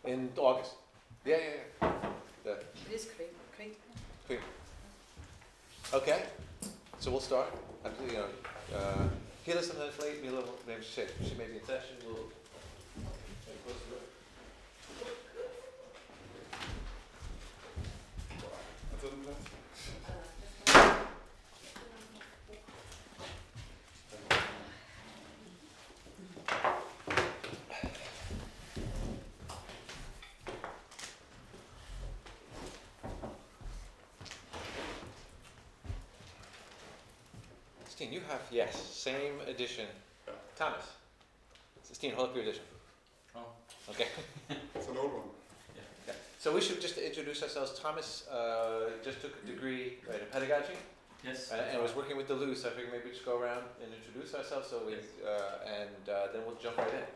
in August. Yeah. It is great. Great. Okay, so we'll start. Gilles sometimes late, be a little, maybe she may be in session. We'll close the door. You have, yes, same edition. Thomas. Stine, hold up your edition. Oh. Okay. It's an old one. Yeah. So we should just introduce ourselves. Thomas just took a degree in pedagogy. Yes. And was working with Deleuze, so I figured maybe we just go around and introduce ourselves. So we, then we'll jump right in.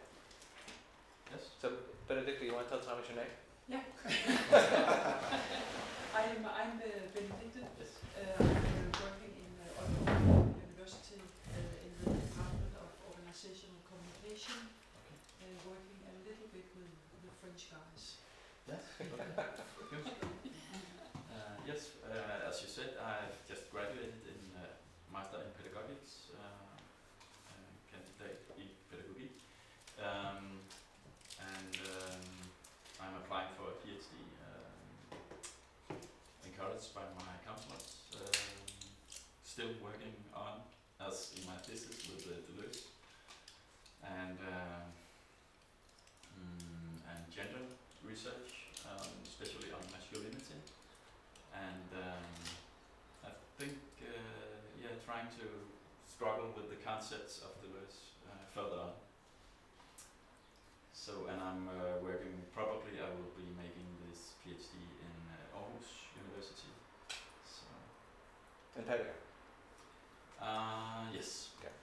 Yes. So, Benedicta, you want to tell Thomas your name? Yeah. I'm Benedicta. Yes. I'm working in Clemson University in the Department of Organizational Communication, working a little bit with the French guys. Yes. Good. Yes, as you said, I've just graduated in Master in Pedagogics, candidate in Pedagogy, and I'm applying for a PhD, encouraged by my counselors. Still working on, as in my thesis, with Deleuze and gender research, especially on masculinity, and I think trying to struggle with the concepts of Deleuze further on. So, and I'm working, probably I will be making this PhD in Aarhus University. So. In pedagogy? Yes. Okay.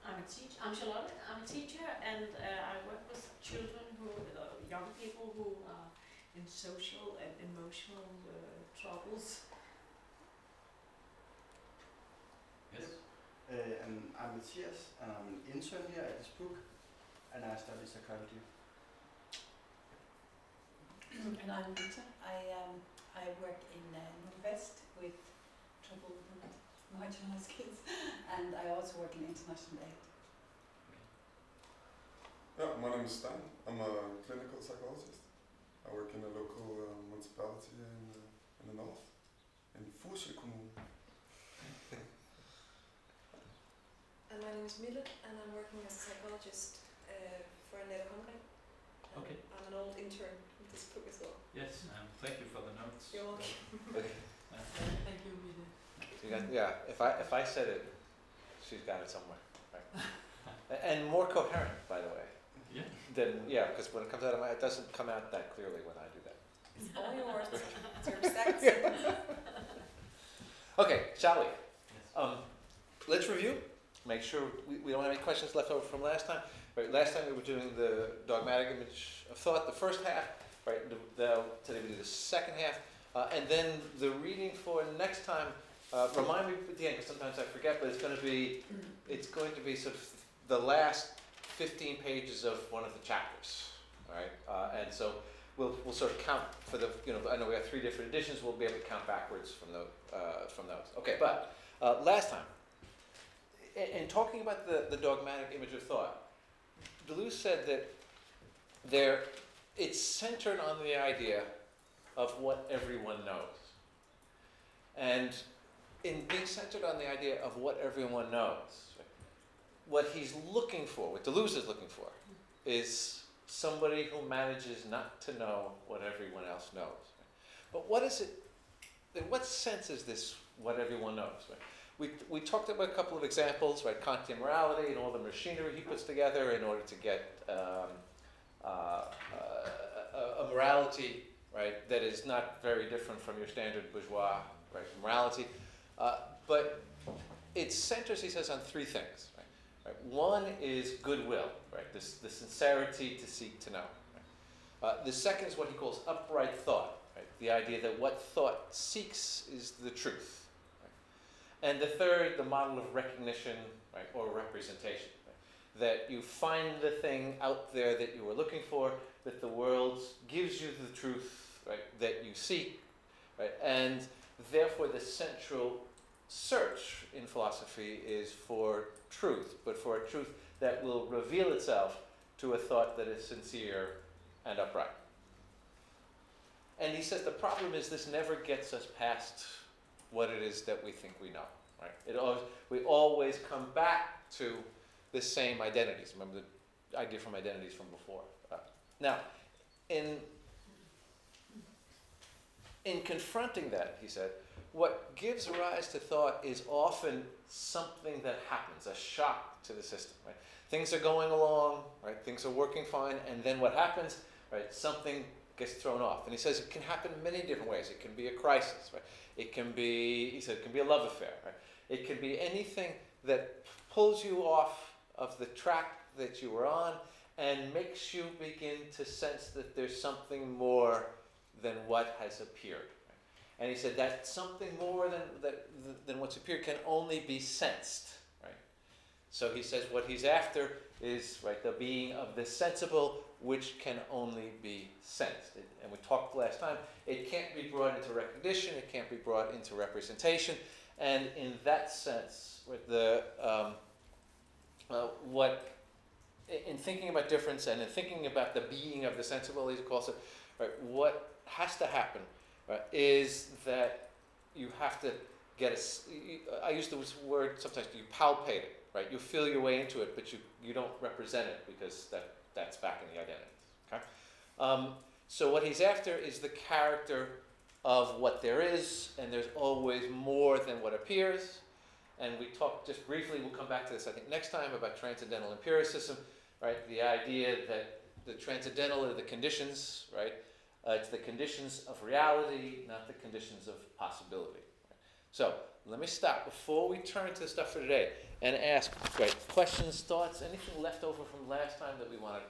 I'm Charlotte. I'm a teacher, and I work with children young people who are in social and emotional troubles. Yes. And I'm Matthias, and I'm an intern here at DISPUK, and I study psychology. And I'm Rita. I work in Norvest with troubled and marginalized kids, and I also work in international aid. Yeah, my name is Stan. I'm a clinical psychologist. I work in a local municipality in the north, in Foucault. And my name is Mille, and I'm working as a psychologist for Anette Hungry. Okay. I'm an old intern with this book as well. Yes, thank you for the notes. You're welcome. Thank you, Mille. So you guys, yeah, if I said it, she's got it somewhere. Right? And more coherent, by the way. Yeah. Because when it comes out of it doesn't come out that clearly when I do that. It's all yours. It's your respect. Okay, shall we? Yes. Let's review. Make sure we don't have any questions left over from last time. Right, last time we were doing the dogmatic image of thought, the first half. Right, today we do the second half, and then the reading for next time. Remind me at the end, because sometimes I forget. But it's going to be sort of the last 15 pages of one of the chapters. All right, and so we'll sort of count for the I know we have 3 different editions. We'll be able to count backwards from those. Okay, but last time. In talking about the dogmatic image of thought, Deleuze said that it's centered on the idea of what everyone knows. And in being centered on the idea of what everyone knows, what he's looking for, what Deleuze is looking for, is somebody who manages not to know what everyone else knows. But what is it, in what sense is this what everyone knows? We talked about a couple of examples, right? Kantian morality and all the machinery he puts together in order to get a morality, right, that is not very different from your standard bourgeois, right, morality. But it centers, he says, on 3 things. Right? One is goodwill, right? The sincerity to seek to know. Right? The second is what he calls upright thought, right? The idea that what thought seeks is the truth. And the third, the model of recognition, right, or representation. Right? that you find the thing out there that you were looking for, that the world gives you the truth, right, that you seek, right, and therefore the central search in philosophy is for truth, but for a truth that will reveal itself to a thought that is sincere and upright. And he says the problem is this never gets us past what it is that we think we know. Right? We always come back to the same identities. Remember the idea from identities from before. Now, in confronting that, he said, what gives rise to thought is often something that happens, a shock to the system. Right? Things are going along, right? Things are working fine, and then what happens? Right? Something gets thrown off. And he says it can happen in many different ways. It can be a crisis, right? It can be, he said, it can be a love affair, right? It can be anything that pulls you off of the track that you were on and makes you begin to sense that there's something more than what has appeared. Right? And he said that something more than what's appeared can only be sensed. Right? So he says what he's after is, right, the being of the sensible, which can only be sensed. And we talked last time, it can't be brought into recognition, it can't be brought into representation, and in that sense, with in thinking about difference and in thinking about the being of the sensible, he calls it, right, what has to happen, right, is that you have to get I use the word sometimes, you palpate it, right? You feel your way into it, but you don't represent it because that's back in the identities. Okay? So what he's after is the character of what there is, and there's always more than what appears. And we talked just briefly, we'll come back to this I think next time, about transcendental empiricism, right? The idea that the transcendental are the conditions, right? It's the conditions of reality, not the conditions of possibility. Right? So let me stop before we turn to the stuff for today and ask, right, questions, thoughts, anything left over from last time that we want to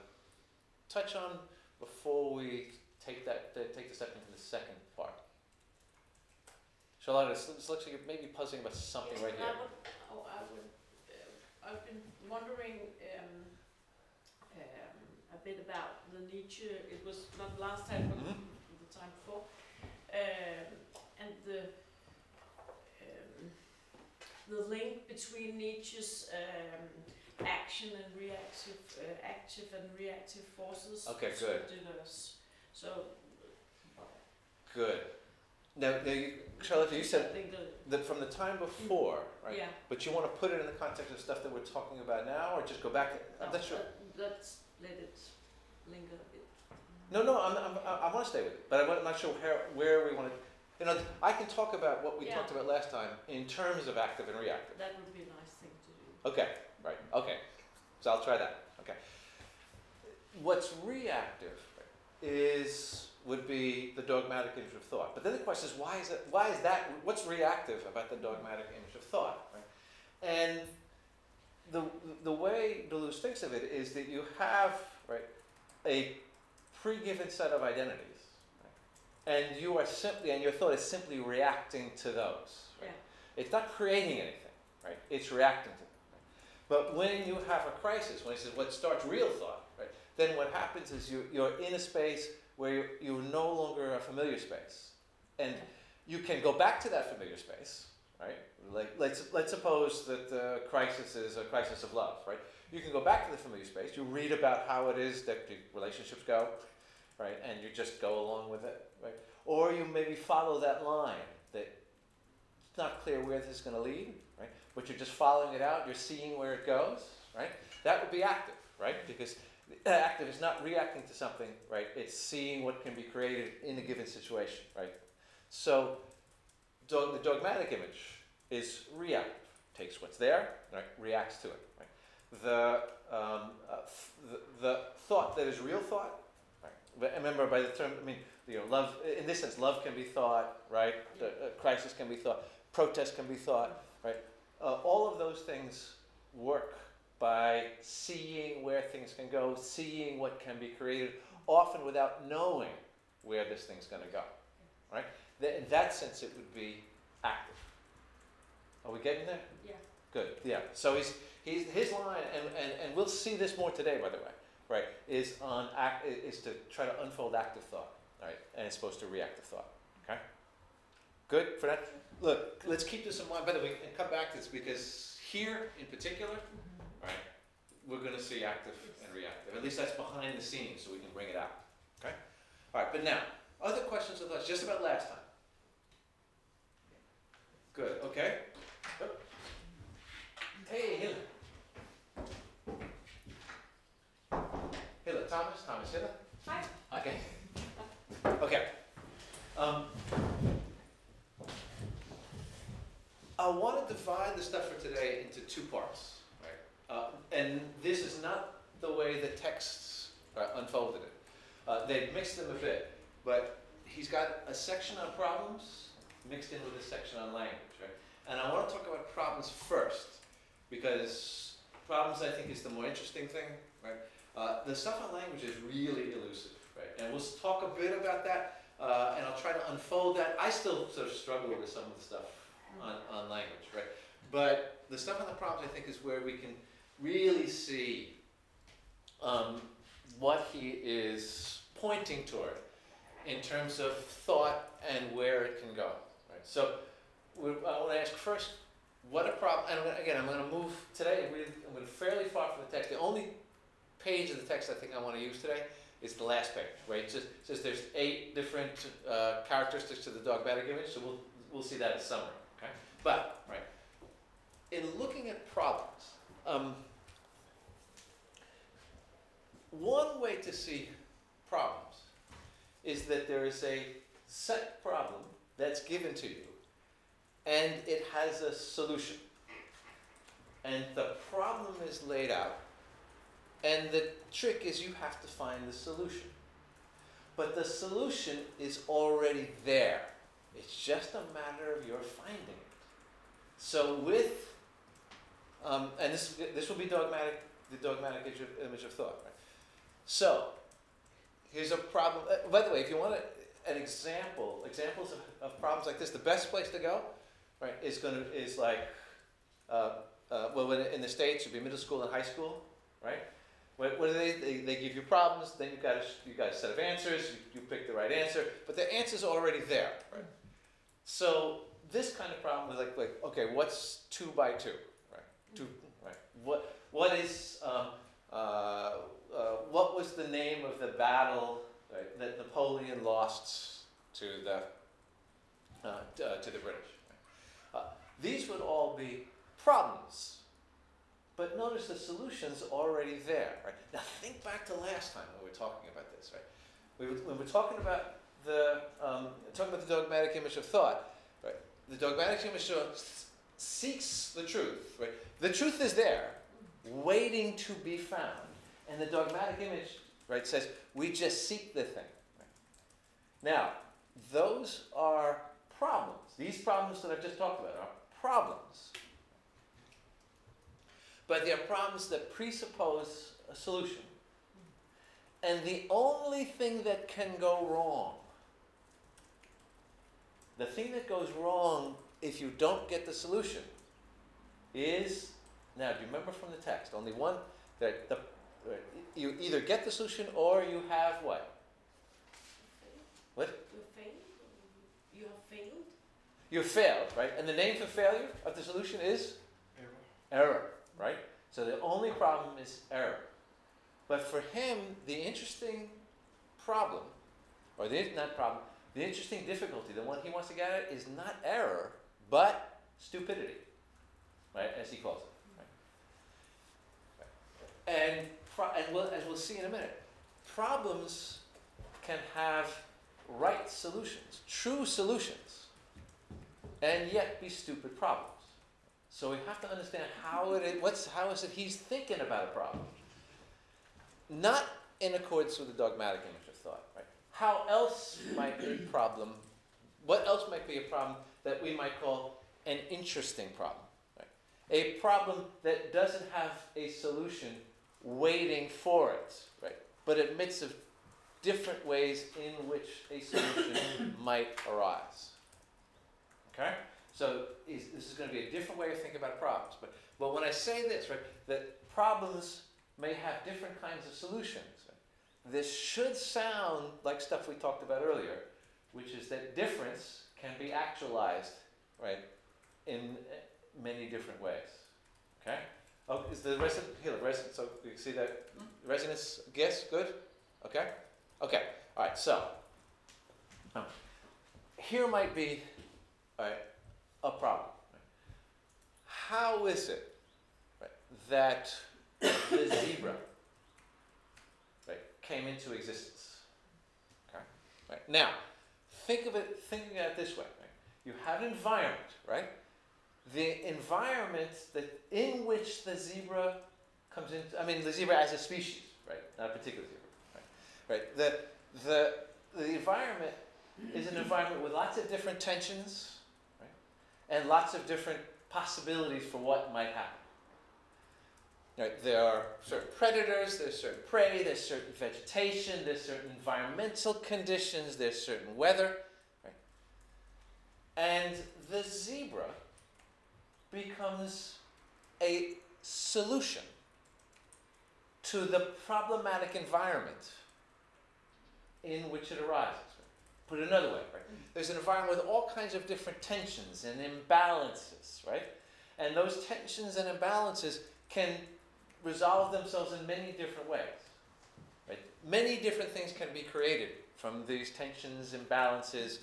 touch on before we take the step into the second part. Charlotte, it looks like you're maybe puzzling about something right here. I've been wondering a bit about the Nietzsche. It was not last time, but the time before, and the link between Nietzsche's action and reactive, active and reactive forces. Okay, good. Deleuze. So. Good. Now Charlotte, you said that from the time before, right? Yeah. But you want to put it in the context of stuff that we're talking about now, or just go back to? I'm not sure. Let's let it linger a bit. No, I want to stay with it, but I'm not sure where we want to. You know, I can talk about what we talked about last time in terms of active and reactive. That would be a nice thing to do. Okay, right. Okay, so I'll try that. Okay. What's reactive would be the dogmatic image of thought. But then the question is, why is that? What's reactive about the dogmatic image of thought? Right? And the way Deleuze thinks of it is that you have, right, a pre-given set of identities. And you are simply, and your thought is simply reacting to those. Right? Yeah. It's not creating anything, right? It's reacting to them. Right? But when you have a crisis, when he says what starts real thought, right? Then what happens is you're in a space where you're no longer a familiar space, and you can go back to that familiar space, right? Like let's suppose that the crisis is a crisis of love, right? You can go back to the familiar space. You read about how it is that the relationships go. Right, and you just go along with it, right? Or you maybe follow that line that it's not clear where this is going to lead, right? But you're just following it out. You're seeing where it goes, right? That would be active, right? Because active is not reacting to something, right? It's seeing what can be created in a given situation, right? So the dogmatic image is reactive. Takes what's there, right? Reacts to it, right? The thought that is real thought. But remember, by the term, I mean, love. In this sense, love can be thought, right? Crisis can be thought. Protest can be thought, right? All of those things work by seeing where things can go, seeing what can be created, often without knowing where this thing's going to go, right? In that sense, it would be active. Are we getting there? Yeah. Good. Yeah. So his line, and we'll see this more today, by the way, right? Is to try to unfold active thought, right? And it's supposed to reactive thought. Okay. Good for that. Look, let's keep this in mind. By the way, and come back to this because here in particular, right, we're going to see active and reactive. At least that's behind the scenes, so we can bring it out. Okay. All right. But now, other questions or thoughts, just about last time. Good. Okay. Hey, Hilla. Thomas, Hilla. Hi. Okay. Okay. I want to divide the stuff for today into two parts, right? And this is not the way the texts unfolded it. They mixed them a bit, but he's got a section on problems mixed in with a section on language, right? And I want to talk about problems first, because problems I think is the more interesting thing, right? The stuff on language is really elusive, right? And we'll talk a bit about that, and I'll try to unfold that. I still sort of struggle with some of the stuff on language, right? But the stuff on the problems I think is where we can really see what he is pointing toward in terms of thought and where it can go, right? So I want to ask first, what a problem, and I'm going to move today, I'm going fairly far from the text. The only page of the text I think I want to use today is the last page, right? It says there's 8 different characteristics to the dogmatic image, so we'll see that as summary, okay? But, right, in looking at problems, one way to see problems is that there is a set problem that's given to you, and it has a solution. And the problem is laid out, and the trick is you have to find the solution. But the solution is already there. It's just a matter of your finding it. So with, and this will be the dogmatic image of thought, right? So, here's a problem. By the way, if you want examples of problems like this, the best place to go, right, is like, well, in the States, it'd be middle school and high school, right? What do they give you problems, then you got a set of answers, you pick the right answer, but the answer's already there, right? So this kind of problem is like okay, what's 2 by 2, right? 2, right? What is what was the name of the battle, right, that Napoleon lost to the British? Right? These would all be problems. But notice the solution's already there, right? Now think back to last time when we were talking about this, right? When we're talking about the dogmatic image of thought, right? The dogmatic image of thought seeks the truth, right? The truth is there, waiting to be found, and the dogmatic image, right, says we just seek the thing. Right? Now, those are problems. These problems that I've just talked about are problems. But they are problems that presuppose a solution. And the only thing that can go wrong, the thing that goes wrong if you don't get the solution is, now do you remember from the text, only one, that you either get the solution or you have what? What? You failed? You have failed? You failed, right? And the name for failure of the solution is? Error, right? So the only problem is error. But for him, the interesting problem, or the interesting difficulty, the one he wants to get at is not error, but stupidity, right? As he calls it. Right? And as we'll see in a minute, problems can have right solutions, true solutions, and yet be stupid problems. So we have to understand how is it he's thinking about a problem. Not in accordance with the dogmatic image of thought, right? How else might a problem, what else might be a problem that we might call an interesting problem, right? A problem that doesn't have a solution waiting for it, right? But admits of different ways in which a solution might arise. Okay? So this is going to be a different way of thinking about problems. But when I say this, right, that problems may have different kinds of solutions, right, this should sound like stuff we talked about earlier, which is that difference can be actualized, right, in many different ways. Okay? Oh, is the resident here? So you see that resonance guess? Good? Okay? Okay. All right. So here might be, all right, a problem. Right? How is it, right, that the zebra, right, came into existence? Okay? Right. Now, thinking of it this way. Right? You have an environment, right? The environment in which the zebra comes into, I mean, the zebra as a species, right? Not a particular zebra, right? Right. The environment is an environment with lots of different tensions, right? And lots of different possibilities for what might happen. Right? There are certain predators, there's certain prey, there's certain vegetation, there's certain environmental conditions, there's certain weather, right? And the zebra becomes a solution to the problematic environment in which it arises. Put it another way, right? There's an environment with all kinds of different tensions and imbalances, right? And those tensions and imbalances can resolve themselves in many different ways. Right? Many different things can be created from these tensions, imbalances,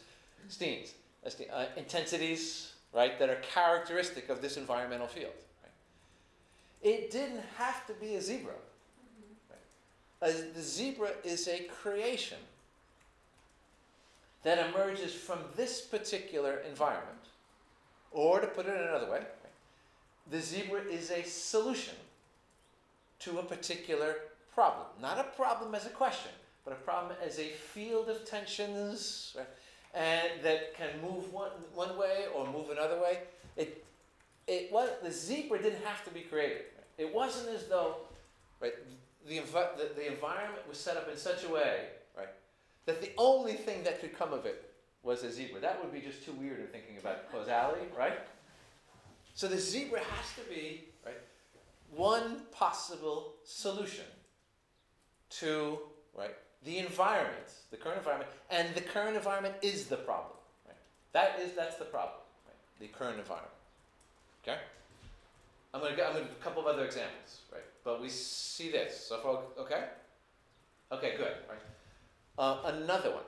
intensities, right, that are characteristic of this environmental field. Right? It didn't have to be a zebra. Right? The zebra is a creation that emerges from this particular environment. Or to put it another way, right, the zebra is a solution to a particular problem. Not a problem as a question, but a problem as a field of tensions, right, and that can move one way or move another way. The zebra didn't have to be created. Right? It wasn't as though, right, the environment was set up in such a way, right, that the only thing that could come of it was a zebra. That would be just too weird in thinking about causality, right? So the zebra has to be, right, one possible solution to, right, the environment, the current environment, and the current environment is the problem. Right? That's the problem, right? The current environment. Okay? I'm gonna do a couple of other examples, right? But we see this. So far, okay? Okay, good. Right? Another one.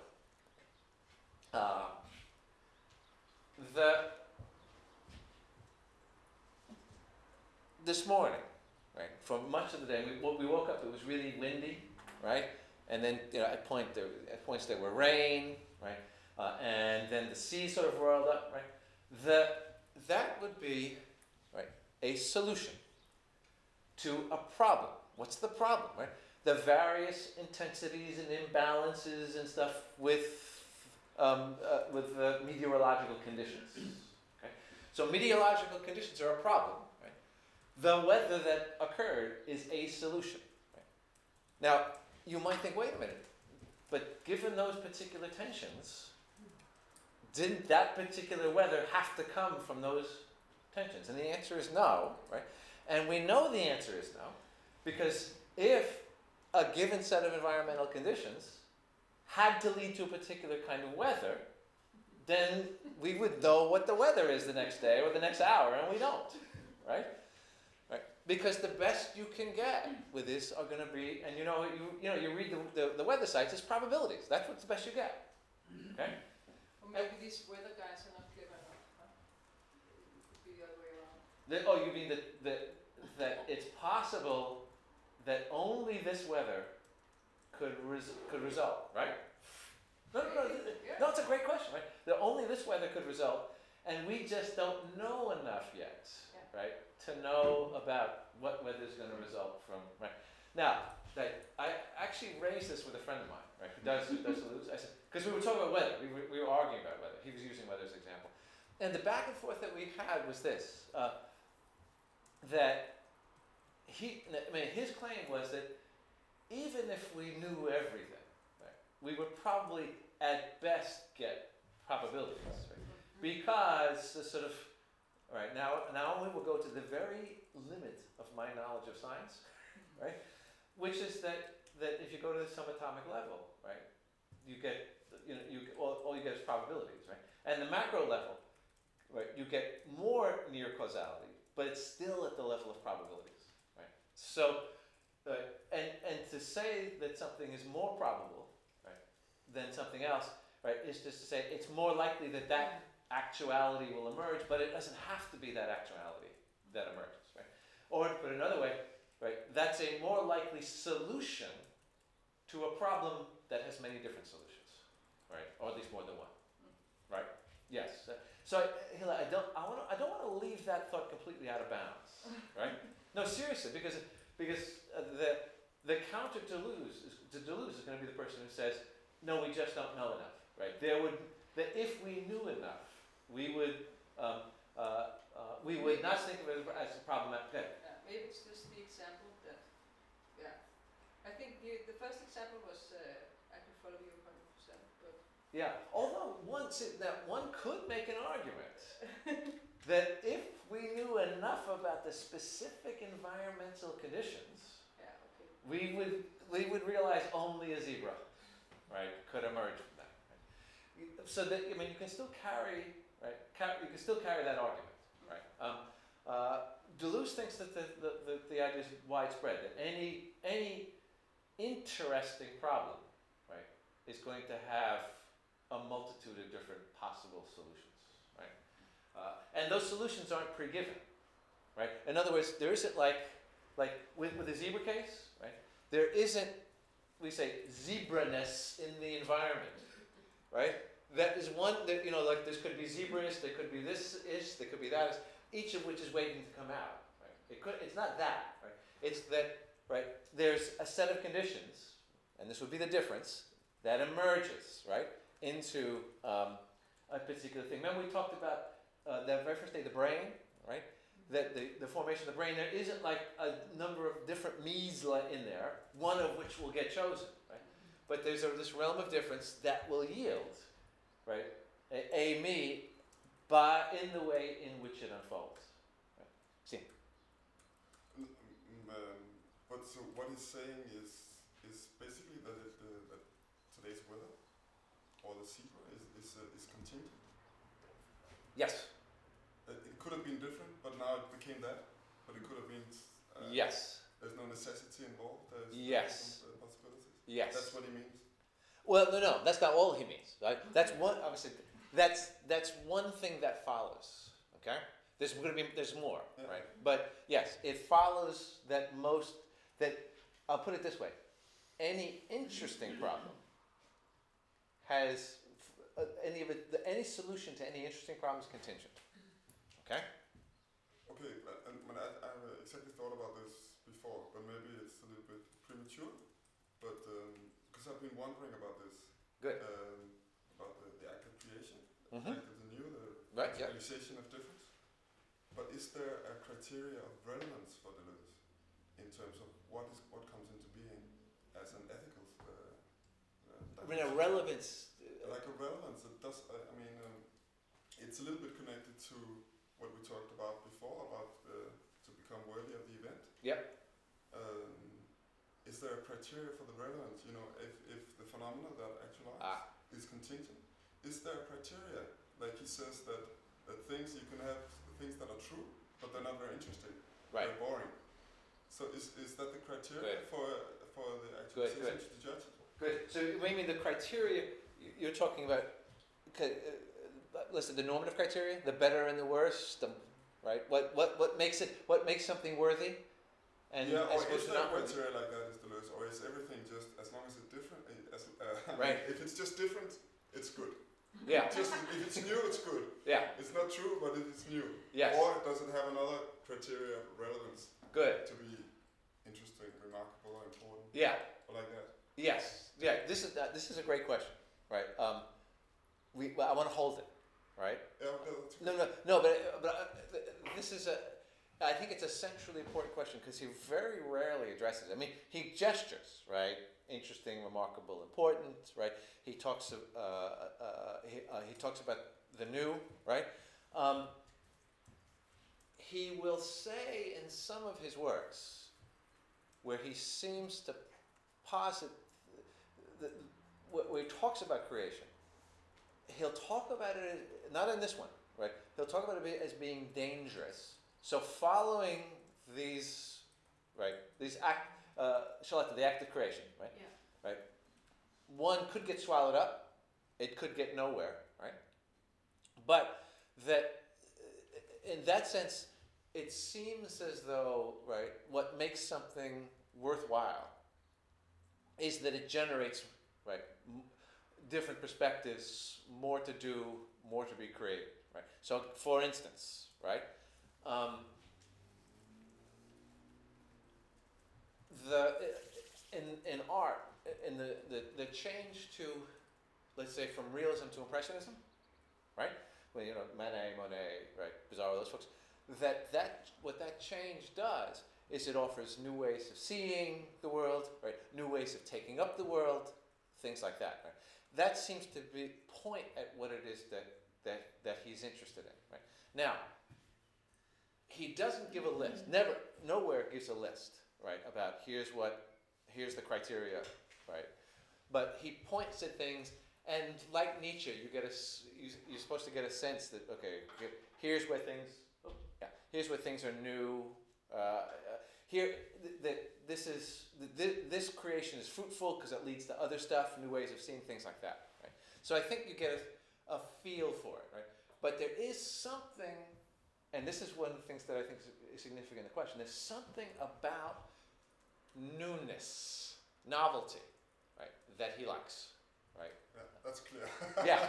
This morning, right? For much of the day, we woke up. It was really windy, right? And then, at points there were rain, right? And then the sea sort of roiled up, right? That would be, right, a solution to a problem. What's the problem, right? The various intensities and imbalances and stuff with the meteorological conditions. Okay? So meteorological conditions are a problem. Right? The weather that occurred is a solution. Right? Now, you might think, wait a minute, but given those particular tensions, didn't that particular weather have to come from those tensions? And the answer is no, right? And we know the answer is no, because if a given set of environmental conditions had to lead to a particular kind of weather, then we would know what the weather is the next day or the next hour, and we don't, right? Right? Because the best you can get with this are going to be, and you read the weather sites, it's probabilities. That's what's the best you get. Okay? Or maybe these weather guys are not clever enough. Huh? It could be the other way around. You mean that it's possible that only this weather could result, right? No, it's a great question, right? That only this weather could result, and we just don't know enough yet, right, to know about what weather is going to result from, right? Now, I actually raised this with a friend of mine, right, who does Deleuze. I said, because we were talking about weather, we were arguing about weather. He was using weather as an example, and the back and forth that we had was this: that his claim was that even if we knew everything, right, we would probably at best get probabilities. Right? because the sort of, all right, now we will go to the very limit of my knowledge of science, right? Which is that if you go to the subatomic level, right, you get, all you get is probabilities, right? And the macro level, right, you get more near causality, but it's still at the level of probabilities, right? So, and to say that something is more probable, right, than something else, right, is just to say it's more likely that that actuality will emerge, but it doesn't have to be that actuality that emerges, right? Or to put it another way, right, that's a more likely solution to a problem that has many different solutions, right, or at least more than one, right? Yes. So, Hila, I don't want to leave that thought completely out of bounds, right? No, seriously, because the counter to Deleuze is going to be the person who says, no, we just don't know enough, right? That if we knew enough, we would not think of it as a problematic. Yeah, maybe it's just the example that, I think the first example was, I can follow you 100%, but. Yeah, although one could make an argument that if we knew enough about the specific environmental conditions, we would realize only a zebra, right, could emerge from that. Right? So that, I mean, you can still carry that argument, right? Deleuze thinks that the idea is widespread, that any interesting problem, right, is going to have a multitude of different possible solutions, right? And those solutions aren't pre-given, right? In other words, there isn't like with the zebra case, right? There isn't, we say, zebra-ness in the environment, right? That is one that, like this could be zebra-ish, there could be this-ish, there could be that-ish, each of which is waiting to come out, right? It's not that, right? It's that, right, there's a set of conditions, and this would be the difference, that emerges, right, into a particular thing. Remember we talked about that very first day, the brain, right? That the formation of the brain, there isn't like a number of different me's in there, one of which will get chosen, right? But there's this realm of difference that will yield, right, a me in the way in which it unfolds. Right? See? But so what he's saying is basically that that today's weather or the zebra is contingent. Yes. It could have been different, but now it became that. But it could have been. Yes. There's no necessity involved. Yes. Some possibilities. Yes. That's what he means. Well, no, that's not all he means. Right? That's one. Obviously, that's one thing that follows. Okay. There's more, yeah. right? But yes, it follows that I'll put it this way: any interesting problem has any solution to any interesting problem is contingent. Okay. Okay, and I exactly thought about this before, but maybe it's a little bit premature. But because I've been wondering about this. Good. About the act of creation, Mm-hmm. the act of the new, the Right, yeah. realization of difference. But is there a criteria of relevance for Deleuze in terms of what comes into being as an ethical? I mean, a relevance. Like a relevance, it does. It's a little bit connected to what we talked about before about to become worthy of the event. Yep. Is there a criteria for the relevance? If the phenomena that actualize is contingent, is there a criteria? Like he says that things you can have things that are true, but they're not very interesting. Right. They're boring. So is that the criteria for the actualization to judge it? Good. So what do you mean the criteria you're talking about? Listen, the normative criteria, the better and the worse, right? What makes something worthy? And yeah, or is there a not worthy? criteria like that is Deleuze, or is everything just as long as it's different? Right. If it's just different, it's good. Yeah. Just if it's new, it's good. Yeah. It's not true, but if it's new. Yes. Or does it have another criteria of relevance? Good. To be interesting, remarkable, or important. Yeah. Or like that. Yes. Yeah. This is a great question, right? I want to hold it, right? Yeah. No. But this is I think it's a centrally important question because he very rarely addresses it. I mean, he gestures, right? Interesting, remarkable, important, right? He talks about the new, right? He will say in some of his works, where he seems to posit, where he talks about creation, he'll talk about it, not in this one, right? He'll talk about it as being dangerous. So following these, right, the act of creation, right? Yeah. Right? One could get swallowed up, it could get nowhere, right? But that, in that sense, it seems as though, right, what makes something worthwhile is that it generates, right, different perspectives, more to do, more to be created, right? So, for instance, right, in art, in the change to, let's say, from realism to impressionism, right? Well, you know, Manet, Monet, right, Pissarro, those folks. What that change does is it offers new ways of seeing the world, right? New ways of taking up the world, things like that. Right? That seems to point at what it is that he's interested in. Right? Now, he doesn't give a list. Nowhere gives a list, right? About here's the criteria, right? But he points at things, and like Nietzsche, you're supposed to get a sense that here's where things are new. This creation is fruitful because it leads to other stuff, new ways of seeing things like that. Right? So I think you get a feel for it, right? But there is something, and this is one of the things that I think is significant in the question. There's something about newness, novelty, right, that he likes, right? Yeah, that's clear. Yeah.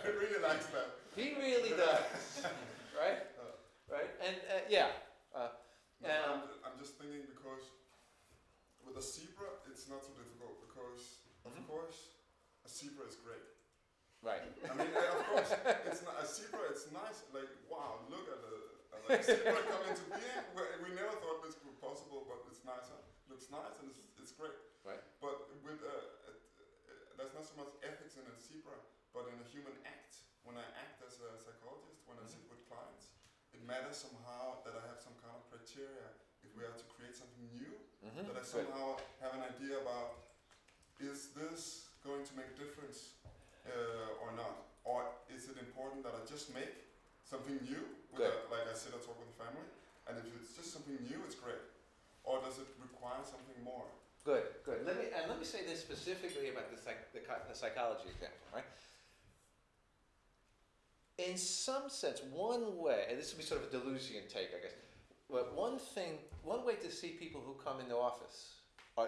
He really likes that. He really does, right? Right, and I'm just thinking because with a zebra, it's not so difficult because, of course, a zebra is great. Right. I mean, of course, it's not, a zebra. It's nice. Like, wow, look at a zebra come into being. We never thought this was possible, but it's nice. Huh? Looks nice and it's great. Right. But with there's not so much ethics in a zebra, but in a human act. When I act as a psychologist, when I sit with clients, it matters somehow that I have some kind of criteria. If we are to create something new, that I somehow have an idea about, is this going to make a difference or not? Or is it important that I just make something new, like I said, I talk with the family, and if it's just something new, it's great. Or does it require something more? Good. Let me say this specifically about the psychology example, right? In some sense, one way, and this would be sort of a Deleuzian take, I guess, but one way to see people who come into office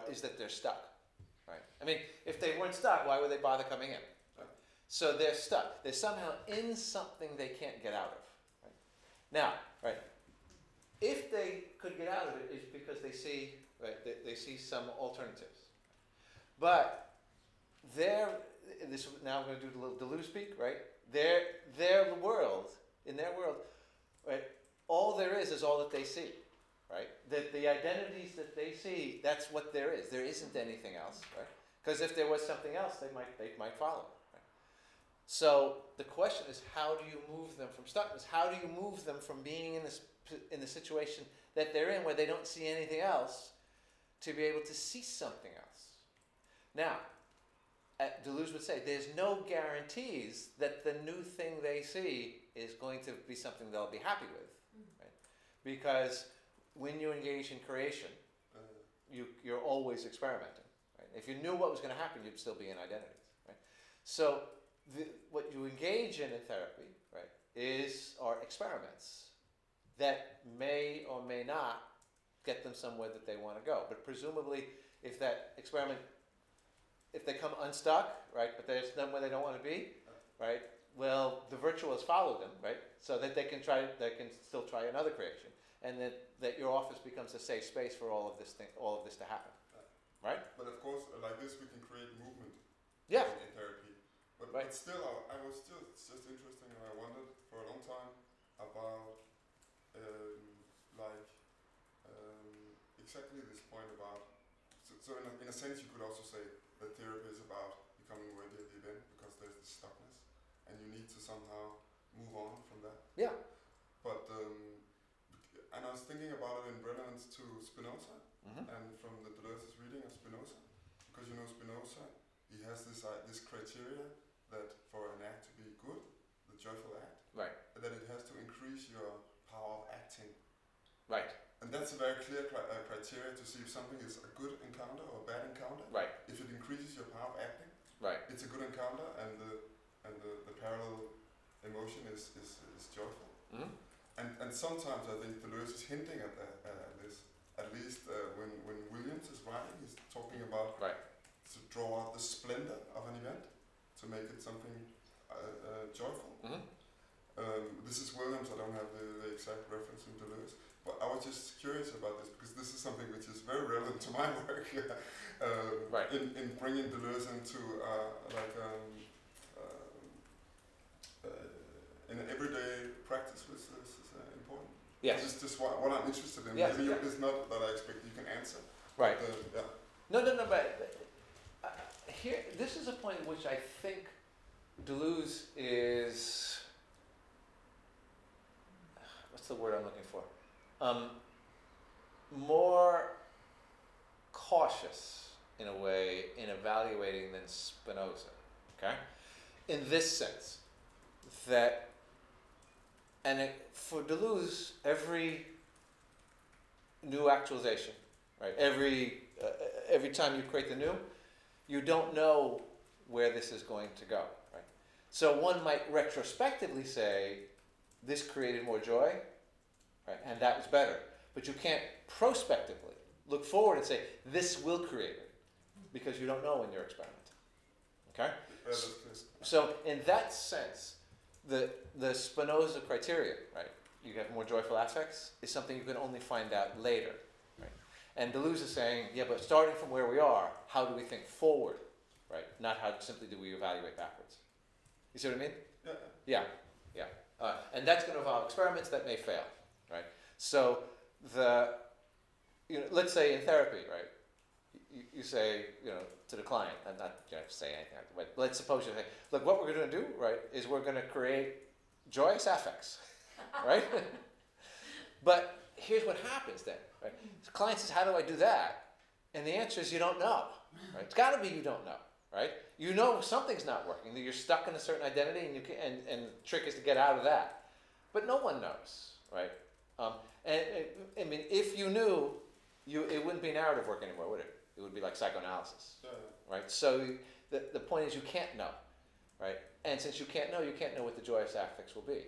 is that they're stuck, right? I mean, if they weren't stuck, why would they bother coming in? Right? So they're stuck. They're somehow in something they can't get out of. Right? Now, right, if they could get out of it, it's because they see, right, they see some alternatives. But now I'm going to do a little Deleuze speak, right? Their world, in their world, right, all there is all that they see, right? The identities that they see, that's what there is. There isn't anything else, right? Because if there was something else, they might follow. Right? So the question is, how do you move them from stuckness? How do you move them from being in the situation that they're in, where they don't see anything else, to be able to see something else? Now, Deleuze would say there's no guarantees that the new thing they see is going to be something they'll be happy with, right? Because when you engage in creation, you're always experimenting. Right? If you knew what was going to happen, you'd still be in identities. Right? So what you engage in therapy, right, are experiments that may or may not get them somewhere that they want to go. But presumably, if that experiment, if they come unstuck, right, but there's somewhere they don't want to be, right, well, the virtuous follow them, right, so that they can still try another creation, and that your office becomes a safe space for all of this to happen, right? But of course, like this, we can create movement. Yeah. In therapy. But still, I was still just interesting, and I wondered for a long time about exactly this point about. So in a sense, you could also say that therapy is about becoming worthy of the event, because there's the stuckness. and you need to somehow move on from that. Yeah. But and I was thinking about it in relevance to Spinoza, Mm-hmm. and from the Deleuze's reading of Spinoza, because you know Spinoza, he has this criteria that for an act to be good, the joyful act, Right. that it has to increase your power of acting. Right. And that's a very clear criteria to see if something is a good encounter or a bad encounter. Right. If it increases your power of acting, Right. it's a good encounter, and the parallel emotion is joyful. Mm-hmm. And sometimes I think Deleuze is hinting at this. At least when Williams is writing, he's talking about Right. to draw out the splendor of an event, to make it something joyful. Mm-hmm. This is Williams, I don't have the exact reference in Deleuze, but I was just curious about this because this is something which is very relevant to my work Right. in bringing Deleuze into in everyday practice, which is important. Yes. This is just what I'm interested in. Yes, Maybe yeah. it's not that I expect you can answer. Right. Yeah. No, but here, this is a point at which I think Deleuze is, what's the word I'm looking for? More cautious, in a way, in evaluating than Spinoza, okay? In this sense, that, for Deleuze, every new actualization, right? Every time you create the new, you don't know where this is going to go, right? So one might retrospectively say, this created more joy, right? And that was better. But you can't prospectively look forward and say, this will create it, because you don't know in your experiment, okay? So in that sense, the Spinoza criteria, right? You have more joyful affects, is something you can only find out later, right? And Deleuze is saying, yeah, but starting from where we are, how do we think forward, right? Not how simply do we evaluate backwards. You see what I mean? Yeah. Yeah. And that's going to involve experiments that may fail, right? So let's say in therapy, right? You say, to the client, and not say anything like that, but let's suppose you say, look, what we're going to do, right, is we're going to create joyous affects, right? But here's what happens then, right? The client says, how do I do that? And the answer is you don't know, right? It's got to be you don't know, right? You know something's not working, that you're stuck in a certain identity, and the trick is to get out of that. But no one knows, right? I mean, if you knew, it wouldn't be narrative work anymore, would it? It would be like psychoanalysis, right? So the point is you can't know, right? And since you can't know what the joyous affects will be.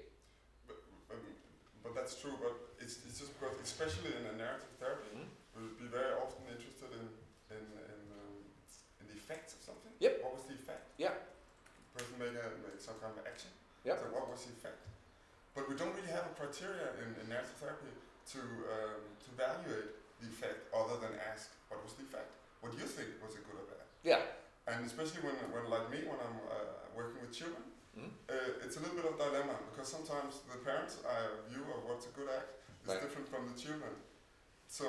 But that's true. But it's just because, especially in a narrative therapy, we'll be very often interested in the effects of something. Yep. What was the effect? Yeah. The person made some kind of action. Yep. So what was the effect? But we don't really have a criteria in narrative therapy to evaluate the effect other than ask, what was the effect? What do you think was a good or bad? Yeah. And especially when like me, when I'm working with children, it's a little bit of a dilemma, because sometimes the parents' view of what's a good act is Right. different from the children. So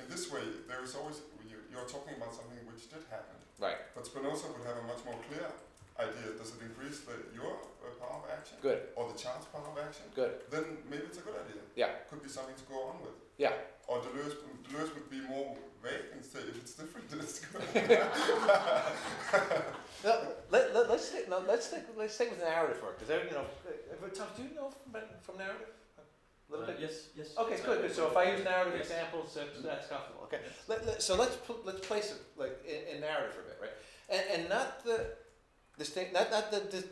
in this way, there is always, you're talking about something which did happen. Right. But Spinoza would have a much more clear idea. Does it increase your power of action? Good. Or the child's power of action? Good. Then maybe it's a good idea. Yeah. Could be something to go on with. Yeah. Or Deleuze would be more vague and say, if it's different, then it's good. Let's stay with narrative work. Is there, Tom, do you know from narrative? A little bit. Yes. Okay, it's good. So if I use narrative examples, that's comfortable. Okay. So let's place it like in narrative for a bit, right? And not the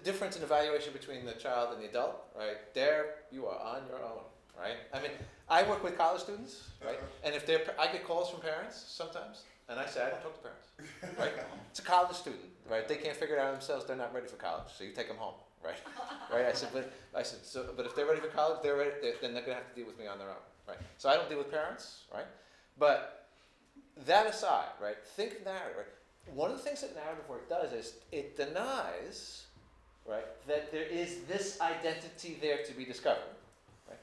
difference in evaluation between the child and the adult, right? There you are on your own, right? I mean, I work with college students, right? And if I get calls from parents sometimes, and I say I don't talk to parents, right? It's a college student, right? They can't figure it out themselves. They're not ready for college, so you take them home, right? Right? I said, but if they're ready for college, then they're gonna have to deal with me on their own, right? So I don't deal with parents, right? But that aside, right? Think narrative, right? One of the things that narrative work does is it denies, right, that there is this identity there to be discovered, right?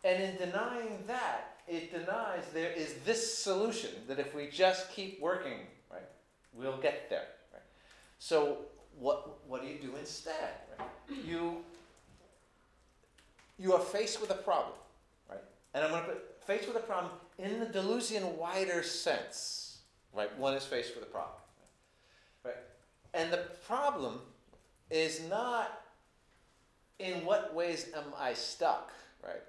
And in denying that, it denies there is this solution that if we just keep working, right, we'll get there, right? So what do you do instead? Right? You are faced with a problem, right? And I'm going to put faced with a problem in the Deleuzian wider sense, right? One is faced with a problem, right? And the problem is not in what ways am I stuck, right?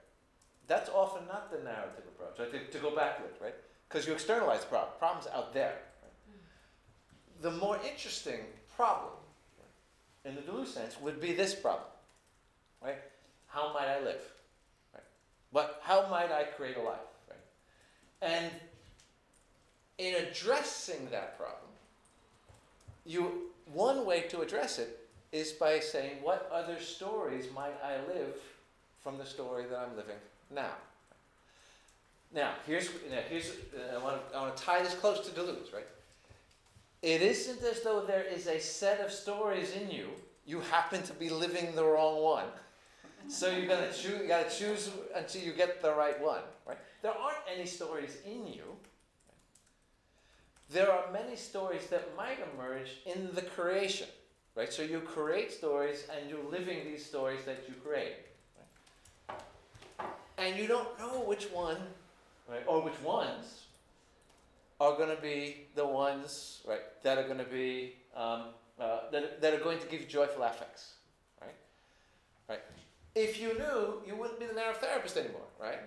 That's often not the narrative approach, right? To go backward, right? Because you externalize the problem. Problem's out there. Right? The more interesting problem, right, in the Deleuze sense, would be this problem, right? How might I live? Right? But how might I create a life? Right? And in addressing that problem, one way to address it is by saying, what other stories might I live from the story that I'm living now? Now, I want to tie this close to Deleuze, right? It isn't as though there is a set of stories in you. You happen to be living the wrong one. So you got to choose until you get the right one, right? There aren't any stories in you. There are many stories that might emerge in the creation, right? So you create stories and you're living these stories that you create. Right? And you don't know which one, right, or which ones are going to be the ones, right, that are going to be that are going to give you joyful affects, right? Right. If you knew, you wouldn't be the narrative therapist anymore, right?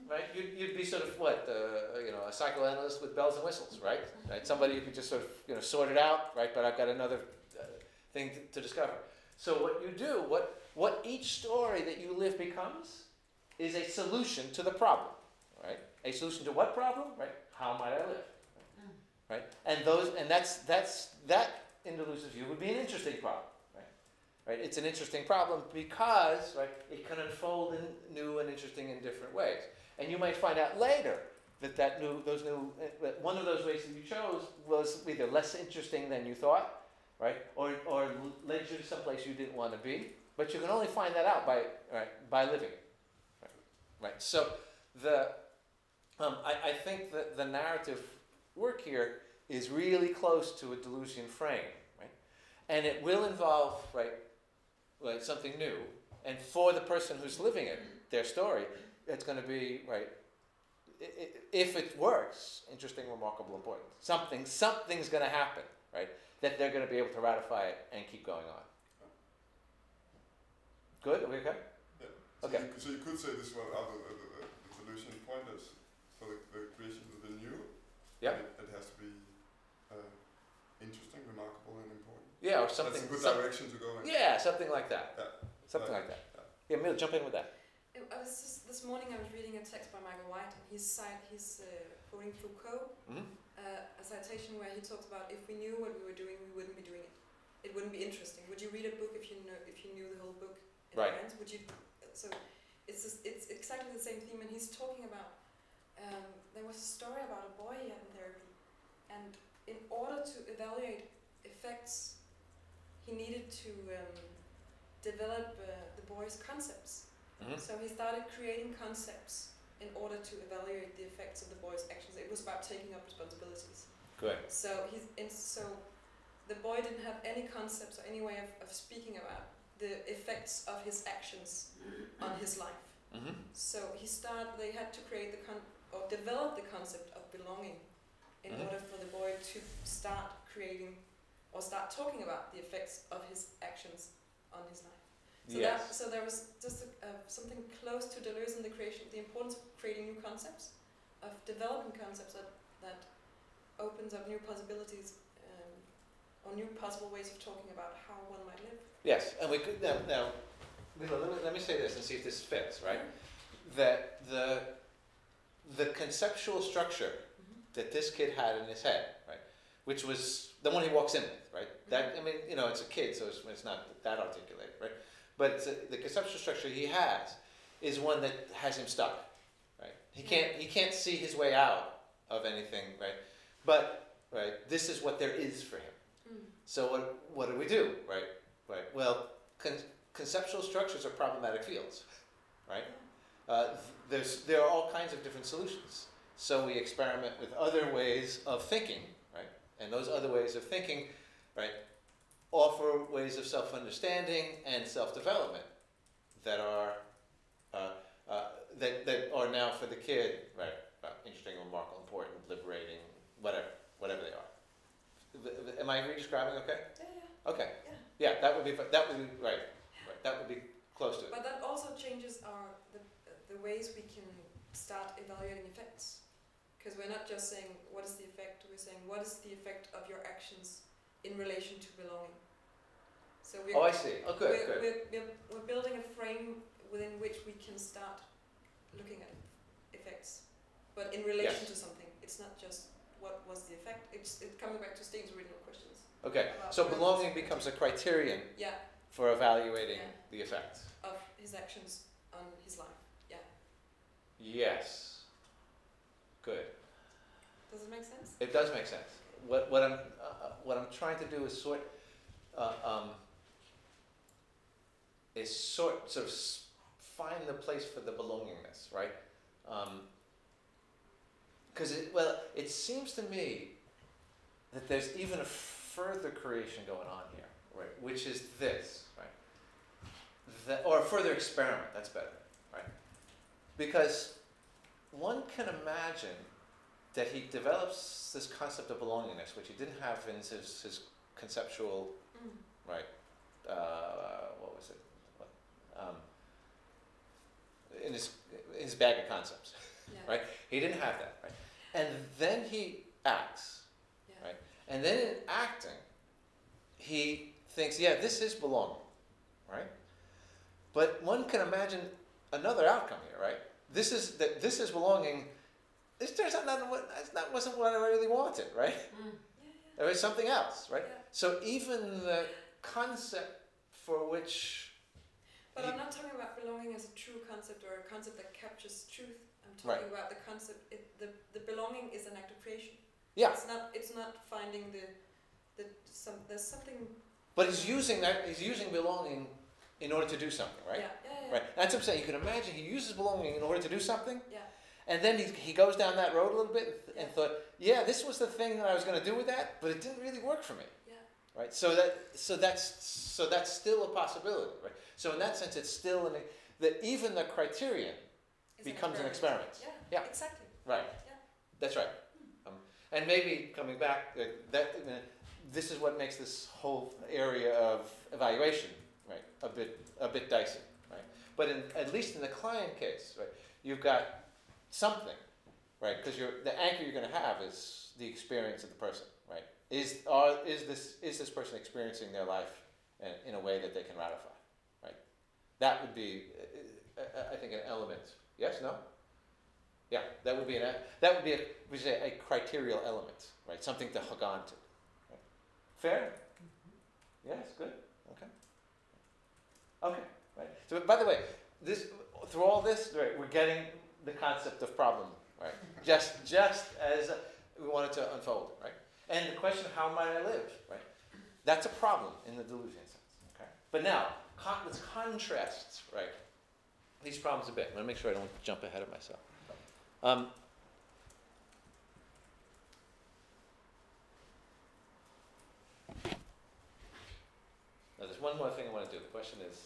Right? You'd be sort of what, a psychoanalyst with bells and whistles, right? Right? Somebody who could just sort of, sort it out, right? But I've got another thing to discover. So what you do, what each story that you live becomes, is a solution to the problem, right? A solution to what problem, right? How might I live, right? And that in Deleuze's view would be an interesting problem, right? Right? It's an interesting problem because, right, it can unfold in new and interesting and different ways. And you might find out later that one of those ways that you chose was either less interesting than you thought, right, or led you to someplace you didn't want to be. But you can only find that out by living, right? So I think that the narrative work here is really close to a Deleuzian frame, right, and it will involve something new, and for the person who's living it, their story. It's going to be, right, if it works, interesting, remarkable, important. Something's going to happen, right, that they're going to be able to ratify it and keep going on. Good? Are we okay? Yeah. Okay. So you could say this one, the Deleuzian point is for the creation of the new, yeah. It has to be interesting, remarkable, and important. Yeah, or something. That's a good direction to go in. Yeah, something like that. Yeah. Something like that. Yeah, Mil, jump in with that. This morning I was reading a text by Michael White, and he's quoting Foucault, a citation where he talks about if we knew what we were doing, we wouldn't be doing it. It wouldn't be interesting. Would you read a book if you knew the whole book in advance? Would you? So it's exactly the same theme, and he's talking about. There was a story about a boy he had in therapy, and in order to evaluate effects, he needed to develop the boy's concepts. So he started creating concepts in order to evaluate the effects of the boy's actions. It was about taking up responsibilities. Good. So the boy didn't have any concepts or any way of speaking about the effects of his actions on his life. So they had to create develop the concept of belonging in order for the boy to start creating or start talking about the effects of his actions on his life. So there was just something close to Deleuze in the importance of creating new concepts, of developing concepts that opens up new possibilities or new possible ways of talking about how one might live. Yes, and we could now let me say this and see if this fits, right? That the conceptual structure that this kid had in his head, right, which was the one he walks in with, right? That it's a kid, so it's not that articulated, right? But the conceptual structure he has is one that has him stuck, right? He can't see his way out of anything, right? But this is what there is for him. So what do we do, right? Right. Well, conceptual structures are problematic fields, right? There are all kinds of different solutions. So we experiment with other ways of thinking, right? And those other ways of thinking, right, offer ways of self-understanding and self-development that are that are now for the kid, right? Interesting, remarkable, important, liberating, whatever they are. Am I re-describing okay? Yeah. Okay. Yeah. Yeah, that would be right. Right. That would be close to it. But that also changes the ways we can start evaluating effects, because we're not just saying what is the effect. We're saying what is the effect of your actions in relation to belonging. So we're, I see. Oh, good. We're building a frame within which we can start looking at effects, but in relation to something. It's not just what was the effect. It's coming back to Steen's original questions. Okay. So belonging becomes a criterion for evaluating the effect of his actions on his life. Yeah. Yes. Good. Does it make sense? It does make sense. What I'm trying to do is sort of find the place for the belongingness, right? Because it seems to me that there's even a further creation going on here, right? Which is this, right? Or a further experiment. That's better, right? Because one can imagine that he develops this concept of belongingness, which he didn't have in his conceptual, right? What was it? In his bag of concepts, right? He didn't have that, right? And then he acts, right? And then in acting, he thinks, this is belonging, right? But one can imagine another outcome here, right? This is belonging. This turns out that wasn't what I really wanted, right? There was something else, right? Yeah. So even the concept for which. But I'm not talking about belonging as a true concept or a concept that captures truth. I'm talking about the concept. The belonging is an act of creation. Yeah. It's not finding there's something. But he's using that. He's using belonging in order to do something, right? Yeah. Right. That's what I'm saying. You can imagine he uses belonging in order to do something. Yeah. And then he goes down that road a little bit and thought, this was the thing that I was going to do with that, but it didn't really work for me. Yeah. Right. So that's still a possibility, right? So in that sense, it's still that even the criterion becomes an experiment. Yeah. Exactly. Right. Yeah. That's right. And maybe coming back, this is what makes this whole area of evaluation, right, a bit dicey, right? But at least in the client case, right, you've got something, right? Because the anchor you're going to have is the experience of the person, right? Is this person experiencing their life in a way that they can ratify, right? That would be, I think, an element. Yes? No? Yeah, that would be a criterial element, right? Something to hook on to. Right? Fair? Yes. Good. Okay. Right. So, by the way, through all this, right, we're getting the concept of problem, right? Just as we wanted to unfold it, right? And the question, how might I live, right? That's a problem in the Deleuzian sense, okay? But now, let's contrast, right, these problems a bit. I'm going to make sure I don't jump ahead of myself. Now, there's one more thing I want to do. The question is,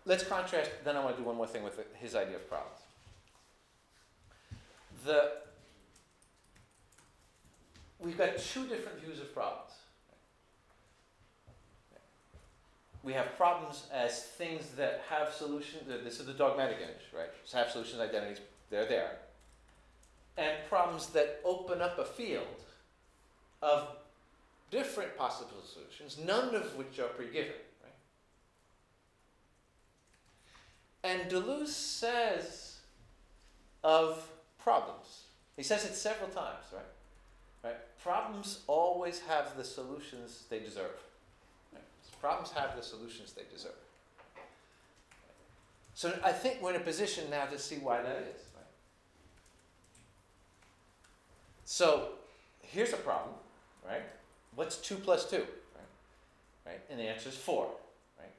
let's contrast, then I want to do one more thing with his idea of problems. We've got two different views of problems. We have problems as things that have solutions. This is the dogmatic image, right? So have solutions, identities, they're there. And problems that open up a field of different possible solutions, none of which are pre-given, right? And Deleuze says of problems, he says it several times, right? Problems always have the solutions they deserve. Right? Problems have the solutions they deserve. So I think we're in a position now to see why that is. Right? So here's a problem, right? What's 2 plus 2? Right? And the answer is 4. Right?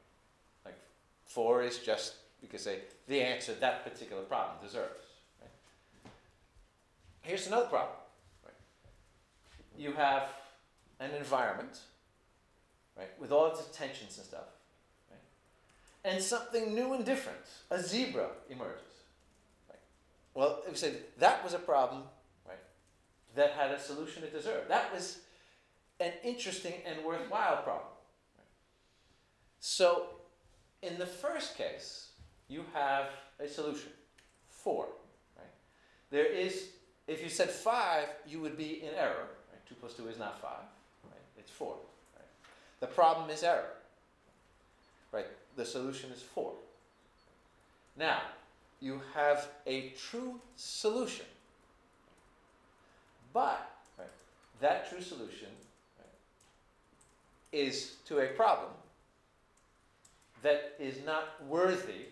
Like 4 is just because the answer that particular problem deserves. Right? Here's another problem. Right? You have an environment, right, with all its tensions and stuff, right, and something new and different, a zebra, emerges. Right? Well, if we say that was a problem, right, that had a solution it deserved. That was an interesting and worthwhile problem. Right? So, in the first case, you have a solution, 4. Right? There is, if you said 5, you would be in error. Right? 2 plus 2 is not 5. Right? It's 4. Right? The problem is error. Right? The solution is 4. Now, you have a true solution. But right, that true solution is to a problem that is not worthy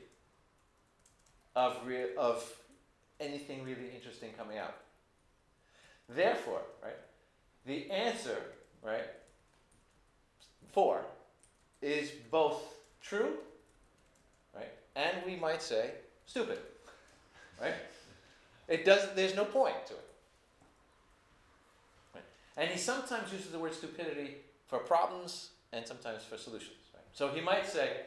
of anything really interesting coming out. Therefore, right, the answer, right, 4, is both true, right, and we might say stupid, right? There's no point to it. Right? And he sometimes uses the word stupidity for problems and sometimes for solutions. Right? So he might say,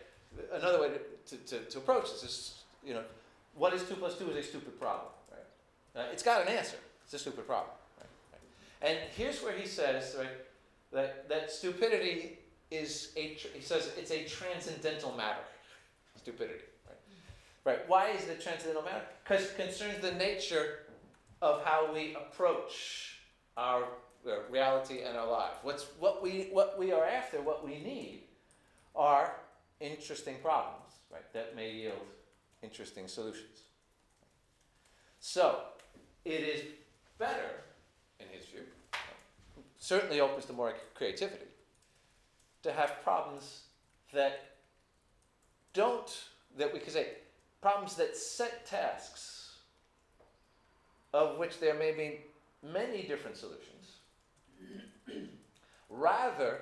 another way to approach this is, what is 2 plus 2 is a stupid problem. Right? It's got an answer. It's a stupid problem. Right? Right? And here's where he says, right, that stupidity is he says it's a transcendental matter. Stupidity. Right? Right? Why is it a transcendental matter? Because it concerns the nature of how we approach our reality and our life. What we are after, what we need, are interesting problems, right? That may yield interesting solutions. So, it is better, in his view, certainly opens to more creativity, to have problems that we could say, problems that set tasks of which there may be many different solutions, rather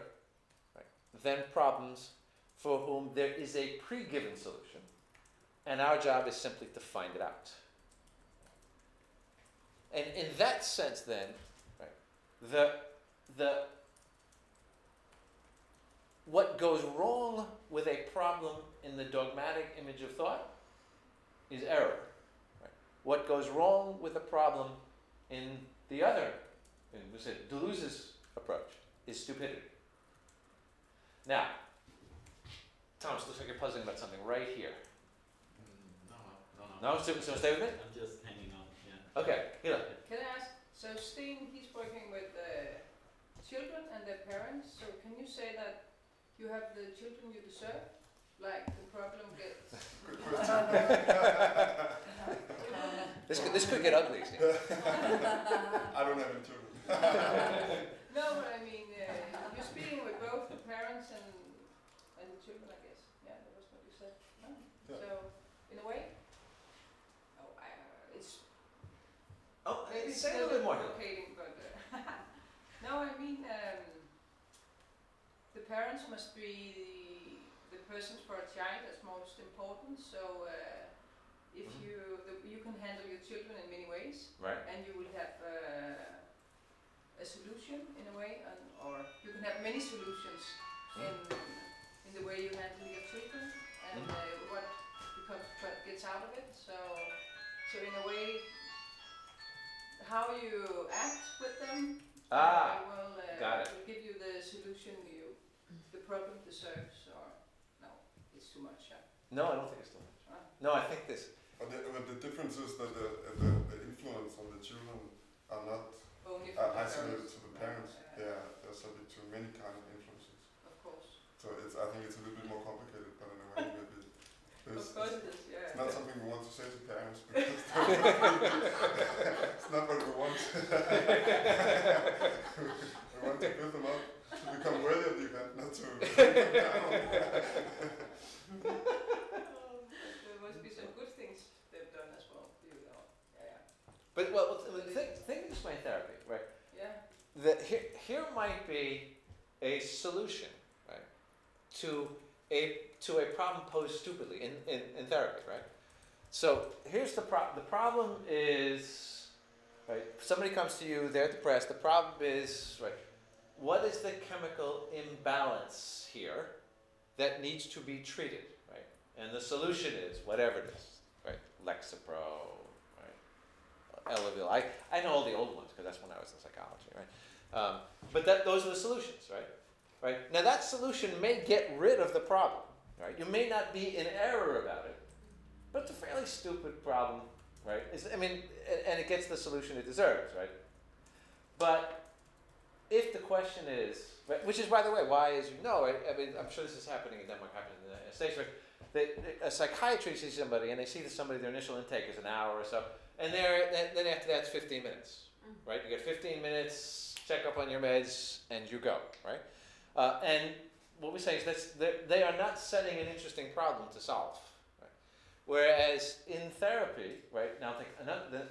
than problems for whom there is a pre-given solution, and our job is simply to find it out. And in that sense, then, right, what goes wrong with a problem in the dogmatic image of thought is error. Right? What goes wrong with a problem in the other, we said Deleuze's approach, is stupidity. Now, Thomas, looks like you're puzzling about something right here. No? So stay with me? I'm just hanging on, yeah. Okay, here. Can I ask, so Steen, he's working with children and their parents, so can you say that you have the children you deserve? Like the problem gets... Good question. This could get ugly. I don't have any children. No, but I mean, you're speaking with both the parents and the children, I guess. Yeah, that was what you said. No? Yeah. So, in a way, it's... Maybe it's say a little bit more. complicating, but no, I mean, the parents must be the persons for a child that's most important. So, if you can handle your children in many ways, right, and you will have a solution in a way, or you can have many solutions in the way you handle your children and what gets out of it. So in a way, how you act with them will give you the solution the problem deserves. Or no, it's too much. No, I don't think it's too much. No, I think this. But the difference is that the influence on the children are not only isolated to the parents. Yeah, they're subject to many kind of influences. Of course. So I think it's a little bit more complicated, but in a way maybe. Of course it is, yeah. It's not something we want to say to parents because it's not what we want. We want to build them up to become worthy of the event, not to bring them down. There must be some good things they've done as well, you know. Yeah. But think of this way in therapy, right? Yeah. That here might be a solution, right, to a problem posed stupidly in therapy, right? So here's the problem. The problem is, right, somebody comes to you, they're depressed. The problem is, right, what is the chemical imbalance here that needs to be treated, right? And the solution is whatever it is, right? Lexapro, right? Elavil. I know all the old ones because that's when I was in psychology, right? But those are the solutions, right? Right. Now that solution may get rid of the problem, right? You may not be in error about it, but it's a fairly stupid problem, right? And it gets the solution it deserves, right? But if the question is, right, which is, by the way, why, as you know, I'm sure this is happening in Denmark, happens in the United States, right? A psychiatrist sees somebody, and they see that somebody, their initial intake is an hour or so, and then after that it's 15 minutes, right? You get 15 minutes, check up on your meds, and you go, right? And what we say is that they are not setting an interesting problem to solve, right? Whereas in therapy, right, now think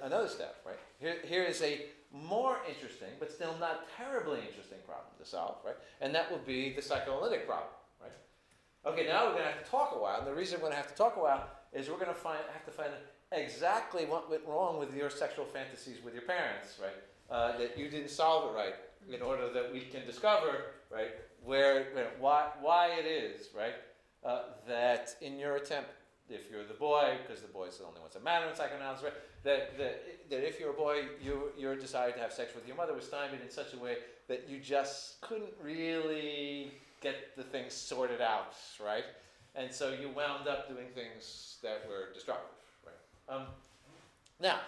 another step, right? Here is a more interesting, but still not terribly interesting problem to solve, right? And that will be the psychoanalytic problem, right? Okay, now we're going to have to talk a while, and the reason we're going to have to talk a while is we're going to have to find exactly what went wrong with your sexual fantasies with your parents, right? That you didn't solve it right, in order that we can discover, right, why it is, right, that in your attempt, if you're the boy, because the boy's the only ones that matter in psychoanalysis, right, that if you're a boy, your desire to have sex with your mother was stymied in such a way that you just couldn't really get the things sorted out, right? And so you wound up doing things that were destructive, right? Now,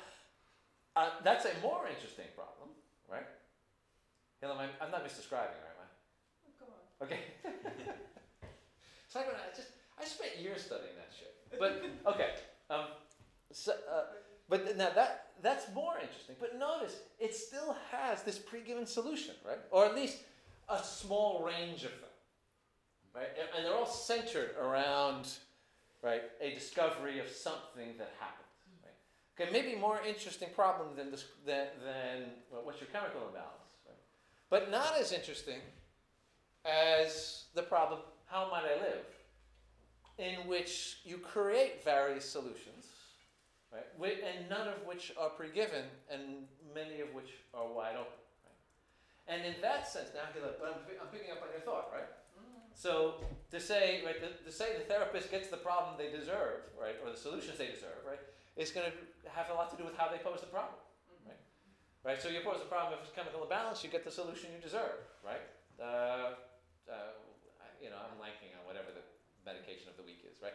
that's a more interesting problem, right? Helen, I'm not misdescribing, right, man? Come on. Okay. I spent years studying that shit. But okay. But now that's more interesting. But notice it still has this pre-given solution, right? Or at least a small range of them, right? And they're all centered around, right, a discovery of something that happened. Right? Okay, maybe more interesting problem than what's your chemical imbalance, right? But not as interesting as the problem, how might I live? In which you create various solutions, right? And none of which are pre-given, and many of which are wide open. Right? And in that sense, now I'm picking up on your thought, right? So to say, right, to say the therapist gets the problem they deserve, right, or the solutions they deserve, right, is going to have a lot to do with how they pose the problem, right? Right. So you pose the problem of chemical imbalance, you get the solution you deserve, right? I'm blanking on whatever the medication of the week is, right?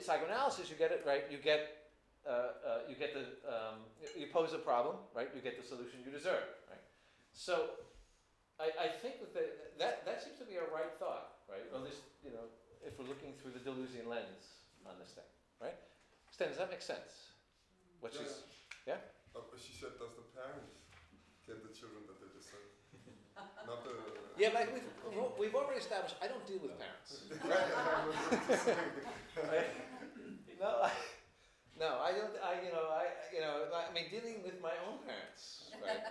Psychoanalysis, you get it, right? You pose a problem, right? You get the solution you deserve, right? So I think that seems to be a right thought, right? Or at least, if we're looking through the Deleuzian lens on this thing, right? Sten, does that make sense? What she's, yeah? She said, does the parents get the children that they deserve? Not the... Yeah, but we've already established I don't deal with parents. Right? No, I don't. I mean, dealing with my own parents, right,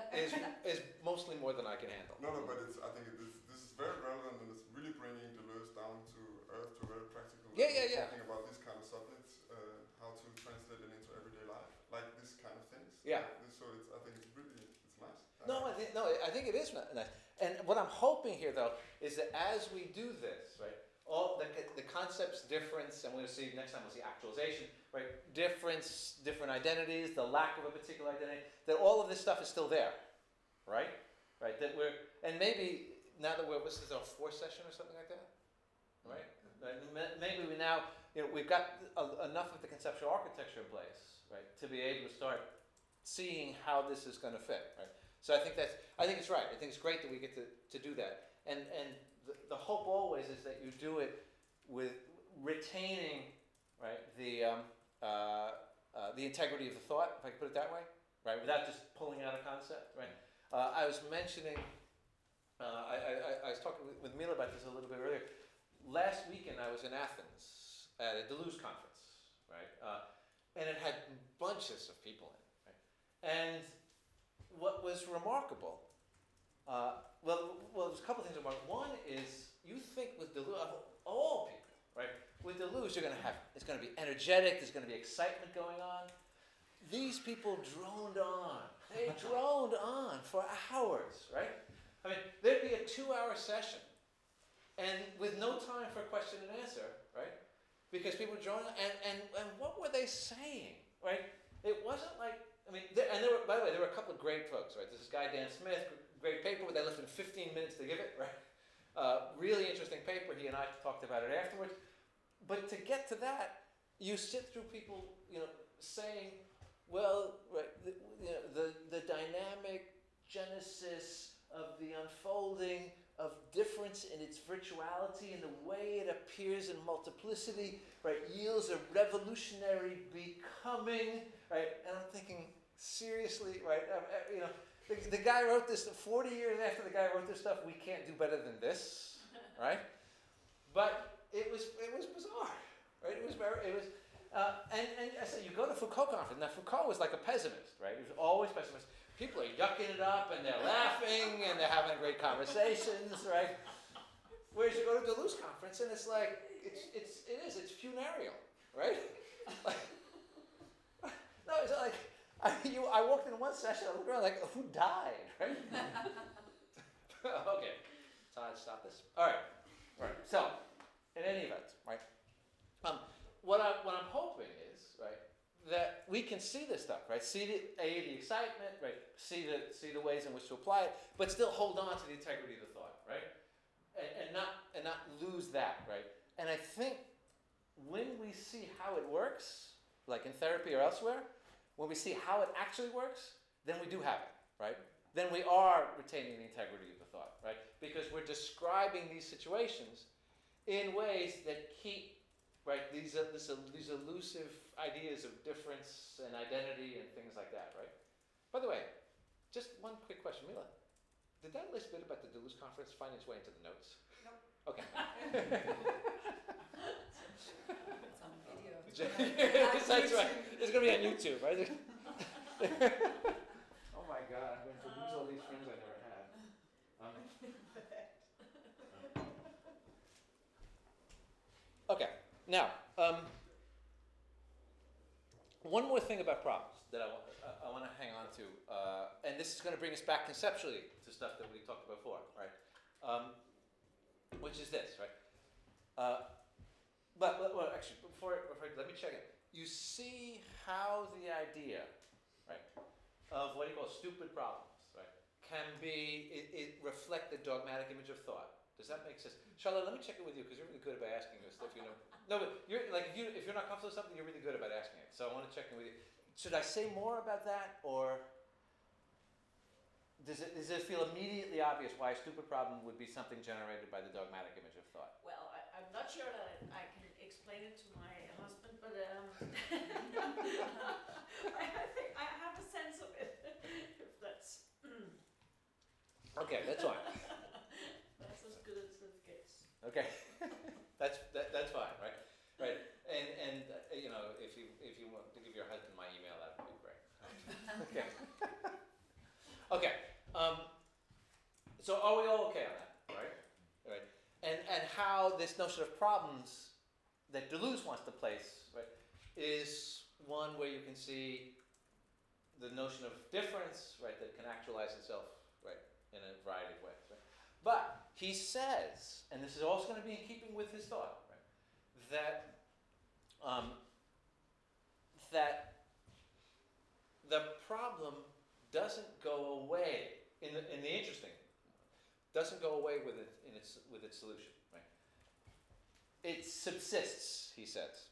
is mostly more than I can handle. No, but I think this is very relevant, and it's really bringing Deleuze down to earth, to very practical. Yeah. Talking about these kind of subjects, how to translate it into everyday life, like this kind of things. Yeah. So I think it's nice. I think it is nice. And what I'm hoping here, though, is that as we do this, right, all the concepts, difference, and we'll see next time we'll see actualization, right, difference, different identities, the lack of a particular identity, that all of this stuff is still there, right? Right. And maybe now that this is our fourth session or something like that, right? Maybe we now, we've got enough of the conceptual architecture in place, right, to be able to start seeing how this is going to fit, right? So I think it's right. I think it's great that we get to do that. And the hope always is that you do it with retaining, right, the integrity of the thought, if I can put it that way, right, without just pulling out a concept, right. I was mentioning, I was talking with Mila about this a little bit earlier. Last weekend I was in Athens at a Deleuze conference, right, and it had bunches of people in it, right, and what was remarkable, well, there's a couple of things about it. One is, you think with Deleuze, of all people, right? With Deleuze, it's going to be energetic, there's going to be excitement going on. these people droned on. They droned on for hours, right? I mean, there'd be a 2-hour session, and with no time for question and answer, right? Because people were droned on, and what were they saying, right? It wasn't like, I mean, there were, by the way, there were a couple of great folks, right? This guy, Dan Smith, great paper, but they left him 15 minutes to give it, right? Really interesting paper. He and I talked about it afterwards. But to get to that, you sit through people, saying, well, right, the dynamic genesis of the unfolding of difference in its virtuality and the way it appears in multiplicity, right, yields a revolutionary becoming, right? And I'm thinking, seriously, right? The guy wrote this 40 years after the guy wrote this stuff. We can't do better than this, right? But it was bizarre, right? And I said, you go to Foucault conference. Now Foucault was like a pessimist, right? He was always pessimist. People are yucking it up and they're laughing and they're having great conversations, right? Whereas you go to Deleuze conference and it's like it's funereal, right? No, it's like I walked in one session. I looked around like, who died, right? Okay, Todd, stop this. All right. So, in any event, right? What I'm hoping is, right, that we can see this stuff, right? See the excitement, right? See the ways in which to apply it, but still hold on to the integrity of the thought, right? And not lose that, right? And I think when we see how it works, like in therapy or elsewhere, when we see how it actually works, then we do have it, right? Then we are retaining the integrity of the thought, right? Because we're describing these situations in ways that keep, right, these elusive ideas of difference and identity and things like that, right? By the way, just one quick question, Mila. Did that list bit about the Deleuze conference find its way into the notes? Nope. Okay. It's on video. That's right. It's going to be on YouTube, right? Oh my God, I'm going to lose all these friends I never had. Okay, now, one more thing about problems that I want to hang on to, and this is going to bring us back conceptually to stuff that we talked about before, right? Which is this, right? But actually, before let me check it. You see how the idea, right, of what you call stupid problems, right, can be it reflect the dogmatic image of thought. Does that make sense? Charlotte, let me check it with you because you're really good about asking this stuff. No, but you're like if you're not comfortable with something, you're really good about asking it. So I want to check in with you. Should I say more about that, or does it feel immediately obvious why a stupid problem would be something generated by the dogmatic image of thought? Well, I'm not sure that I can explain it to my husband, but I think I have a sense of it. If that's Okay, that's fine. That's as good as it gets. Okay, that's fine, right? Right, and if you want to give your husband my email, that would be great. Okay. Okay. So are we all okay on that, right? Right. And how this notion of problems that Deleuze wants to place, right, is one where you can see the notion of difference, right, that can actualize itself, right, in a variety of ways, right? But he says, and this is also going to be in keeping with his thought, right, that the problem doesn't go away in the interesting, doesn't go away with its solution, right? It subsists, he says,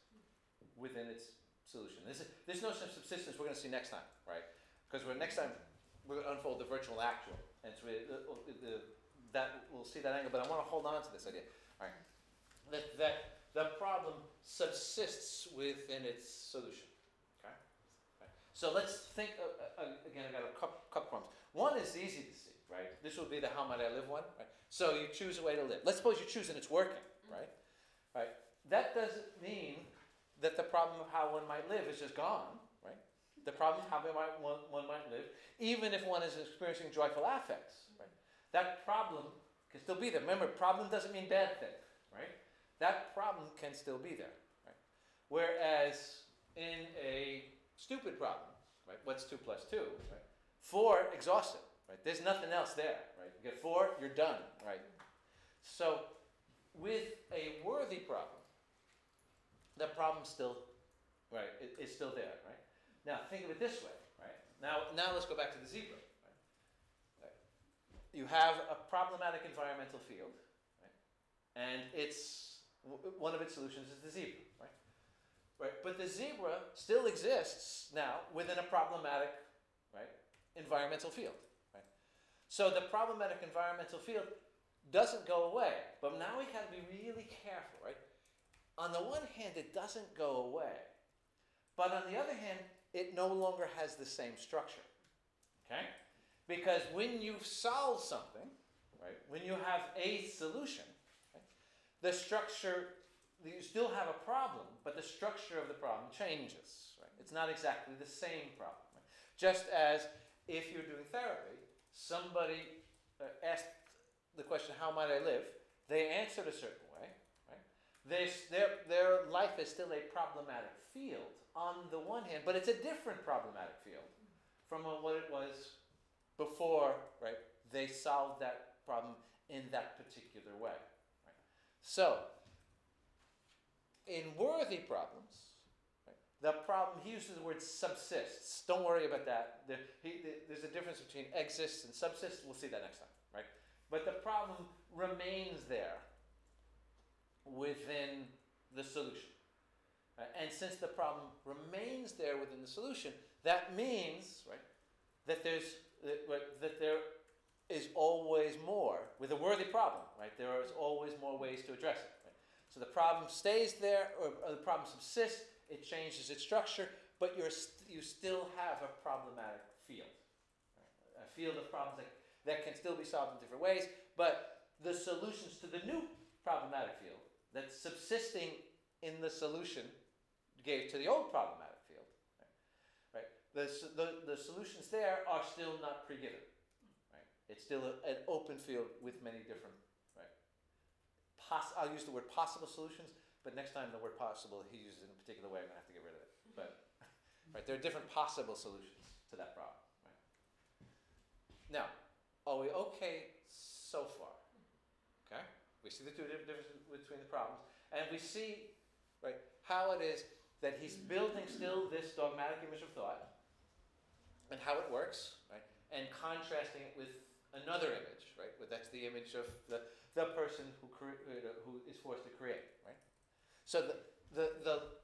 within its solution. This notion of subsistence we're going to see next time, right? Because next time we're going to unfold the virtual actual, and it's really, that we'll see that angle. But I want to hold on to this idea, all right? That the problem subsists within its solution. Okay. Right. So let's think again. I got a couple problems. One is easy to see, right? This would be the how might I live one, right? So you choose a way to live. Let's suppose you choose and it's working, right? Right. That doesn't mean that the problem of how one might live is just gone, right? The problem of how one might live, even if one is experiencing joyful affects, right? That problem can still be there. Remember, problem doesn't mean bad thing, right? That problem can still be there, right? Whereas in a stupid stupid problem, right? What's 2 plus 2, right? 4, exhausted, right? There's nothing else there, right? You get 4, you're done, right? So with a worthy problem, the problem's still, right, it's still there, right? Now think of it this way, right? Now let's go back to the zebra, right? You have a problematic environmental field, right? And one of its solutions is the zebra, right? Right, but the zebra still exists now within a problematic, right, environmental field, right? So the problematic environmental field doesn't go away, but now we got to be really careful, right? On the one hand, it doesn't go away, but on the other hand, it no longer has the same structure, okay? Because when you solve something, right, when you have a solution, right, the structure, you still have a problem, but the structure of the problem changes, right? It's not exactly the same problem. Right? Just as if you're doing therapy, somebody asked the question, how might I live? They answered a certain way, right? Their life is still a problematic field on the one hand, but it's a different problematic field from what it was before, right? They solved that problem in that particular way, right? So, in worthy problems, right, the problem, he uses the word subsists. Don't worry about that. There's a difference between exists and subsists. We'll see that next time, right? But the problem remains there within the solution. Right? And since the problem remains there within the solution, that means, right, that there is always more. With a worthy problem, right, there is always more ways to address it. Right? So the problem stays there, or the problem subsists, it changes its structure, but you still have a problematic field. Right? A field of problems that can still be solved in different ways, but the solutions to the new problematic field that's subsisting in the solution gave to the old problematic field, right? The solutions there are still not pre-given, right? It's still an open field with many different, right? I'll use the word possible solutions, but next time the word possible he uses it in a particular way, I'm going to have to get rid of it. But right, there are different possible solutions to that problem. Right? Now, are we okay so far? Okay, we see the two differences between the problems, and we see, right, how it is that he's building still this dogmatic image of thought, and how it works, right, and contrasting it with another image, right? That's the image of the person who is forced to create, right? So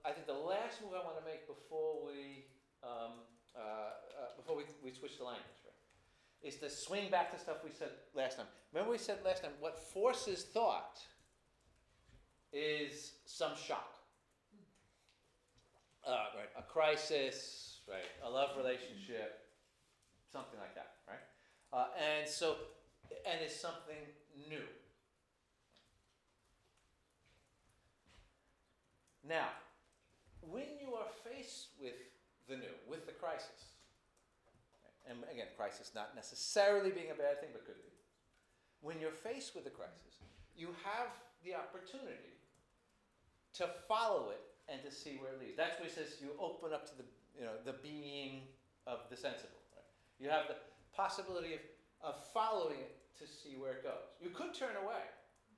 I think the last move I want to make before we switch to language, right, is to swing back to stuff we said last time. Remember we said last time what forces thought is some shock, right? A crisis, right? A love relationship, something like that, right? And it's something new. Now, when you are faced with the new, with the crisis, and again, crisis not necessarily being a bad thing, but could be. When you're faced with a crisis, you have the opportunity to follow it and to see where it leads. That's what he says. You open up to the being of the sensible. Right? You have the possibility of following it to see where it goes. You could turn away,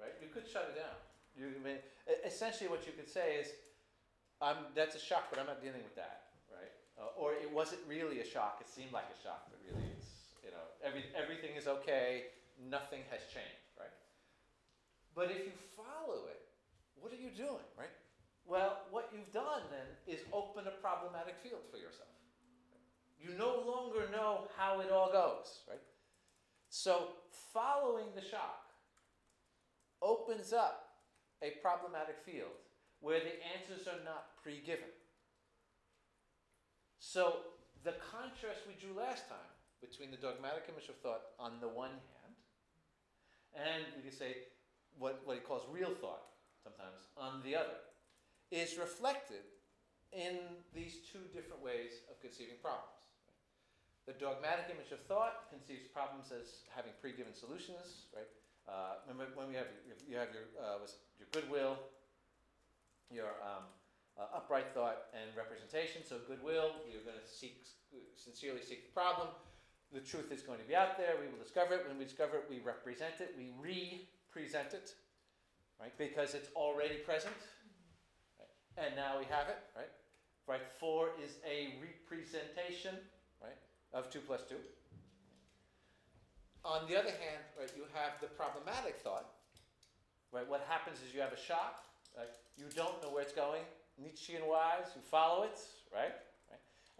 right? You could shut it down. Essentially, what you could say is, "That's a shock, but I'm not dealing with that." Right? Or it wasn't really a shock. It seemed like a shock, but really it's, everything is okay. Nothing has changed, right? But if you follow it, what are you doing, right? Well, what you've done then is open a problematic field for yourself. You no longer know how it all goes, right? So following the shock opens up a problematic field where the answers are not pre-given. So the contrast we drew last time between the dogmatic image of thought on the one hand, and we could say what he calls real thought sometimes on the other, is reflected in these two different ways of conceiving problems. The dogmatic image of thought conceives problems as having pre-given solutions, right? Remember when you have your goodwill, your upright thought and representation. So goodwill, we are going to sincerely seek the problem. The truth is going to be out there. We will discover it. When we discover it, we represent it. We re-present it, right? Because it's already present, right? And now we have it, right? Right. 4 is a representation, right, of 2 plus 2. On the other hand, right, you have the problematic thought, right? What happens is you have a shock, right? You don't know where it's going. Nietzschean wise, you follow it, right?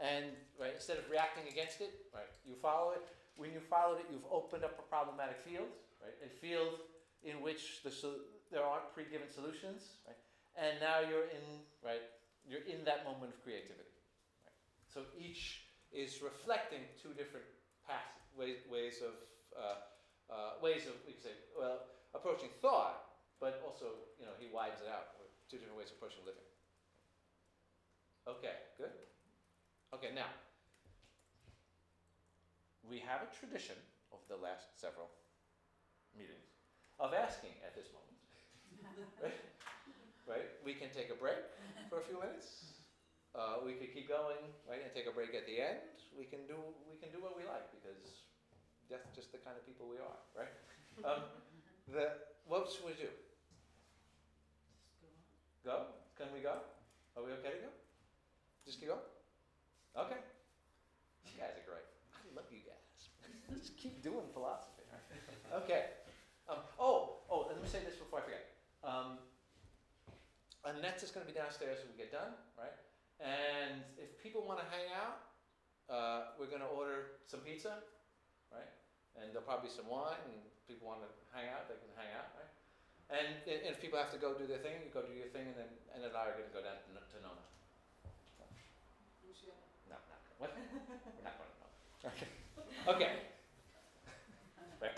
And right, instead of reacting against it, right, you follow it. When you followed it, you've opened up a problematic field, right? A field in which there aren't pre-given solutions, right? And now you're in that moment of creativity. Right? So each is reflecting 2 different ways of we can say, well, approaching thought, but also, he widens it out. 2 different ways of approaching living. Okay, good. Okay, now, we have a tradition over the last several meetings of asking at this moment, right? We can take a break for a few minutes. We could keep going, right, and take a break at the end. We can do what we like because that's just the kind of people we are, right? What should we do? Go? Can we go? Are we okay to go? Just keep going? Okay. You guys are great. I love you guys. Just keep doing philosophy. Right? Okay. Let me say this before I forget. Annette's is going to be downstairs when we get done, right? And if people want to hang out, we're going to order some pizza, right? And there'll probably be some wine, and people want to hang out, they can hang out, right? And if people have to go do their thing, you go do your thing, and then Annette and I are going to go down to Noma. No, what? We're not going to Noma. Okay. Right.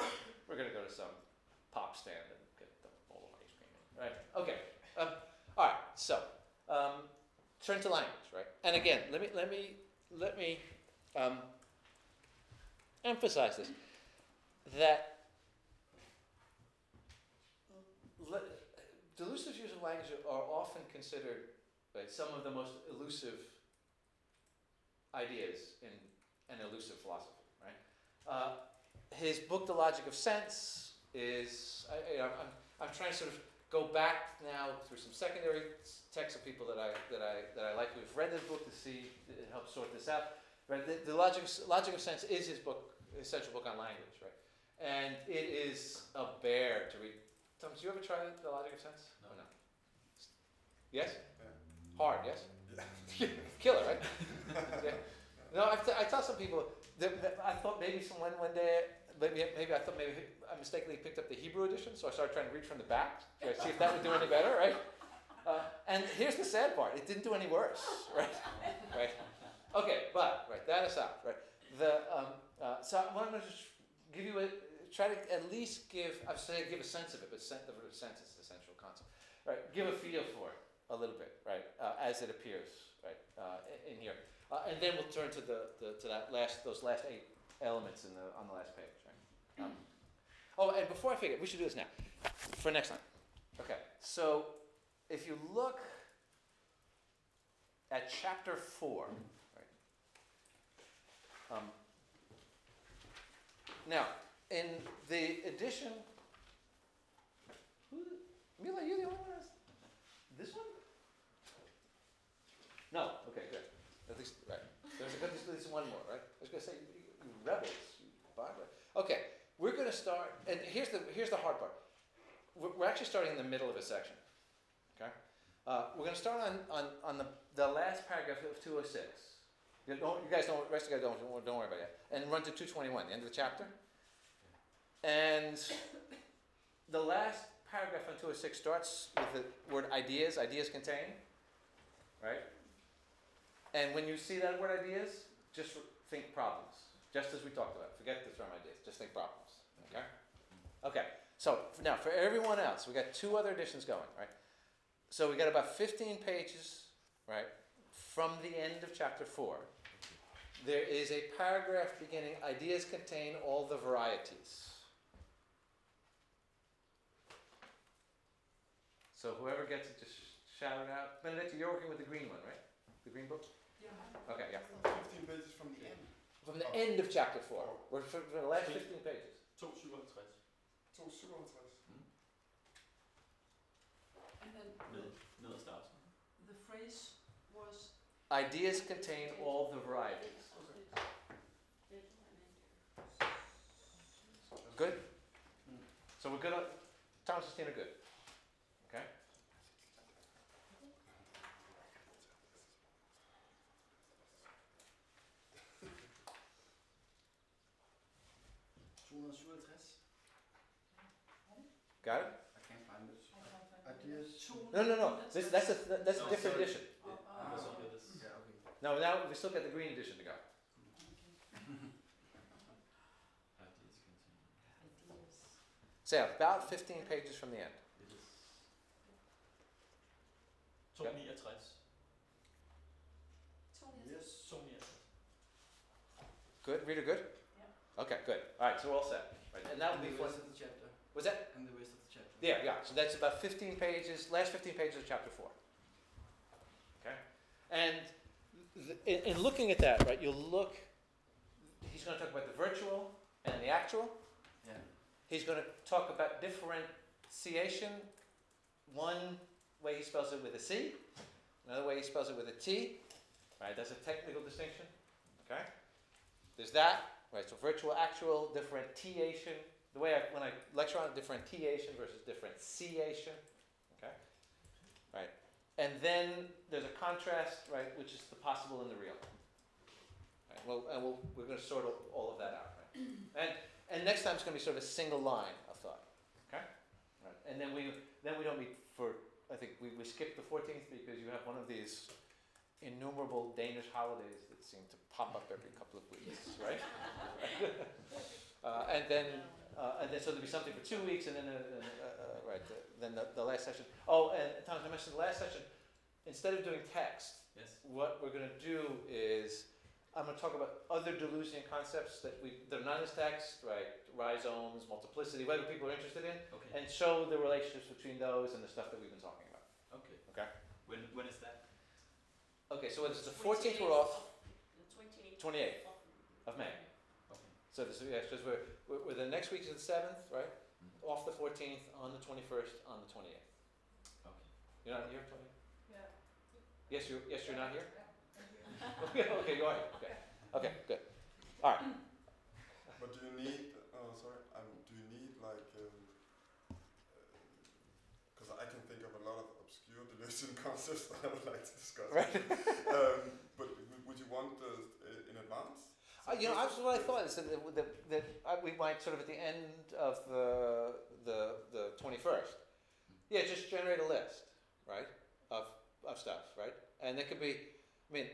We're going to go to some pop stand and get the bowl of ice cream. Right. Okay. All right. So, turn to language, right? And again, let me emphasize this: that Deleuze's views of language are often considered, right, some of the most elusive ideas in an elusive philosophy, right? His book, The Logic of Sense, is I'm trying to sort of go back now through some secondary texts of people that I like who have read this book to see it helps sort this out. Right? The Logic of Sense is his book, his central book on language, right? And it is a bear to read. Tom, did you ever try The Logic of Sense? No. Or no? Yes? Yeah. Hard, yes? Yeah. Killer, right? Yeah. No, I tell some people that I thought maybe one day, maybe I mistakenly picked up the Hebrew edition, so I started trying to read from the back to see if that would do any better, right? And here's the sad part: it didn't do any worse, right? Right. Okay, but right, that aside, right? So I want to just give you try to at least give a sense of it, but the word sense is the central concept, right? Give a feel for it a little bit, right, as it appears, right, in here, and then we'll turn to those last 8 elements on the last page, right? And before I forget, we should do this now for next time. Okay, so if you look at chapter 4, right? Now, in the edition, Mila, you the only one? This one? No. Okay, good. At least, right. There's at least one more, right? I was going to say, you rebels, you Barbara. Okay, we're going to start, and here's the hard part. We're actually starting in the middle of a section. Okay, we're going to start on the last paragraph of 206. You guys don't. Rest of you guys don't worry about it. And run to 221, the end of the chapter. And the last paragraph on 206 starts with the word ideas. Ideas contain, right? And when you see that word ideas, just think problems. Just as we talked about. Forget the term ideas. Just think problems. Okay? Okay. So now for everyone else, we got 2 other editions going, right? So we got about 15 pages, right, from the end of chapter 4. There is a paragraph beginning, ideas contain all the varieties. So whoever gets it, just shout it out. Benedicta, you're working with the green one, right? The green book? Yeah. Okay, yeah. 15 pages from the end. From the end of chapter 4. We're from the last 15 pages. 257. 257. And then Ned at starten. the phrase was Ideas contain all the varieties. Good? So we're good on, Thomas and Steen are good. Okay? Got it? I can't find it. Ideas. No. That's a different edition. I saw this. Yeah, okay. No, now we still got the green edition to go. Ideas contain. Ideas. So yeah, about 15 pages from the end. Det er 269. Yes. 269. Good? Reader good? Yeah. Okay, good. Alright, so we're all set. Right, and that And will be the for... rest of the chapter. Was that? And the rest of the chapter. Yeah. So that's about 15 pages, last 15 pages of chapter 4. Okay? And in looking at that, right, you'll look, he's going to talk about the virtual and the actual. Yeah. He's going to talk about differentiation. One way he spells it with a C, another way he spells it with a T. Right, that's a technical distinction. Okay? There's that. Right, so virtual, actual, differentiation. The way when I lecture on differentiation versus differentiation. Okay? Right. And then there's a contrast, right, which is the possible and the real. Right, well, we're going to sort all of that out. Right? And next time it's going to be sort of a single line of thought. Okay? Right. And then we don't meet for, I think we skipped the 14th because you have one of these innumerable Danish holidays that seem to pop up every couple of weeks, right? And then so there'll be something for 2 weeks, and then then the last session. Oh, and Thomas, I mentioned the last session. Instead of doing text, Yes. what we're going to do is I'm going to talk about other Deleuzian concepts that are not as text, right? Rhizomes, multiplicity, whatever people are interested in, Okay. and show the relationships between those and the stuff that we've been talking about. Okay. Okay. When is that? Okay, so it's the 14th. We're off. The 28th of May. Okay. So this is because we're the next week is the 7th, right? Off the 14th, on the 21st, on the 28th. Okay. You're not here, 28th? Yeah. Yes, you're not here. Yeah. Okay, go ahead. Okay, good. All right. But do you need, do you need like, because I can think of a lot of obscure Deleuzian concepts that I would like to discuss. Right. But would you want in advance? That's what I thought is that we might sort of at the end of the 21st, just generate a list, right, of stuff, right, and it could be, I mean,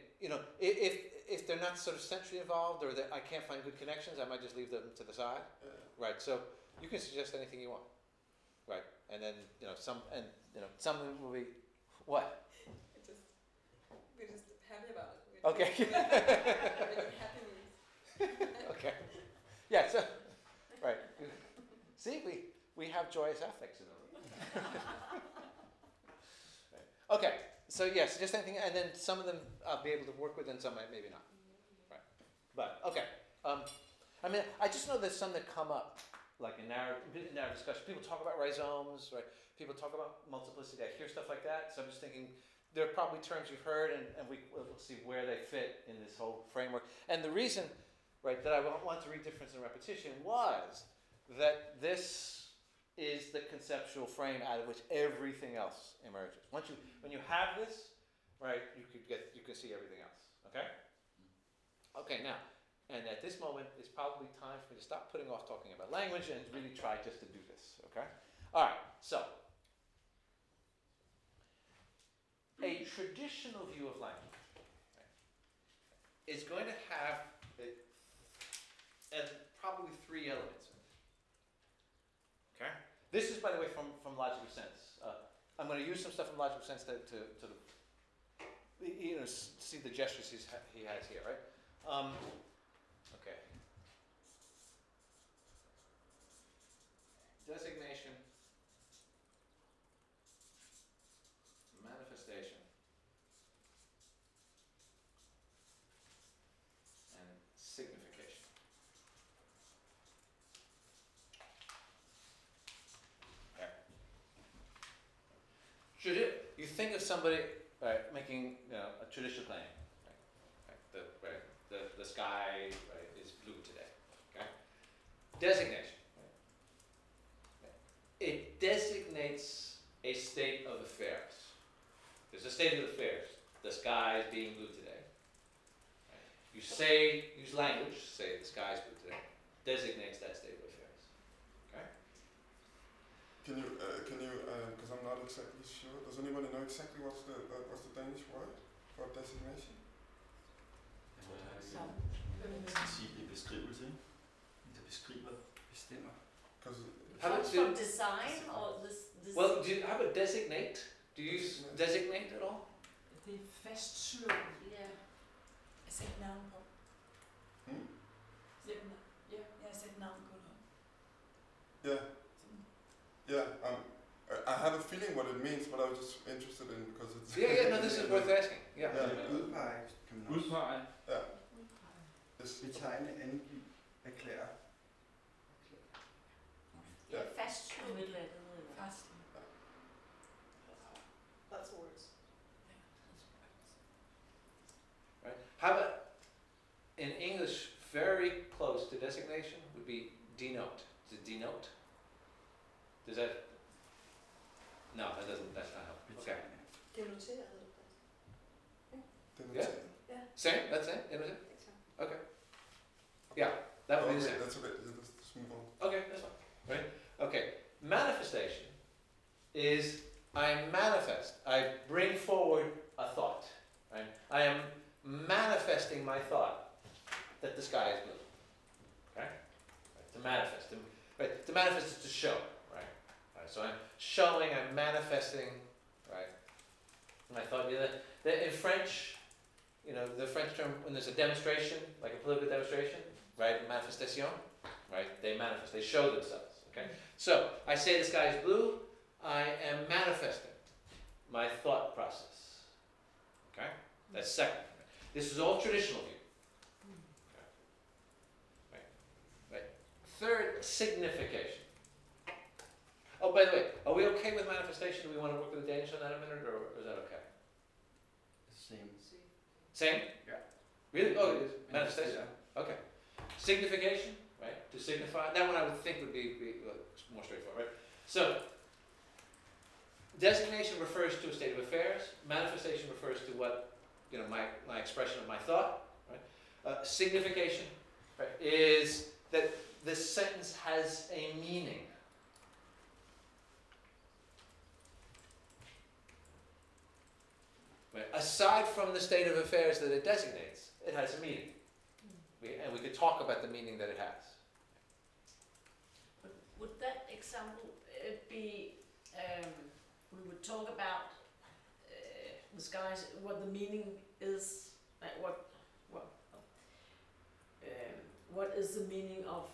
if they're not sort of centrally involved or that I can't find good connections, I might just leave them to the side, right. So you can suggest anything you want, right, and then some will be what? We're just happy about it. Okay. Really happy. Okay. Yeah. So, right. See, we have joyous affects in them. Right. Okay. So yes, just anything, and then some of them I'll be able to work with, and some maybe not. Right. But okay. I mean, I just know there's some that come up, like in narrative discussion. People talk about rhizomes, right? People talk about multiplicity. I hear stuff like that. So I'm just thinking. There are probably terms you've heard, and we'll see where they fit in this whole framework. And the reason, right, that I want to read difference and repetition was that this is the conceptual frame out of which everything else emerges. When you have this, right, you can see everything else. Okay? Okay, now, and at this moment, it's probably time for me to stop putting off talking about language and really try just to do this. Okay? All right. So. A traditional view of language is going to have probably 3 elements in it. Okay? This is, by the way, from Logic of Sense. I'm going to use some stuff from Logic of Sense to see the gestures he has here, right? Okay. Designation, manifestation, of somebody making a traditional claim. The sky is blue today. Okay? Designation. It designates a state of affairs. There's a state of affairs. The sky is being blue today. You use language, say the sky is blue today, designates that state of affairs. Okay? Can you, because I'm not exactly sure, does anybody know exactly what's the Danish word for designation? Sige beskrivelse, ikke? Det beskriver. Bestemmer. Comes from design or this Well, how about designate? Do you use designate at all? Det er fastslået. yeah. Sæt navn på. Ja. Ja, sæt navn på noget. Yeah. Yeah. I have a feeling what it means, but I was just interested in because it's. Yeah. No, this is worth asking. Yeah. Udpege, kan man også. Udpege. Ja. Betegne, angive, erklære. Ja, fastslået et eller andet. Fast. That's words. Right. How about in English, very close to designation would be denote. To denote. Does that? No, that doesn't. That's not help. Okay. Denotere. Yeah. Same. That's it. Denote. Okay. Yeah, that would be the same. That's okay. Let's move on. Okay, that's fine. Right? Okay. Manifestation is I manifest. I bring forward a thought. Right? I am manifesting my thought that the sky is blue. Okay? Right, to manifest. To manifest is to show. Right? So I'm showing. I'm manifesting. Right? My thought. In French, the French term when there's a demonstration, like a political demonstration. Right, manifestation, right? They manifest, they show themselves. Okay, so I say the sky is blue. I am manifesting my thought process. Okay, that's second. This is all traditional view. Okay. Right. Third, signification. Oh, by the way, are we okay with manifestation? Do we want to work with the Danish on that a minute, or is that okay? Same. Same? Yeah. Really? Oh, it is manifestation. Okay. Signification, right? To signify. That one I would think would be more straightforward, right? So, designation refers to a state of affairs. Manifestation refers to what, my expression of my thought, right? Signification, right, is that this sentence has a meaning. Right? Aside from the state of affairs that it designates, it has a meaning. And we could talk about the meaning that it has. Would that example be, we would talk about the skies, what the meaning is, like what is the meaning of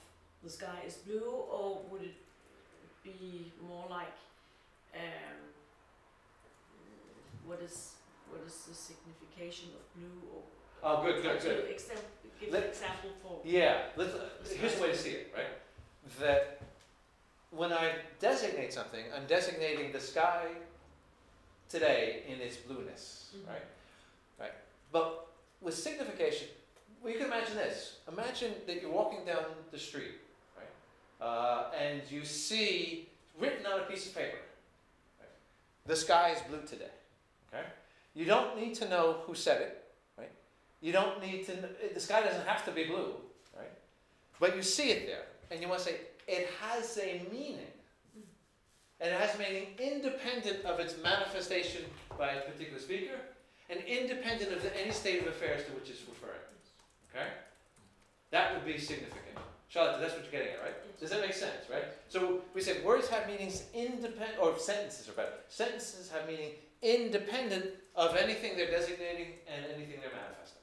the sky is blue, or would it be more like, what is the signification of blue, or Oh, good. give an example for. Yeah, here's a way to see it, right? That when I designate something, I'm designating the sky today in its blueness, right? Right. But with signification, well, you can imagine this. Imagine that you're walking down the street, right? And you see written on a piece of paper, right? The sky is blue today, okay? You don't need to know who said it. You don't need to, the sky doesn't have to be blue, right? But you see it there, and you want to say, it has a meaning. And it has a meaning independent of its manifestation by a particular speaker, and independent of any state of affairs to which it's referring. Okay? That would be significant. Charlotte, that's what you're getting at, right? Does that make sense, right? So we said words have meanings independent, or sentences are better. Sentences have meaning independent of anything they're designating and anything they're manifesting.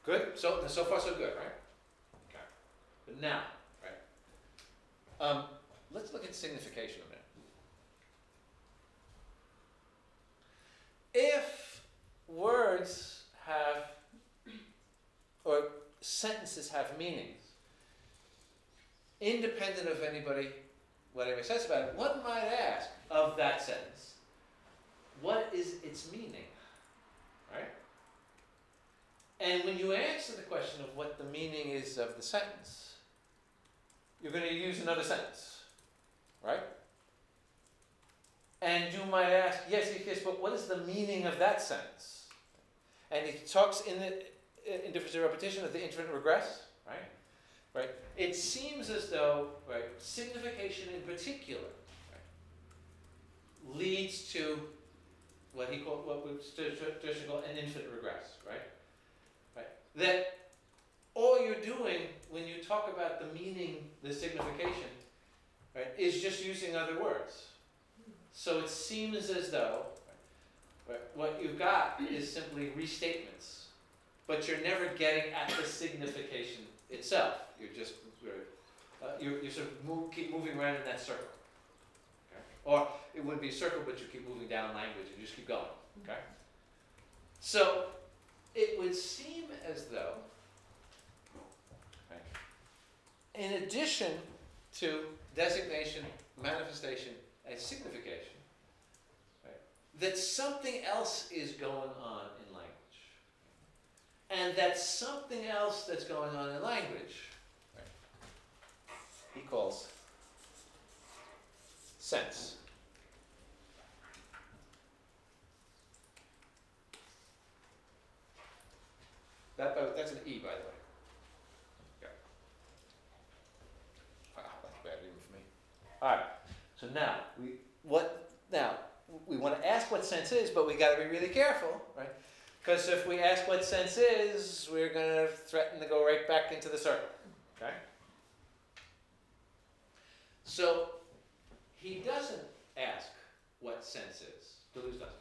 Good? So far so good, right? Okay. But now, right? Let's look at signification a minute. If words have, or sentences have meanings, independent of anybody, what anybody says about it, one might ask of that sentence, what is its meaning? Right? And when you answer the question of what the meaning is of the sentence, you're going to use another sentence. Right? And you might ask, yes, but what is the meaning of that sentence? And he talks in the indifference to repetition of the infinite regress, right? Right? It seems as though, right, signification in particular, right, leads to what we traditionally call an infinite regress, right? Right? That all you're doing when you talk about the meaning, the signification, right, is just using other words. So it seems as though, right, what you've got is simply restatements, but you're never getting at the signification itself. You're just you sort of keep moving around in that circle. Okay? Or it wouldn't be a circle, but you keep moving down language and you just keep going. Okay? So it would seem as though, right, in addition to designation, manifestation, and signification, right, that something else is going on in language. And that something else that's going on in language, right, he calls sense. That's an E, by the way. Yeah. Wow, that's bad even for me. All right. So now we want to ask what sense is, but we got to be really careful, right? Because if we ask what sense is, we're going to threaten to go right back into the circle. Okay? So he doesn't ask what sense is. Deleuze doesn't.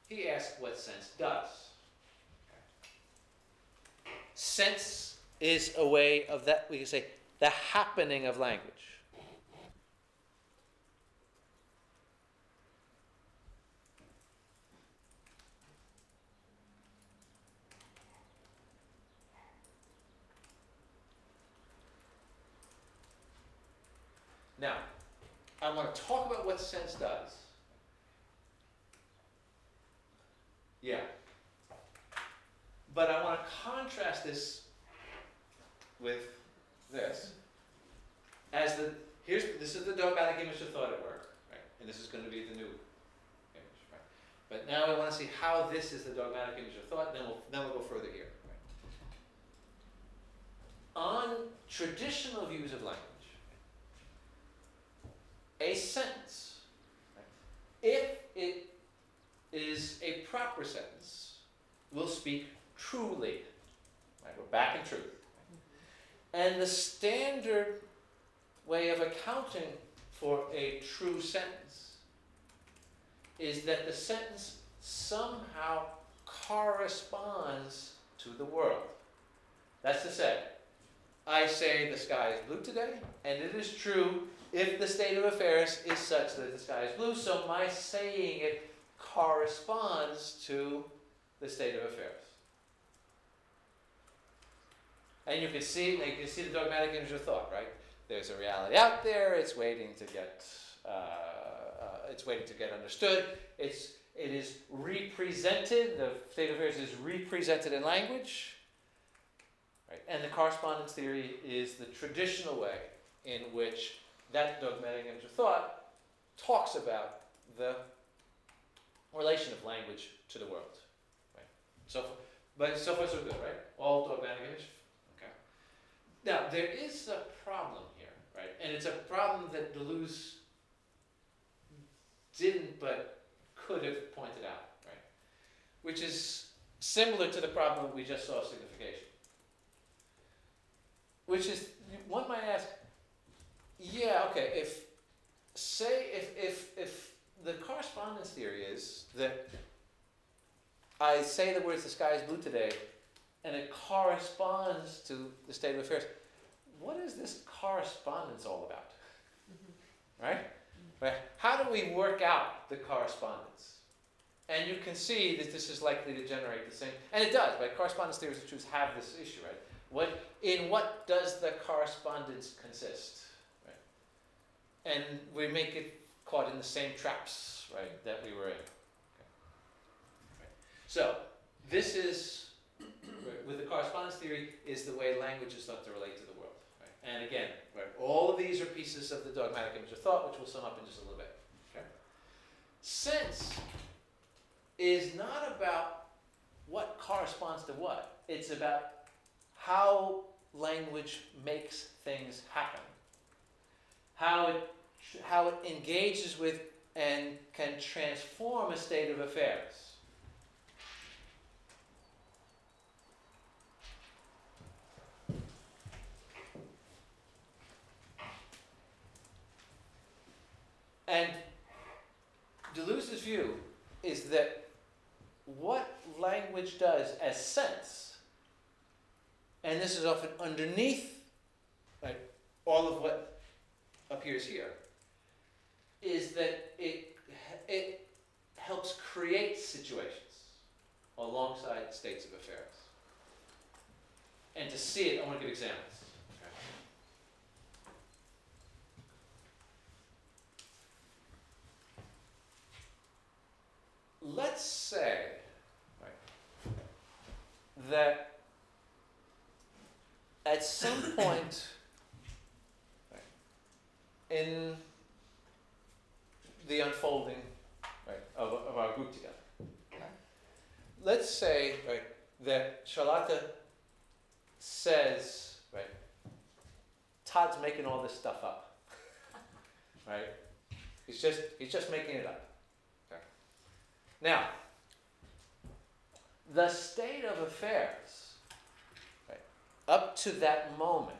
He asks what sense does. Okay? Sense is a way of that, we can say, the happening of language. Now, I want to talk about what sense does. Yeah. But I want to contrast this with this. This is the dogmatic image of thought at work, right? And this is going to be the new image, right? But now I want to see how this is the dogmatic image of thought, then we'll go further here. Right? On traditional views of language, a sentence, right, if it is a proper sentence, will speak truly. Right? We're back in truth. Right? And the standard way of accounting for a true sentence is that the sentence somehow corresponds to the world. That's to say, I say the sky is blue today, and it is true if the state of affairs is such that the sky is blue, so my saying it corresponds to the state of affairs. And you can see the dogmatic image of thought, right? There's a reality out there. It's waiting to get understood. It is represented. The state of affairs is represented in language, right? And the correspondence theory is the traditional way in which that dogmatic image of thought talks about the relation of language to the world, right? So far so good, right? All dogmatic image. Okay. Now there is a problem here, right? And it's a problem that Deleuze didn't but could have pointed out, right? Which is similar to the problem that we just saw of signification. Which is, one might ask, yeah, okay, if the correspondence theory is that I say the words the sky is blue today and it corresponds to the state of affairs, what is this correspondence all about? Mm-hmm. Right? Right? How do we work out the correspondence? And you can see that this is likely to generate the same, and it does, right? Correspondence theories of truth have this issue, right? In what does the correspondence consist? Right? And we make it caught in the same traps, right, that we were in. Okay. Right. So this is, with the correspondence theory, is the way language is thought to relate to the world. Right? And again, right, all of these are pieces of the dogmatic image of thought, which we'll sum up in just a little bit. Okay? Sense is not about what corresponds to what. It's about how language makes things happen. How it engages with and can transform a state of affairs. And Deleuze's view is that what language does as sense, and this is often underneath, right, all of what appears here, is that it helps create situations alongside states of affairs. And to see it, I want to give examples. Let's say, right, that at some point, right, in the unfolding, right, of our group together, let's say, right, that Charlotte says, right, Todd's making all this stuff up, right? He's just making it up. Now, the state of affairs, right, up to that moment,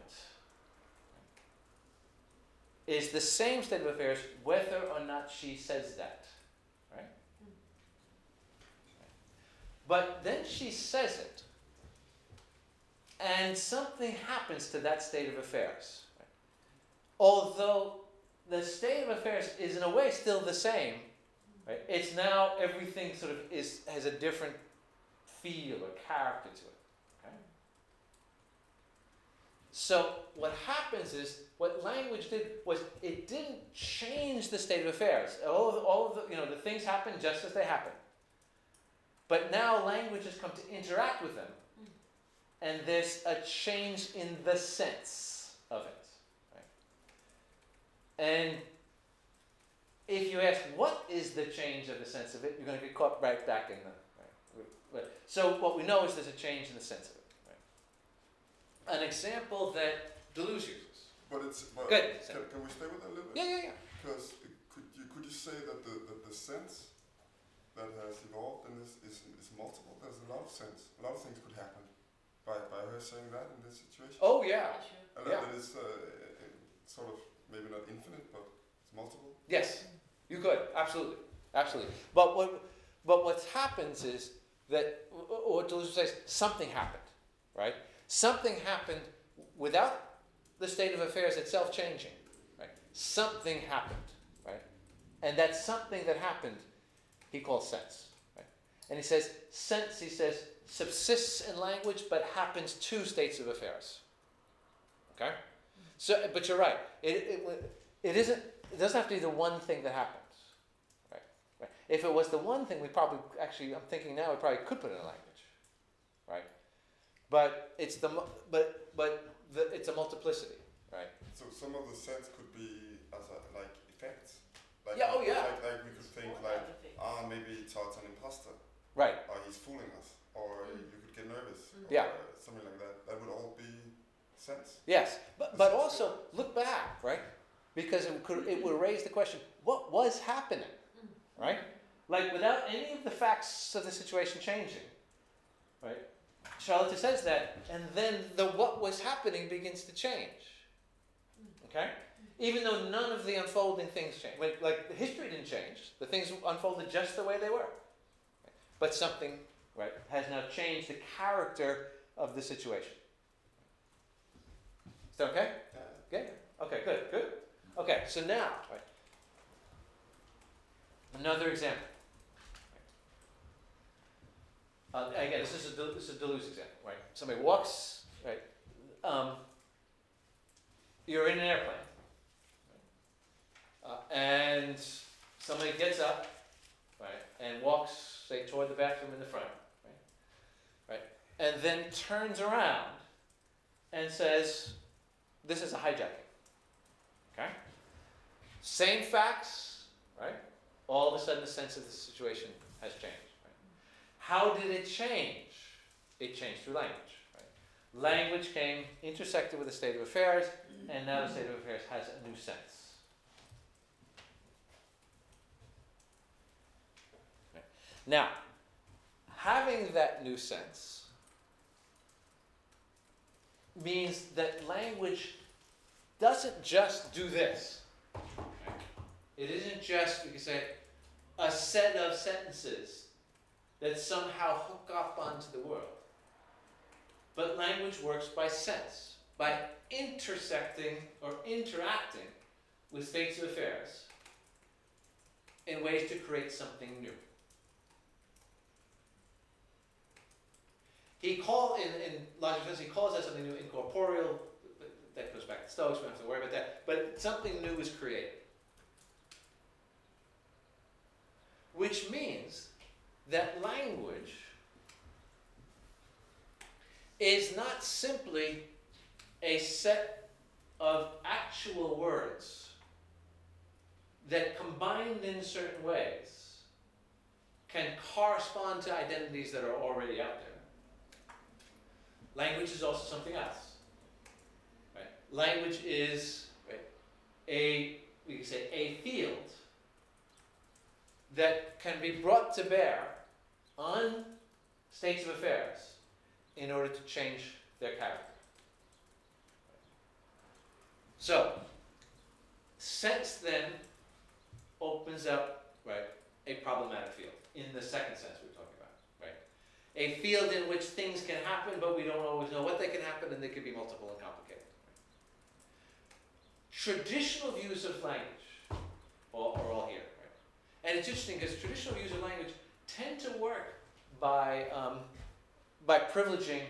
is the same state of affairs whether or not she says that, right? But then she says it, and something happens to that state of affairs. Right? Although the state of affairs is in a way still the same, right? It's now everything sort of has a different feel or character to it. Okay? So what happens is, what language did was it didn't change the state of affairs. All of the, the things happen just as they happen. But now language has come to interact with them, and there's a change in the sense of it. Right? And if you ask what is the change of the sense of it, you're going to get caught right back in the. Right? So what we know is there's a change in the sense of it. Right? An example that Deleuze uses. But it's good. Can we stay with that a little bit? Yeah. Because could you say that the sense that has evolved in this is multiple? There's a lot of sense. A lot of things could happen by her saying that in this situation. Oh yeah. And that is sort of maybe not infinite, but it's multiple. Yes, you could, absolutely. But what happens is that, what Deleuze says, something happened, right? Something happened without the state of affairs itself changing, right? Something happened, right? And that something that happened, he calls sense, right? And he says, sense, he says, subsists in language, but happens to states of affairs, okay? So, but you're right. It isn't. It doesn't have to be the one thing that happens, right? If it was the one thing, we probably I'm thinking now we probably could put it in language, right? But it's it's a multiplicity, right? So some of the sense could be as like effects. Like, yeah. Oh yeah. Like we could think maybe Todd's an imposter. Right. Or he's fooling us. Or you could get nervous. Yeah. Or something like that. That would all be sense. Yes, but also look back, right? Because it would raise the question, what was happening, right? Like without any of the facts of the situation changing, right? Charlotte says that, and then the what was happening begins to change, okay? Even though none of the unfolding things changed. Like the history didn't change. The things unfolded just the way they were. But something, right, has now changed the character of the situation. Is that okay? Okay? Okay, good. Okay, so now, right, another example. Again, this is a Deleuze example, right? Somebody walks, right, you're in an airplane, and somebody gets up, right, and walks, say, toward the bathroom in the front, right, and then turns around and says, "This is a hijacking." Okay? Same facts, right? All of a sudden, the sense of the situation has changed. Right? How did it change? It changed through language. Right? Language came intersected with the state of affairs, and now the state of affairs has a new sense. Right? Now, having that new sense means that language doesn't just do this. Right? It isn't just, you can say, a set of sentences that somehow hook up onto the world. But language works by sense, by intersecting or interacting with states of affairs in ways to create something new. He calls, in logical sense, he calls that something new incorporeal. That goes back to Stoics, we don't have to worry about that. But something new is created. Which means that language is not simply a set of actual words that combined in certain ways can correspond to identities that are already out there. Language is also something else. Right? Language is, right, we can say, a field that can be brought to bear on states of affairs in order to change their character. So, sense then opens up, right, a problematic field in the second sense we're talking about, right? A field in which things can happen, but we don't always know what they can happen, and they can be multiple and complicated. Traditional views of language are all here. And it's interesting because traditional views of language tend to work by privileging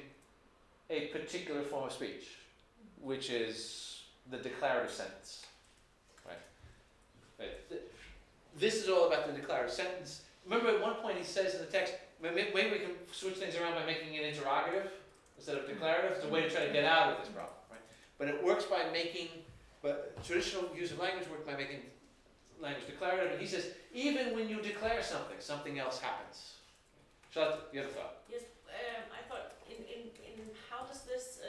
a particular form of speech, which is the declarative sentence. Right? This is all about the declarative sentence. Remember at one point he says in the text, maybe we can switch things around by making it interrogative instead of declarative. It's a way to try to get out of this problem. Right? But it works by making, but traditional views of language work by making language declarative, and he says, even when you declare something, something else happens. Charlotte, you have a thought? Yes, I thought, in how does this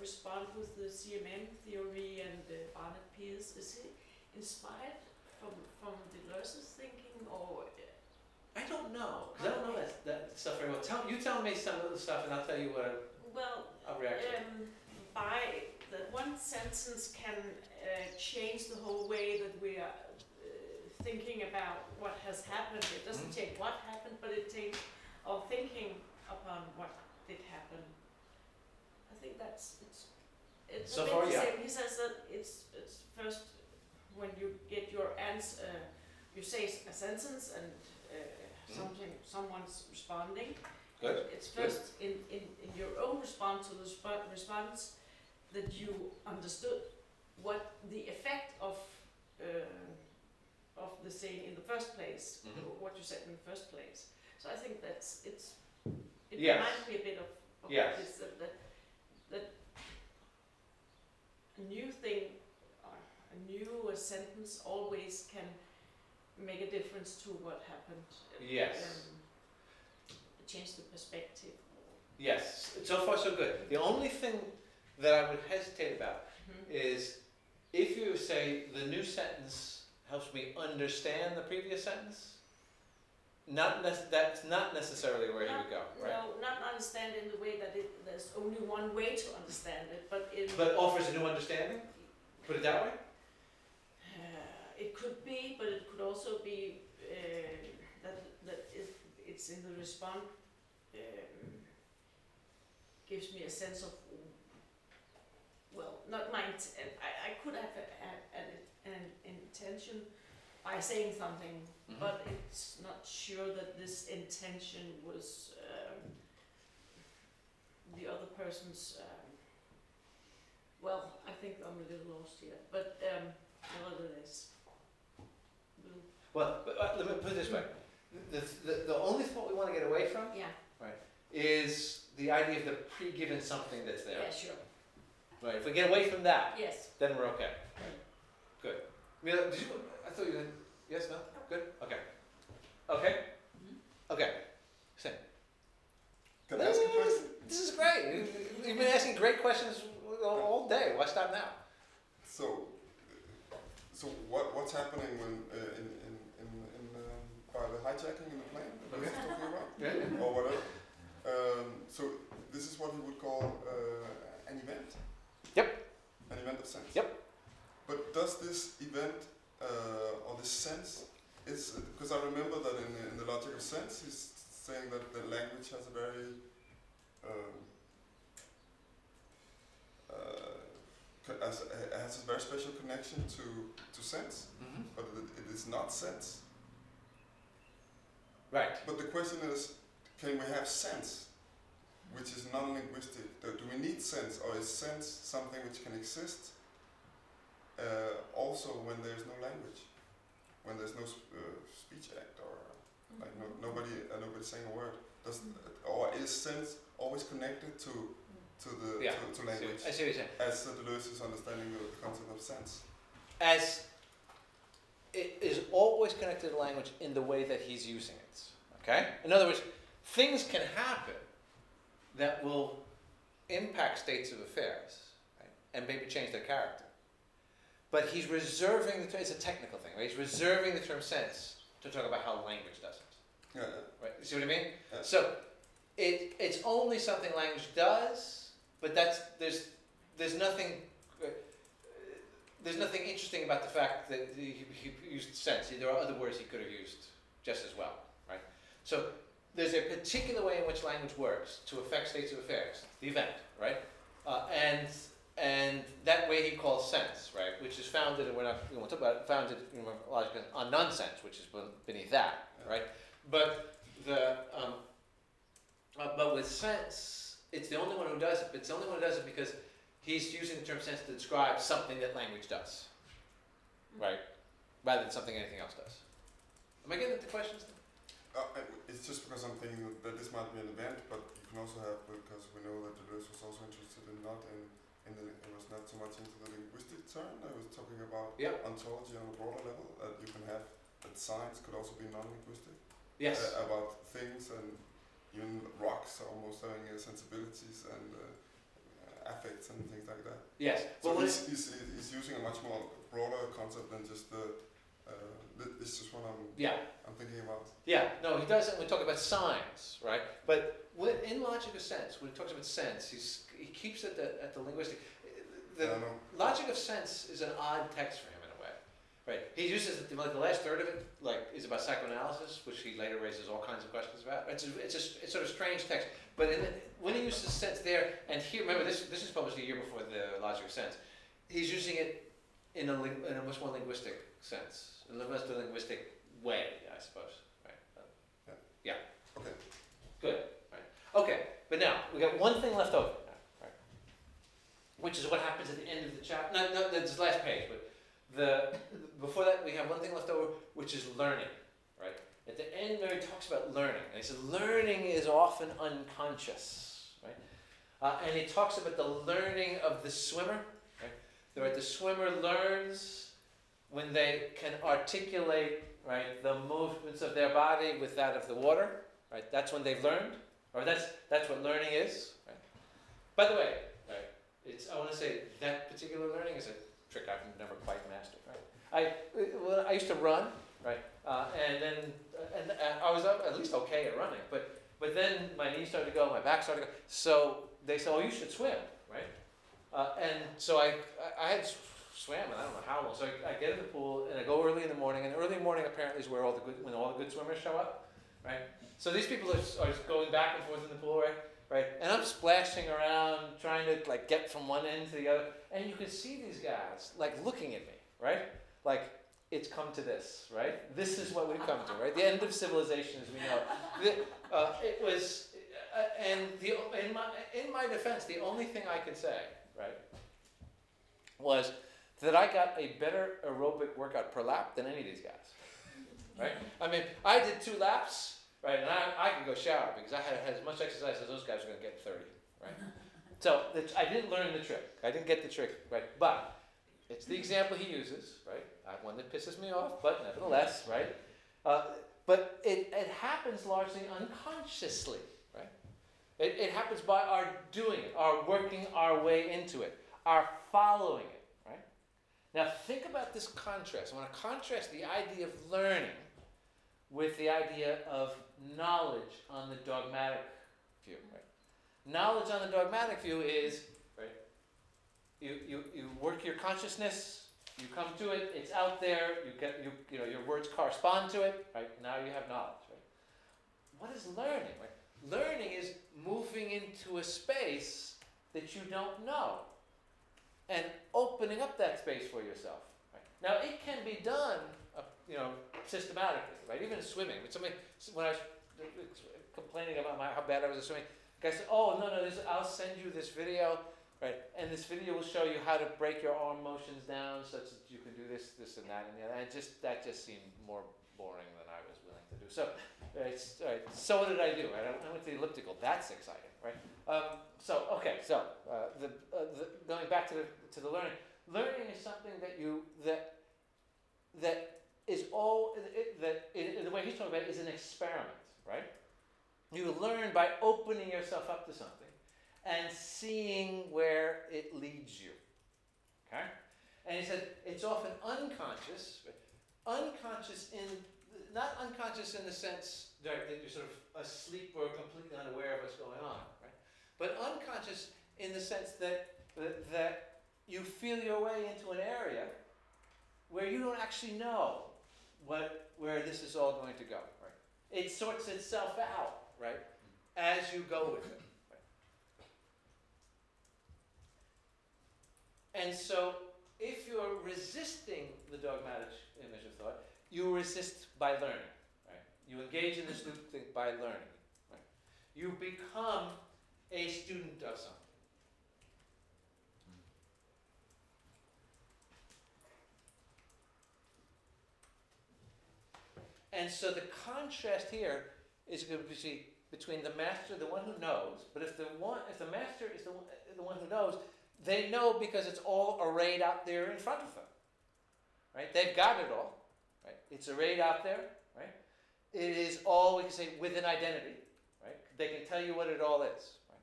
respond with the CMM theory and Barnett Peirce? Is it inspired from Deleuze's thinking, or? I don't know, because I don't know that stuff very well. You tell me some of the stuff, and I'll tell you what I'll react to. By that one sentence can change the whole way that we are thinking about what has happened. It doesn't take what happened, but it takes our thinking upon what did happen. I think it's so a bit far, the yeah. same. He says that it's first when you get your answer, you say a sentence and someone's responding. Good. It's first in your own response to the response that you understood what the effect of the saying in the first place, what you said in the first place. So I think it yes. reminds me a bit of yes. this, that a new thing, a new sentence always can make a difference to what happened. Yes. Change the perspective. Yes. So far so good. The only thing that I would hesitate about is if you say the new sentence helps me understand the previous sentence. That's not necessarily where you would go, right? No, not understand in the way that there's only one way to understand it, but offers a new understanding. Put it that way. It could be, but it could also be that if it's in the response, gives me a sense of, well, not my. I could have an intention by saying something, but it's not sure that this intention was the other person's well, I think I'm a little lost here, but nevertheless. Well, let me put it this way. The only thought we want to get away from is the idea of the pre-given something that's there. Yeah, sure. Right, if we get away from that, Yes. then we're okay. Good. Mila, did you, I thought you were, yes, no? Good? Okay. Okay? Okay. Same. Can I ask a question? This is great. You've been asking great questions all day. Why stop now? So what's happening when by the hijacking in the plane that we were talking about, or whatever? So this is what he would call an event. Yep. An event of sense. Yep. But does this event or this sense is because I remember that in the logic of sense he's saying that the language has a very has a very special connection to sense, but it is not sense. Right. But the question is, can we have sense, which is non-linguistic? Do we need sense, or is sense something which can exist also when there's no language, when there's no speech act, or like nobody's saying a word? Or is sense always connected to language? I see what you're saying. As Deleuze is understanding the concept of sense. As it is always connected to language in the way that he's using it. Okay? In other words, things can happen that will impact states of affairs, right, and maybe change their character. But he's reserving the term, it's a technical thing, right? He's reserving the term sense to talk about how language does it. Yeah. Right? You see what I mean? Yeah. So it's only something language does, but there's nothing interesting about the fact that he used sense. There are other words he could have used just as well, right? So there's a particular way in which language works to affect states of affairs, the event, right? And that way he calls sense, right? Which is founded, and we won't talk about it, founded in logic on nonsense, which is beneath that, right? But but with sense, it's the only one who does it. But it's the only one who does it because he's using the term sense to describe something that language does, right? Rather than something anything else does. Am I getting into questions? It's just because I'm thinking that this might be an event, but you can also have, because we know that Deleuze was also interested in it was not so much into the linguistic turn. I was talking about ontology on a broader level, that you can have, that science could also be non-linguistic. Yes. About things, and even rocks almost having sensibilities and affects and things like that. Yes. So he's using a much more broader concept than just the. This is what I'm thinking about. Yeah, no, he does it when we talk about signs, right? But in logic of sense, when he talks about sense, he keeps it at the linguistic. The logic of sense is an odd text for him in a way, right? He uses it, like the last third of it, like is about psychoanalysis, which he later raises all kinds of questions about. It's sort of strange text, but when he uses sense there, and here, remember this is published a year before the logic of sense. He's using it in a much more linguistic sense. In a much more linguistic way, I suppose. Right? Yeah. Okay. Good. Right. Okay. But now we got one thing left over, right? Which is what happens at the end of the chapter. No, that's the last page. But before that, we have one thing left over, which is learning. Right. At the end, where he talks about learning, and he says learning is often unconscious. Right. And he talks about the learning of the swimmer. Right. The swimmer learns when they can articulate, right, the movements of their body with that of the water, right? That's when they've learned, or that's what learning is, right? By the way, right, I want to say that particular learning is a trick I've never quite mastered, right? I used to run, right, and I was at least okay at running, but then my knees started to go, my back started to go, so they said, oh, you should swim, right? And so I had swam, and I don't know how long. So I get in the pool, and I go early in the morning, and early in the morning apparently is where when all the good swimmers show up, right? So these people are just going back and forth in the pool, right? And I'm splashing around, trying to like get from one end to the other, and you can see these guys like looking at me, right? Like it's come to this, right? This is what we've come to, right? The end of civilization as we know it. It was, and in my defense, the only thing I could say, right, was that I got a better aerobic workout per lap than any of these guys, right? I mean, I did 2 laps, right, and I could go shower because I had as much exercise as those guys were going to get 30, right? So I didn't learn the trick. I didn't get the trick, right? But it's the example he uses, right? One that pisses me off, but nevertheless, right? But it happens largely unconsciously, right? It happens by our doing it, our working our way into it, our following it, right? Now think about this contrast. I want to contrast the idea of learning with the idea of knowledge on the dogmatic view, right? Knowledge on the dogmatic view is, right, you work your consciousness, you come to it, it's out there, you know, your words correspond to it, right? Now you have knowledge, right? What is learning, right? Learning is moving into a space that you don't know and opening up that space for yourself, right? Now it can be done, you know, systematically, right? Even in swimming. When I was complaining about how bad I was at swimming, the guy said, "Oh, no, I'll send you this video, right? And this video will show you how to break your arm motions down such that you can do this, this, and that, and the other." And that just seemed more boring than I was willing to do. So, so what did I do? Right? I went to the elliptical. That's exciting, right? Going back to the learning. Learning is something that is all the way he's talking about it is an experiment, right? You learn by opening yourself up to something and seeing where it leads you. Okay? And he said it's often unconscious, not unconscious in the sense that you're sort of asleep or completely unaware of what's going on, right? But unconscious in the sense that you feel your way into an area where you don't actually know where this is all going to go, right? It sorts itself out, right, as you go with it. And so, if you're resisting the dogmatic image of thought, you resist by learning, right? You engage in this loop thing by learning, right? You become a student of something. And so the contrast here is going to be between the master, the one who knows, but if the master is the one who knows, they know because it's all arrayed out there in front of them, right? They've got it all, right? It's arrayed out there, right? It is all, we can say, with an identity, right? They can tell you what it all is, right?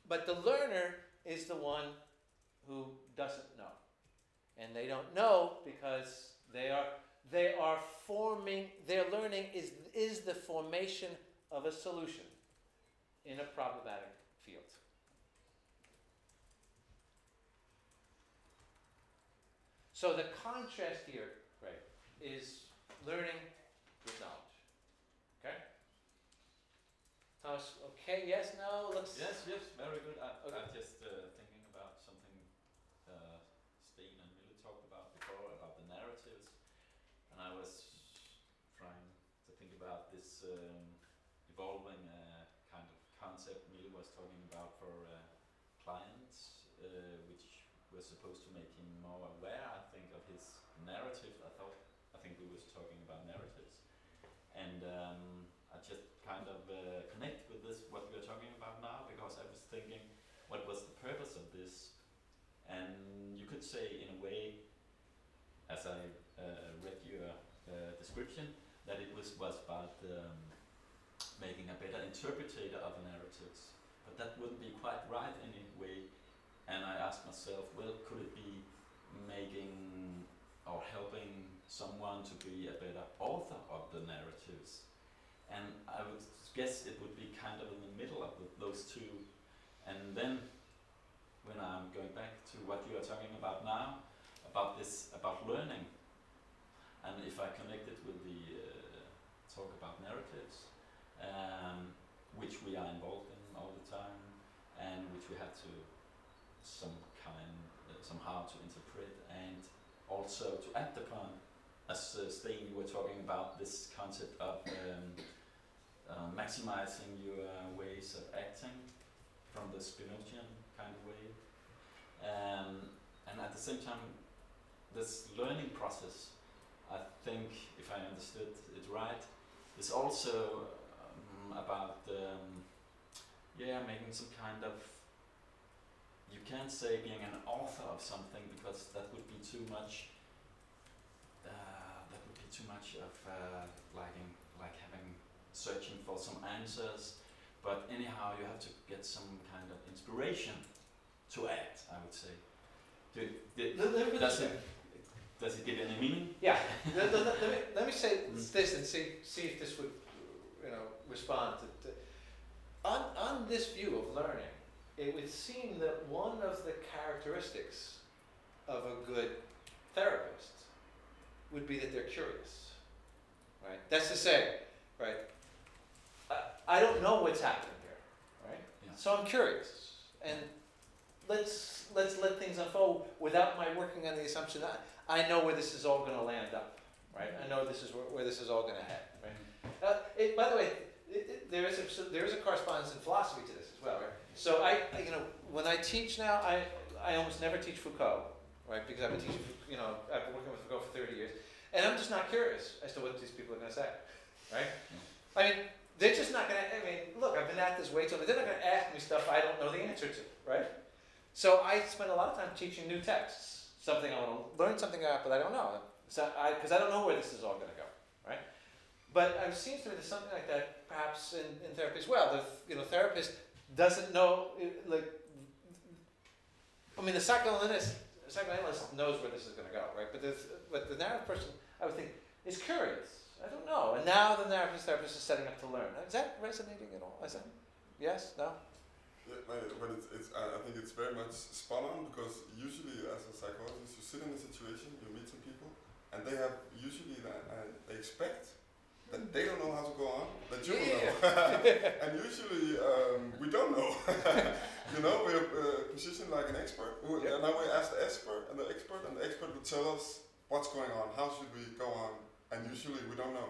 But the learner is the one who doesn't know. And they don't know because they are forming, their learning is the formation of a solution in a problematic field. So the contrast here, right, is learning with knowledge. Okay? Thomas, okay, yes, no, looks... Yes, very good. I'm just thinking about something Steen and Mille talked about before, about the narratives. And I was trying to think about this evolving kind of concept Mille was talking about for clients, which was supposed to make him more aware, I think, of his narrative. I think we was talking about narratives. And I just kind of connect with this, what we're talking about now, because I was thinking, what was the purpose of this? And you could say, in a way, as I read your description, that it was about making a better interpreter of narratives. But that wouldn't be quite right in any way. And I asked myself, well, could it be making or helping someone to be a better author of the narratives? And I would guess it would be kind of in the middle of those two. And then, when I'm going back to what you are talking about now, about learning, and if I connect it with the talk about narratives, which we are involved in all the time, and which we have to somehow to interpret and also to act upon. As Steen, you were talking about this concept of maximizing your ways of acting from the Spinozian kind of way. And at the same time, this learning process, I think, if I understood it right, is also about making some kind of, you can't say being an author of something because that would be too much. That would be too much of like having searching for some answers. But anyhow, you have to get some kind of inspiration to act, I would say. Does it give any meaning? Yeah. let me say this and see if this would, respond to. On this view of learning, it would seem that one of the characteristics of a good therapist would be that they're curious, right? That's to say, right? I don't know what's happening here, right? Yeah. So I'm curious, and let's let things unfold without my working on the assumption that I know where this is all going to land up, right? I know this is where this is all going to head, right? By the way, there is a correspondence in philosophy to this as well, right? So when I teach now, I almost never teach Foucault, right? Because I've been teaching, I've been working with Foucault for 30 years, and I'm just not curious as to what these people are going to say, right? I mean, they're just not going to. Look, I've been at this way too long. They're not going to ask me stuff I don't know the answer to, right? So I spend a lot of time teaching new texts, something I want to learn something about, but I don't know. So because I don't know where this is all going to go, right? But it seems to me there's something like that perhaps in therapy as well. The therapist doesn't know, the psychoanalyst knows where this is going to go, right? But the narrative person, I would think, is curious. I don't know. And now the narrative therapist is setting up to learn. Is that resonating at all? Is that yes? No? Yeah, but I think it's very much spot on, because usually as a psychologist, you sit in a situation, you meet some people, and they have usually they expect that they don't know how to go on, that you will know. And usually we don't know. We're positioned like an expert. And now we ask the expert, and the expert will tell us what's going on, how should we go on, and usually we don't know.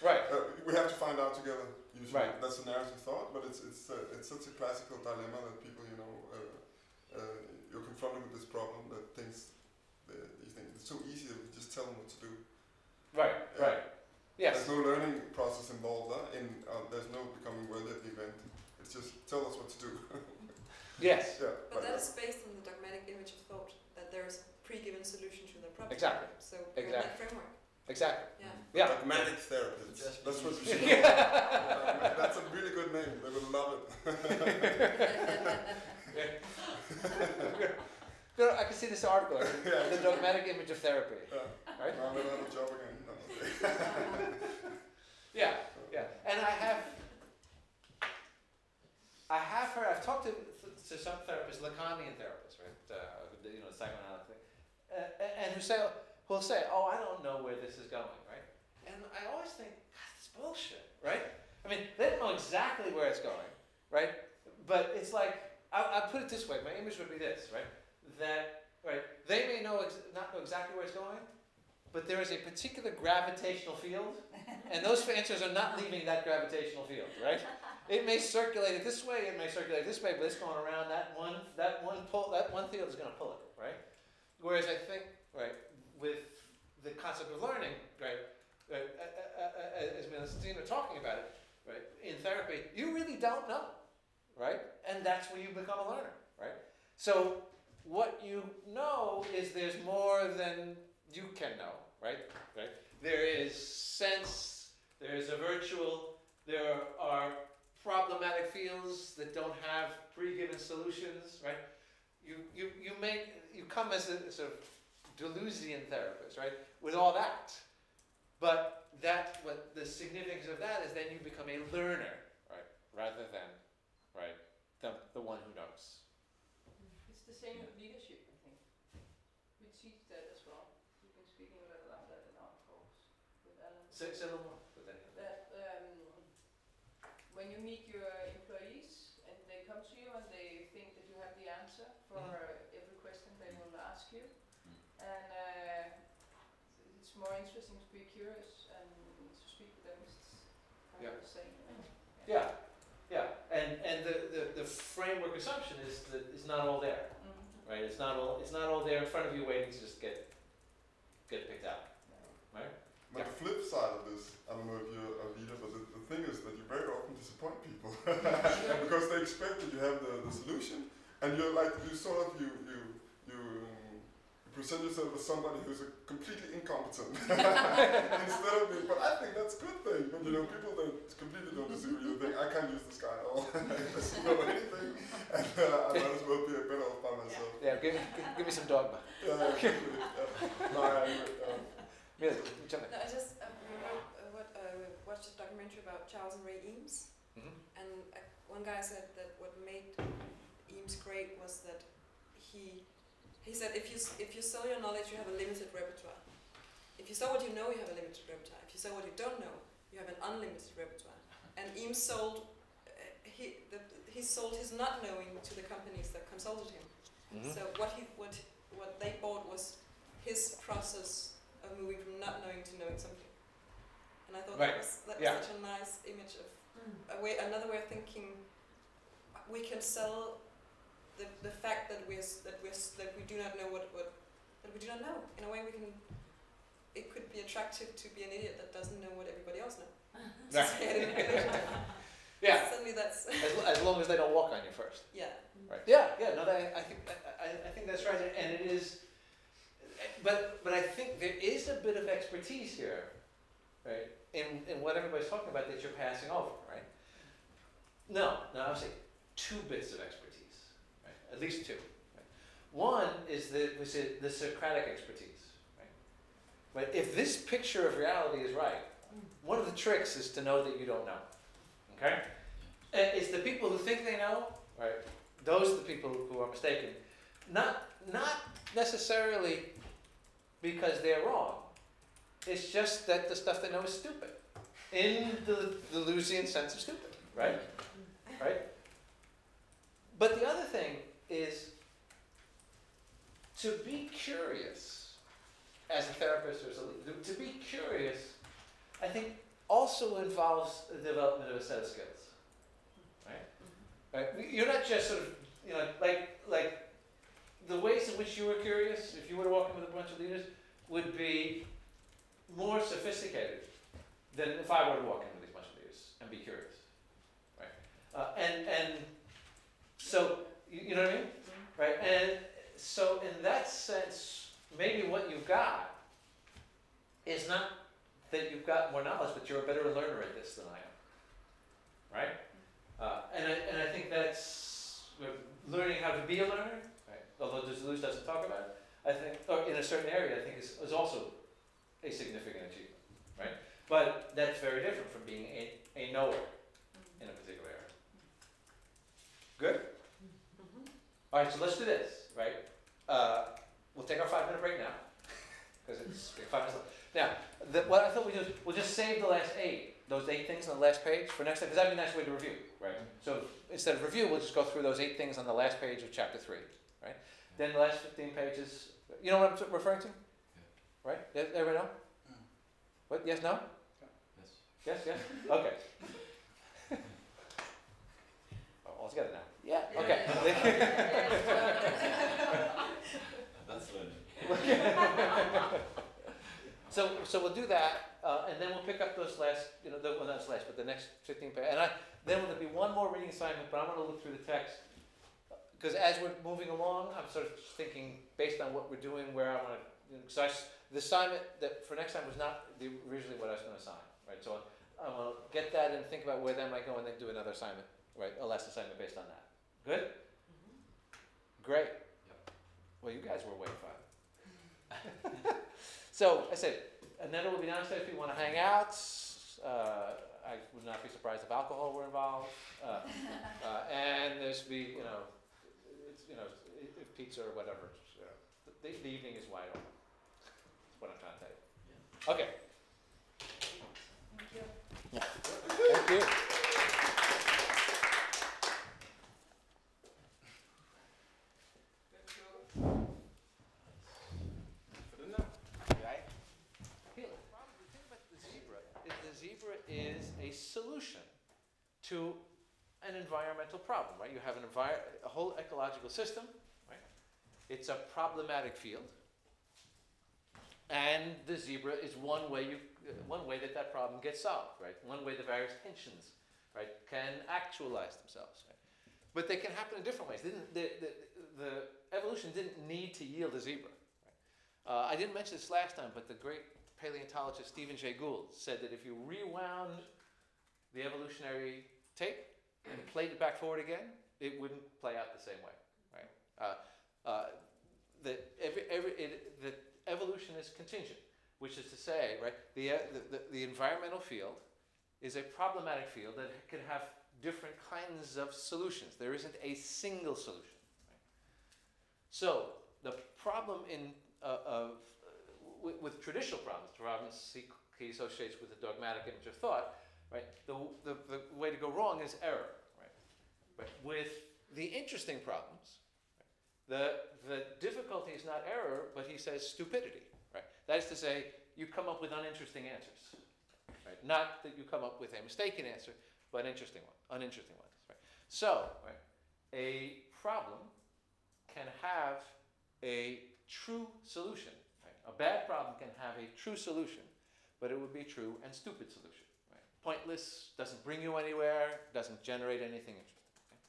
Right. We have to find out together. Usually, right. That's a narrative thought, but it's such a classical dilemma that people, you're confronted with this problem that you think it's so easy that we just tell them what to do. Right. Right. Yes. There's no learning process involved. There's no becoming worthy of the event. It's just tell us what to do. Yes. Yeah. But that is based on the dogmatic image of thought, that there is a pre-given solution to the problem. Exactly. So exactly. framework. Exactly. Yeah. Dogmatic therapist. That's what we should call it. That's a really good name. They would love it. I can see this article, the dogmatic image of therapy. Yeah. Right? Now I'm going to have a job again. No. Yeah. And I've talked to some therapists, Lacanian therapists, right? Psychoanalytic, and who'll say, "Oh, I don't know where this is going," right? And I always think, that's bullshit, right? They don't know exactly where it's going, right? But it's like, I'll put it this way, my image would be this, right? That, right, they may not know exactly where it's going, but there is a particular gravitational field, and those answers are not leaving that gravitational field, right? It may circulate it this way, it may circulate this way, but it's going around that one field is going to pull it, right? Whereas I think, right, with the concept of learning, right, as Melissa are talking about it, right, in therapy, you really don't know, right? And that's when you become a learner, right? So what you know is there's more than you can know, right? There is sense, there is a virtual, there are problematic fields that don't have pre-given solutions, right? You come as a sort of Deleuzian therapist, right? With all that. But what the significance of that is then you become a learner, right? Rather than, right, the one who knows. It's the same with leadership, I think. We teach that as well. We've been speaking a lot about that in our course with Alan. Say a little more with that. That when you meet your employees and they come to you and they think that you have the answer for every question they will ask you, and it's more interesting to be curious and to speak with them. It's kind of the same. Yeah. And the framework assumption is that it's not all there. right? It's not all there in front of you waiting to just get picked out, right? But the flip side of this, I don't know if you're a leader, but the thing is that you very often disappoint people because they expect that you have the solution, and you're like you present yourself as somebody who's completely incompetent instead of being. But I think that's a good thing. But people that completely don't disagree, they think I can't use this guy at all. He doesn't know anything, and I might as well be better off by myself. Yeah, give me some dogma. No, I agree. Really, jump in. No, I just remember watched a documentary about Charles and Ray Eames, and one guy said that what made Eames great was that he said if you sell your knowledge, you have a limited repertoire. If you sell what you know, you have a limited repertoire. If you sell what you don't know, you have an unlimited repertoire. And Eames sold he sold his not knowing to the companies that consulted him. So what they bought was his process of moving from not knowing to knowing something. And I thought that was such a nice image of another way of thinking. We can sell the fact that we do not know that we do not know. In a way, it could be attractive to be an idiot that doesn't know what everybody else knows. Yeah. Suddenly that's as long as they don't walk on you first. Yeah. Right. Yeah. No, I think that's right, and it is. But I think there is a bit of expertise here, right? In what everybody's talking about that you're passing over, right? No, I would say 2 bits of expertise, right? At least 2. Right? One is the Socratic expertise, right? But if this picture of reality is right, one of the tricks is to know that you don't know. Okay? And it's the people who think they know, right? Those are the people who are mistaken. Not necessarily because they're wrong. It's just that the stuff they know is stupid. In the Deleuzian sense of stupid, right? Right? But the other thing is to be curious as a therapist or as a leader. To be curious, I think, also involves the development of a set of skills. Right? You're not just sort of, like the ways in which you were curious, if you were to walk in with a bunch of leaders, would be more sophisticated than if I were to walk in with these bunch of leaders and be curious. Right? And so, you know what I mean? Right? And so in that sense, maybe what you've got is not that you've got more knowledge, but you're a better learner at this than I am. Right? And I think that's learning how to be a learner, right? Although Deleuze doesn't talk about it, I think, or in a certain area, I think is also a significant achievement, right? But that's very different from being a knower in a particular area. Good? All right, so let's do this, right? We'll take our 5-minute break now, because it's 5 minutes left. Now, what I thought we'd do is we'll just save the last 8. Those 8 things on the last page for next time, because that'd be a nice way to review, right? So instead of review, we'll just go through those 8 things on the last page of chapter 3, right? Then the last 15 pages, you know what I'm referring to? Yeah. Right? Everybody know? Yeah. What? Yes, no? Yeah. Yes? Okay. All together now. Yeah, okay. That's learning. So we'll do that, and then we'll pick up those last, not last, but the next 15 pages. And then there'll be one more reading assignment, but I'm going to look through the text. Because as we're moving along, I'm sort of thinking, based on what we're doing, where I want to, the assignment that for next time was not originally what I was going to assign, right? So I'm going to get that and think about where that might go and then do another assignment, right? A last assignment based on that. Good? Great. Yep. Well, you guys were way fun. So I said, Annetta will be downstairs if you want to hang out. I would not be surprised if alcohol were involved. And there's be, if pizza or whatever. The evening is wide open. That's what I'm trying to tell you. Okay. Thank you. Yeah. Thank you. Is a solution to an environmental problem, right? You have a whole ecological system, right? it's a problematic field, and the zebra is one way that problem gets solved, right? One way the various tensions, right, can actualize themselves. Right? But they can happen in different ways. The evolution didn't need to yield a zebra. Right? I didn't mention this last time, but the great paleontologist Stephen Jay Gould said that if you rewound the evolutionary tape and played it back forward again, it wouldn't play out the same way. Right? That evolution is contingent, which is to say, right, the environmental field is a problematic field that can have different kinds of solutions. There isn't a single solution. Right? So the problem with traditional problems he associates with the dogmatic image of thought, right? The way to go wrong is error. Right? But with the interesting problems, right, the difficulty is not error, but he says stupidity. Right? That is to say, you come up with uninteresting answers. Right? Not that you come up with a mistaken answer, but uninteresting ones. Right? So, right, a problem can have a true solution. Right? A bad problem can have a true solution, but it would be a true and stupid solution. Right? Pointless, doesn't bring you anywhere, doesn't generate anything interesting. Okay?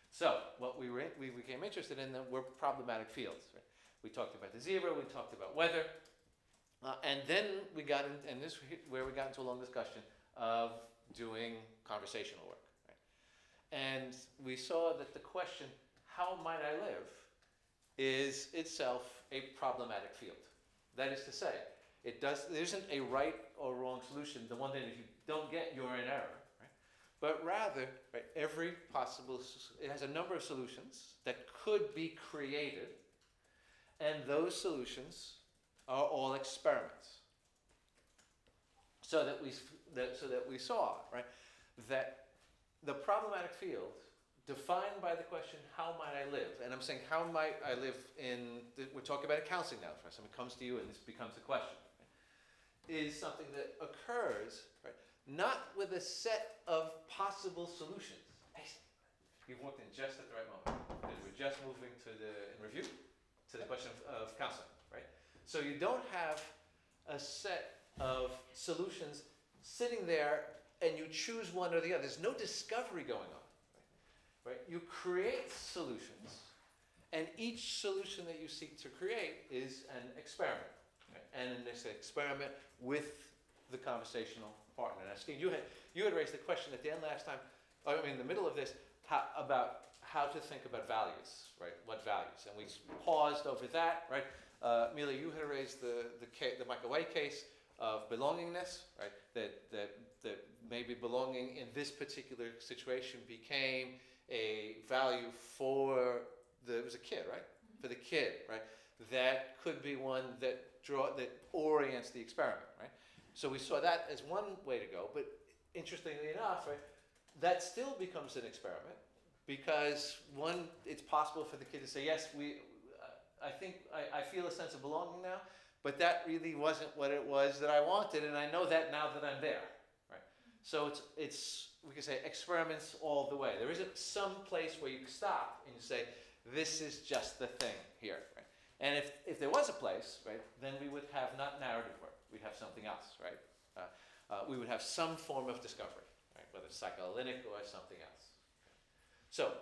So, what we became interested in were problematic fields. Right? We talked about the zebra, we talked about weather, and then we got in, and this is where we got into a long discussion of doing conversational work. Right? And we saw that the question, how might I live, is itself a problematic field. That is to say, there isn't a right or wrong solution. The one that if you don't get, you're in error. Right? But rather, right, every possible, it has a number of solutions that could be created, and those solutions are all experiments. So that we saw, right, that the problematic field, defined by the question, how might I live? And I'm saying, how might I live we're talking about counseling now, right? Someone comes to you and this becomes a question, right? Is something that occurs, right, not with a set of possible solutions. You've walked in just at the right moment, because we're just moving in review, to the question of counseling, right? So you don't have a set of solutions sitting there and you choose one or the other. There's no discovery going on. Right? You create solutions, and each solution that you seek to create is an experiment. Right? And it's an experiment with the conversational partner. Now, Steve, you had raised the question at the end last time, in the middle of this, about how to think about values, right? What values? And we paused over that, right? Amelia, you had raised the Michael White case of belongingness, right? That maybe belonging in this particular situation became a value for it was a kid, right? For the kid, right? That could be one that orients the experiment, right? So we saw that as one way to go, but interestingly enough, right, that still becomes an experiment because it's possible for the kid to say, yes, I feel a sense of belonging now, but that really wasn't what it was that I wanted, and I know that now that I'm there, right? So it's we can say experiments all the way. There isn't some place where you stop and you say, this is just the thing here, right? And if there was a place, right, then we would have not narrative work. We'd have something else, right? We would have some form of discovery, right? Whether it's psychoanalytic or something else. So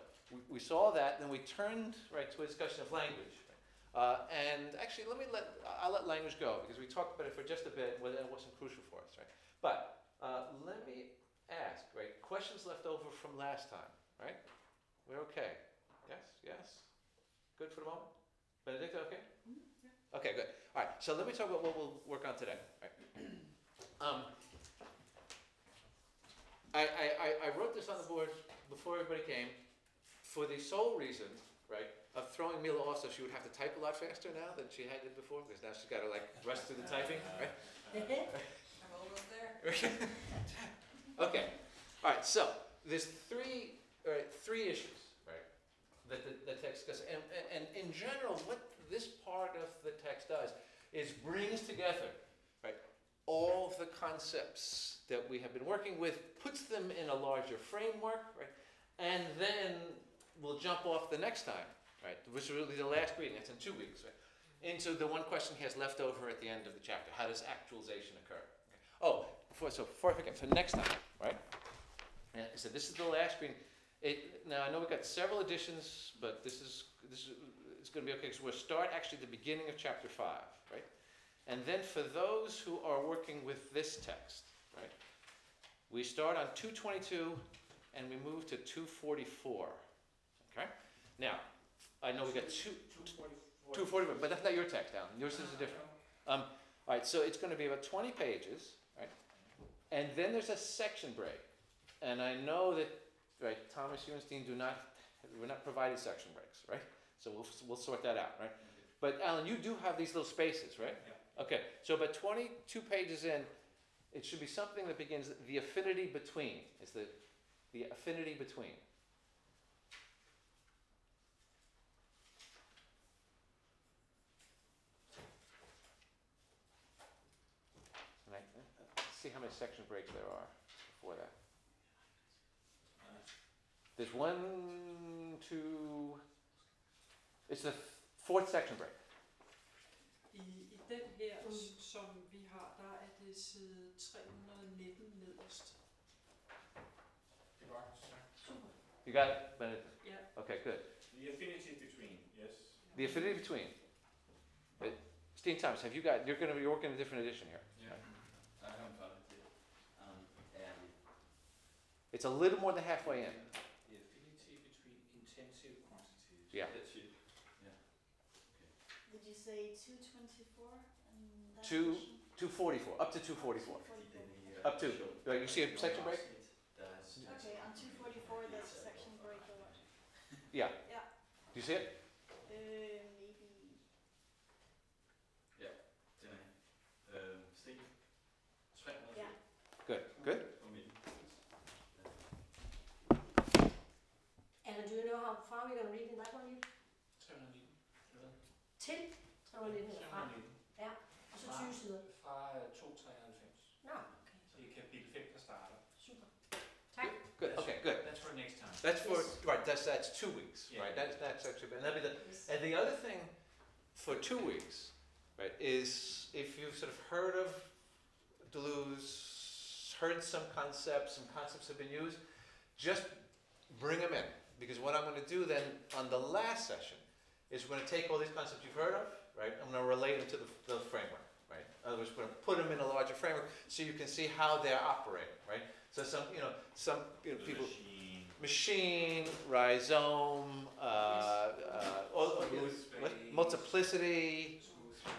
we saw that, then we turned right to a discussion of language. And actually, I'll let language go because we talked about it for just a bit, but it wasn't crucial for us, right? But let me ask, right? Questions left over from last time, right? We're okay. Yes? Good for the moment? Benedicta, okay? Mm-hmm. Yeah. Okay, good. All right, so let me talk about what we'll work on today. Right? I wrote this on the board before everybody came for the sole reason, right, of throwing Mila off so she would have to type a lot faster now than she had before, because now she's got to rush through the typing, right? I'm almost there. Okay. All right. So there's three issues, right, that the text discusses, and in general, what this part of the text does is brings together, right, all of the concepts that we have been working with, puts them in a larger framework, right, and then we'll jump off the next time, right, which will be the last reading, that's in 2 weeks, right, into the one question he has left over at the end of the chapter. How does actualization occur? Okay. Oh, before I forget, for next time, right? And so this is the last reading. Now I know we've got several editions, but this is it's going to be okay. So we'll start actually at the beginning of chapter 5, right? And then for those who are working with this text, right, we start on 222 and we move to 244. Okay? Now, I know we got 244, but that's not your text, Alan. Yours is different. All right, so it's going to be about 20 pages, right? And then there's a section break. And I know that, right, Thomas, you and Steen we're not provided section breaks, right? So we'll sort that out, right? But Alan, you do have these little spaces, right? Yeah. Okay, so about 22 pages in, it should be something that begins the affinity between. It's the affinity between. Right. Let's see how many section breaks there are before that. There's 1, 2. It's the 4th section break. I den her, som vi har, der er det side 319 nederst. Det var Super. You got it, Benedict? Yeah. Okay, good. the affinity between, yes. The affinity between. Steen Thomas, have you got? You're working a different edition here. Yeah, I haven't found it yet. It's a little more than halfway in. The affinity between intensive quantities. Yeah. That's it. Yeah. Did you say 224? And that 244, up to 244. Up to. Right, you see a section break? Okay, on 244 there's a section break or what? Yeah. Yeah. Do you see it? Maybe. Stig. Yeah. Good. Good. Anna, do you know how far we're going to read in that one? 319. Til 319 eller fra? 319. Ja, og så 20 sider. Fra 293. Nå, okay. Det er kapitel 5, der starter. Super. Tak. Good. Okay. Good. That's for next time. That's for Yes. right. That's 2 weeks. Yeah. Right. That's actually. And that'll be the. Yes. And the other thing for 2 weeks, right, is if you've sort of heard of Deleuze, heard some concepts have been used, just bring them in. Because what I'm going to do then on the last session is we're going to take all these concepts you've heard of, right? I'm going to relate them to the framework, right? In other words, we're going to put them in a larger framework so you can see how they're operating, right? So some people, machine, rhizome, multiplicity,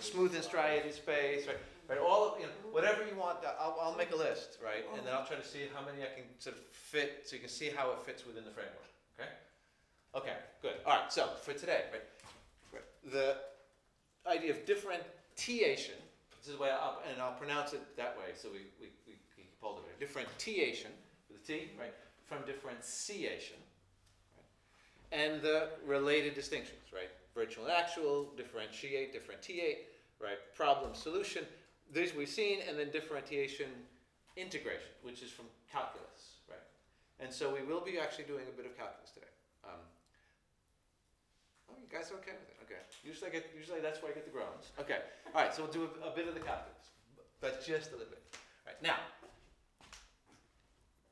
smooth and striated space, right? Right, all of, whatever you want, I'll make a list, right? And then I'll try to see how many I can sort of fit, so you can see how it fits within the framework. Okay? Okay, good. All right, so for today, right, the idea of differentiation, this is the way I'll pronounce it that way, so we keep hold of it. Differentiation, with a T, right, from differentiation, right, and the related distinctions, right? Virtual and actual, differentiate, right? Problem, solution, these we've seen, and then differentiation, integration, which is from calculus, right? And so we will be actually doing a bit of calculus today. You guys are okay with it? Okay. Usually that's where I get the groans. Okay. All right. So we'll do a bit of the calculus, but just a little bit. All right. Now,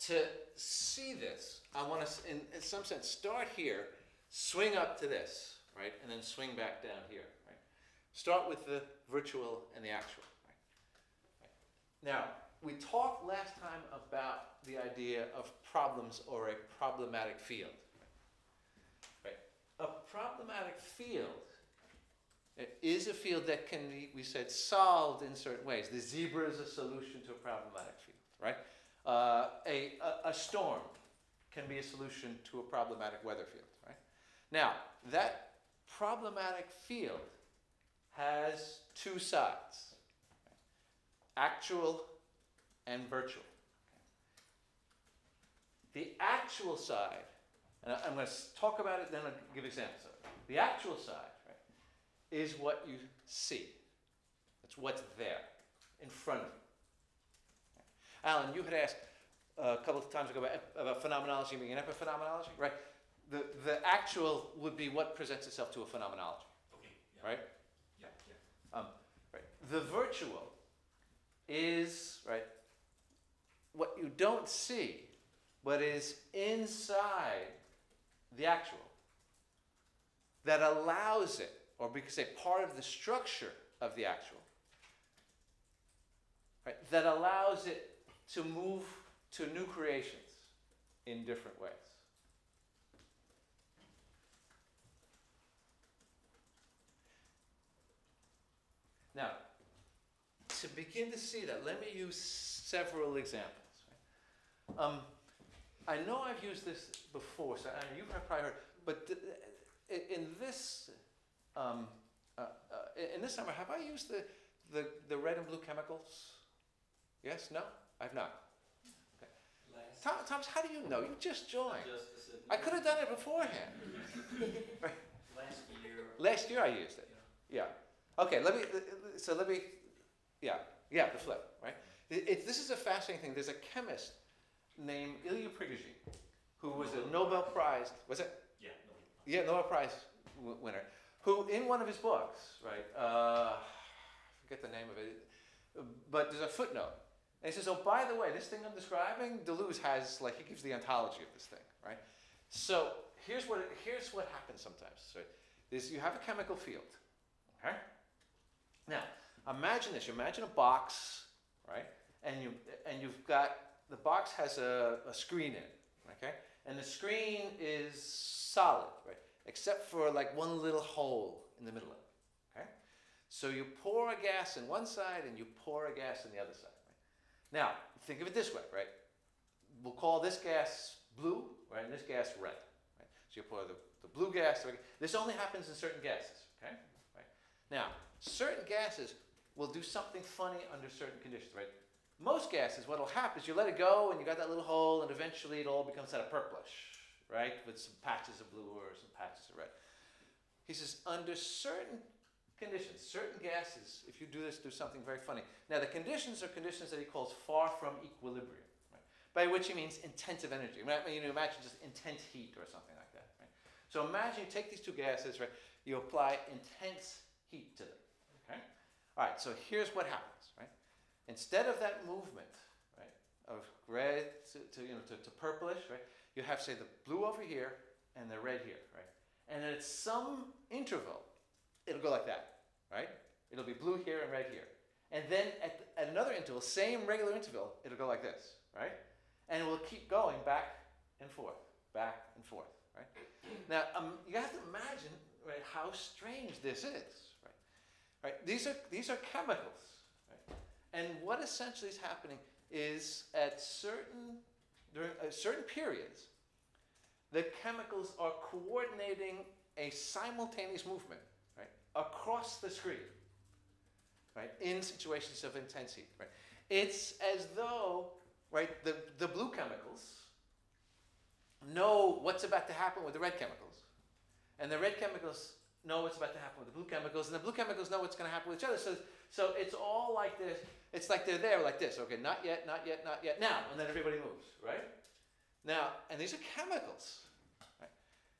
to see this, I want to, in some sense, start here, swing up to this, right, and then swing back down here. Right. Start with the virtual and the actual. Right. Now, we talked last time about the idea of problems or a problematic field. Right? A problematic field is a field that can be, we said, solved in certain ways. The zebra is a solution to a problematic field, right? A storm can be a solution to a problematic weather field, right? Now, that problematic field has two sides, right? Actual and virtual. The actual side, and I'm going to talk about it, then I'll give examples of it. The actual side, right, is what you see. It's what's there, in front of you. Alan, you had asked a couple of times ago about phenomenology being an epiphenomenology, right? the actual would be what presents itself to a phenomenology. Okay. Yeah. Right? Yeah. Yeah. Right. The virtual is, right, what you don't see, but is inside the actual, that allows it, or we could say part of the structure of the actual, right, that allows it to move to new creations in different ways. Now, to begin to see that, let me use several examples. Right? I know I've used this before, so you've probably heard, but in this summer, have I used the red and blue chemicals? Yes? No? I've not. Okay. Thomas, how do you know? You just joined. I could have done it beforehand. Right. Last year I used it. Yeah. Okay, let me, the flip, right? This is a fascinating thing. There's a chemist named Ilya Prigogine, who was a Nobel Prize, was it? Yeah, Yeah, Nobel Prize winner, who in one of his books, right, I forget the name of it, but there's a footnote. And he says, oh, by the way, this thing I'm describing, Deleuze has, like, he gives the ontology of this thing, right? So here's what happens sometimes. Right? You have a chemical field, okay? Now, imagine this. You imagine a box, right? And you've got, the box has a screen in it, okay? And the screen is solid, right? Except for like one little hole in the middle of it, okay? So you pour a gas in one side and you pour a gas in the other side, right? Now, think of it this way, right? We'll call this gas blue, right? And this gas red, right? So you pour the blue gas, this only happens in certain gases, okay? Right? Now, certain gases will do something funny under certain conditions, right? Most gases, what will happen is you let it go and you got that little hole and eventually it all becomes kind of purplish, right? With some patches of blue or some patches of red. He says, under certain conditions, certain gases, if you do this, do something very funny. Now the conditions are conditions that he calls far from equilibrium, right? By which he means intensive energy. I mean, you imagine just intense heat or something like that, right? So imagine you take these two gases, right? You apply intense heat to them, okay? All right, so here's what happens, right? Instead of that movement, right, of red to purplish, right, you have, say, the blue over here and the red here, right? And at some interval, it'll go like that, right? It'll be blue here and red here. And then at another interval, same regular interval, it'll go like this, right? And it will keep going back and forth, right? Now, you have to imagine, right, how strange this is, right? Right? These are chemicals. And what essentially is happening is during certain periods, the chemicals are coordinating a simultaneous movement, right, across the screen, right, in situations of intense heat. Right? It's as though, right, the blue chemicals know what's about to happen with the red chemicals, and the red chemicals know what's about to happen with the blue chemicals, and the blue chemicals know what's going to happen with each other. So it's all like this. It's like they're there like this. Okay, not yet, not yet, not yet. Now, and then everybody moves, right? Now, and these are chemicals. Right?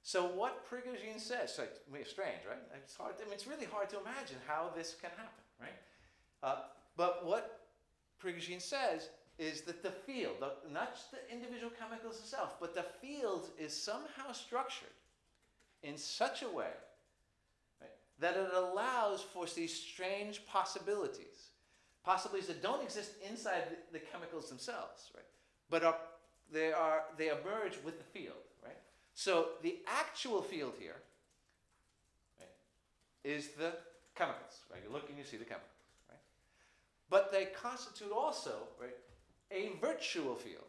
So what Prigogine says, so it's strange, right? It's hard. I mean, it's really hard to imagine how this can happen, right? But what Prigogine says is that the field, not just the individual chemicals itself, but the field is somehow structured in such a way, right, that it allows for these strange possibilities that don't exist inside the chemicals themselves, right? But they emerge with the field, right? So the actual field here, right, is the chemicals, right? You look and you see the chemicals, right? But they constitute also, right, a virtual field,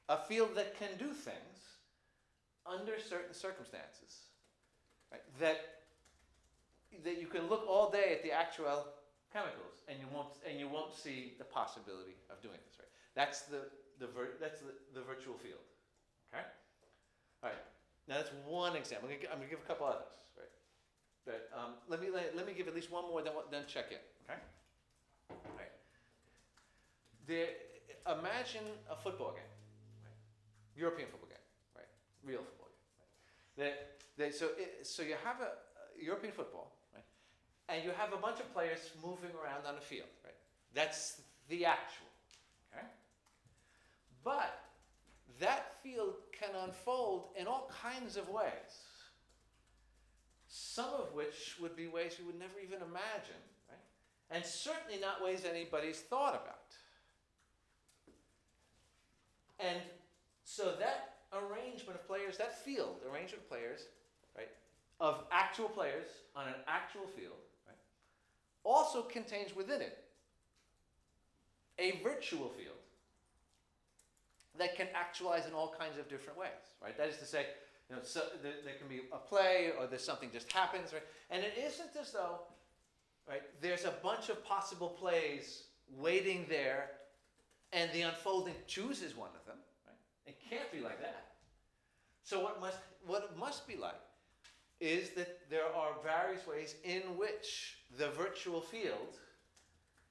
a field that can do things under certain circumstances, right? That you can look all day at the actual chemicals and you won't see the possibility of doing this, right? That's the virtual field, okay? All right. Now that's one example. I'm gonna give a couple others, right? But let me give at least one more, then check in, okay? All right. Imagine a football game, right? European football game, right? Real football game. So you have a European football, right? And you have a bunch of players moving around on the field, right? That's the actual, okay? But that field can unfold in all kinds of ways, some of which would be ways you would never even imagine, right? And certainly not ways anybody's thought about. And so that arrangement of players, that field, arrangement of players, right, of actual players on an actual field, right, also contains within it a virtual field that can actualize in all kinds of different ways, right? That is to say, so there can be a play, or there's something just happens, right? And it isn't as though, right, there's a bunch of possible plays waiting there, and the unfolding chooses one of them, right? It can't be like that. So what it must be like is that there are various ways in which the virtual field,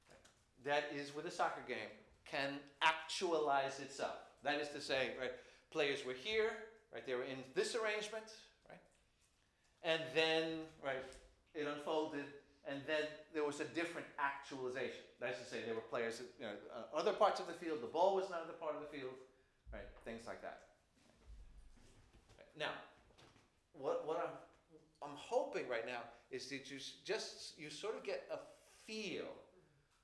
right, that is with a soccer game, can actualize itself. That is to say, right, players were here, right, they were in this arrangement, right, and then, right, it unfolded, and then there was a different actualization. That is to say, there were players, on other parts of the field, the ball was not another part of the field, right, things like that. Right. Now, what I'm hoping right now is that you sort of get a feel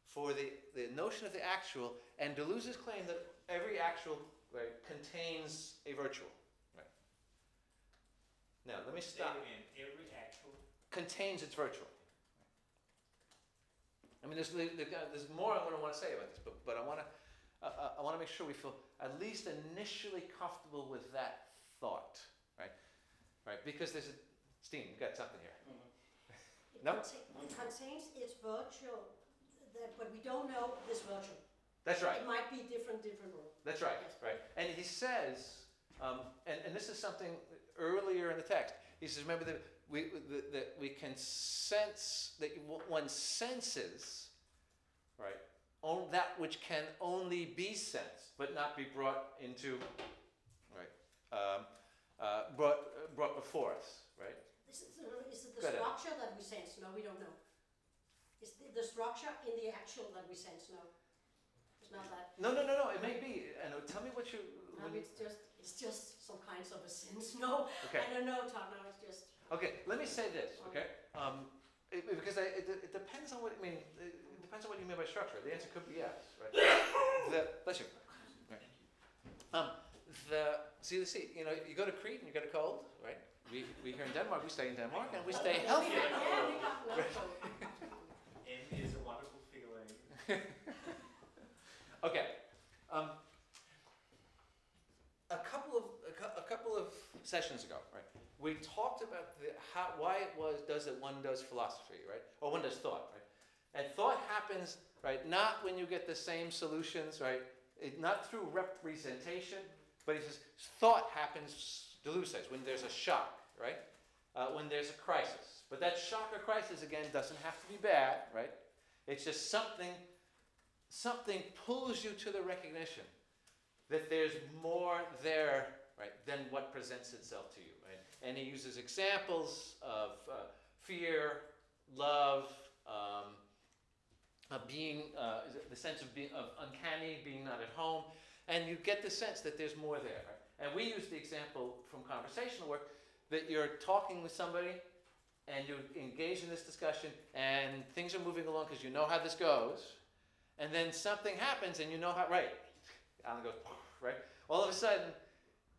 for the notion of the actual, and Deleuze's claim that every actual, right, contains a virtual. Right. Now, let me stop. Every actual contains its virtual. I mean, there's more I want to say about this, but I want to make sure we feel at least initially comfortable with that thought, right? Right, because there's a Steen, you got something here. It No? It contains its virtual, but we don't know this virtual. That's right. It might be different world. That's right. Yes. Right. And he says, and this is something earlier in the text. He says, remember that we can sense that one senses, right, that which can only be sensed, but not be brought into, right, brought before us, right. Is it the structure that we sense? No, we don't know. Is the structure in the actual that we sense? No, it's not that. No. It may be. And tell me what you. No, it's just some kinds of a sense. No, okay. I don't know, Todd. No, it's just. Okay, let me say this. Okay, because it depends on what I mean. It depends on what you mean by structure. The answer could be yes. Right. Bless you. Right. See, you go to Crete and you get a cold, right? We here in Denmark, we stay in Denmark and we stay healthy. It is a wonderful feeling. Okay. A couple of sessions ago, right? We talked about why it does that one does philosophy, right? Or one does thought, right? And thought happens, right? Not when you get the same solutions, right? Not through representation, but he says thought happens, Deleuze says, when there's a shock, right? When there's a crisis. But that shock or crisis, again, doesn't have to be bad, right? It's just something pulls you to the recognition that there's more there, right, than what presents itself to you, right? And he uses examples of fear, love, the sense of being uncanny, being not at home, and you get the sense that there's more there. Right? And we use the example from conversational work that you're talking with somebody and you engage in this discussion and things are moving along because you know how this goes, and then something happens and you know how, right? Alan goes, right? All of a sudden,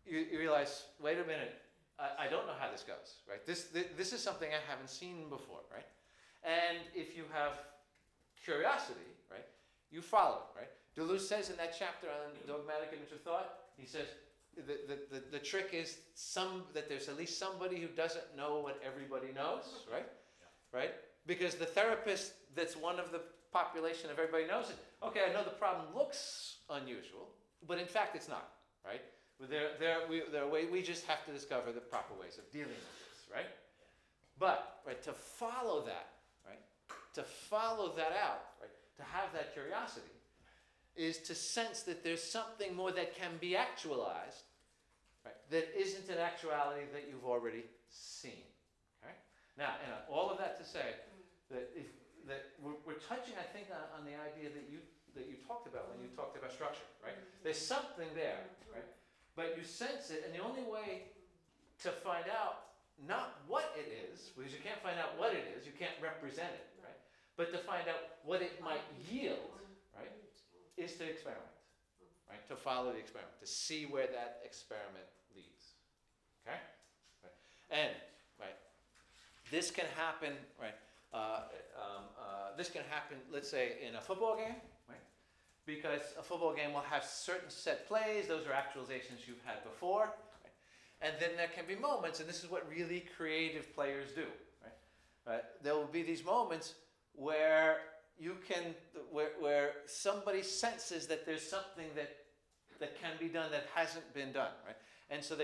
you realize, wait a minute, I don't know how this goes, right? This is something I haven't seen before, right? And if you have curiosity, right, you follow, right? Deleuze says in that chapter on dogmatic image of thought, he says the trick is that there's at least somebody who doesn't know what everybody knows, right? Yeah. Right? Because the therapist that's one of the population of everybody knows it. Okay, I know the problem looks unusual, but in fact it's not, right? We just have to discover the proper ways of dealing with this, right? But, right, to follow that, right, to follow that out, right, to have that curiosity, is to sense that there's something more that can be actualized, right, that isn't an actuality that you've already seen. Okay? Now, and all of that to say that we're touching, I think, on the idea that you talked about when you talked about structure, right? There's something there, right? But you sense it, and the only way to find out not what it is, because you can't find out what it is, you can't represent it, right? But to find out what it might yield, right, is to experiment, right? To follow the experiment, to see where that experiment leads. Okay? Right. And right, this can happen, right? This can happen, let's say, in a football game, right? Because a football game will have certain set plays; those are actualizations you've had before. Right? And then there can be moments, and this is what really creative players do. Right? There will be these moments where you can, where somebody senses that there's something that can be done that hasn't been done, right? And so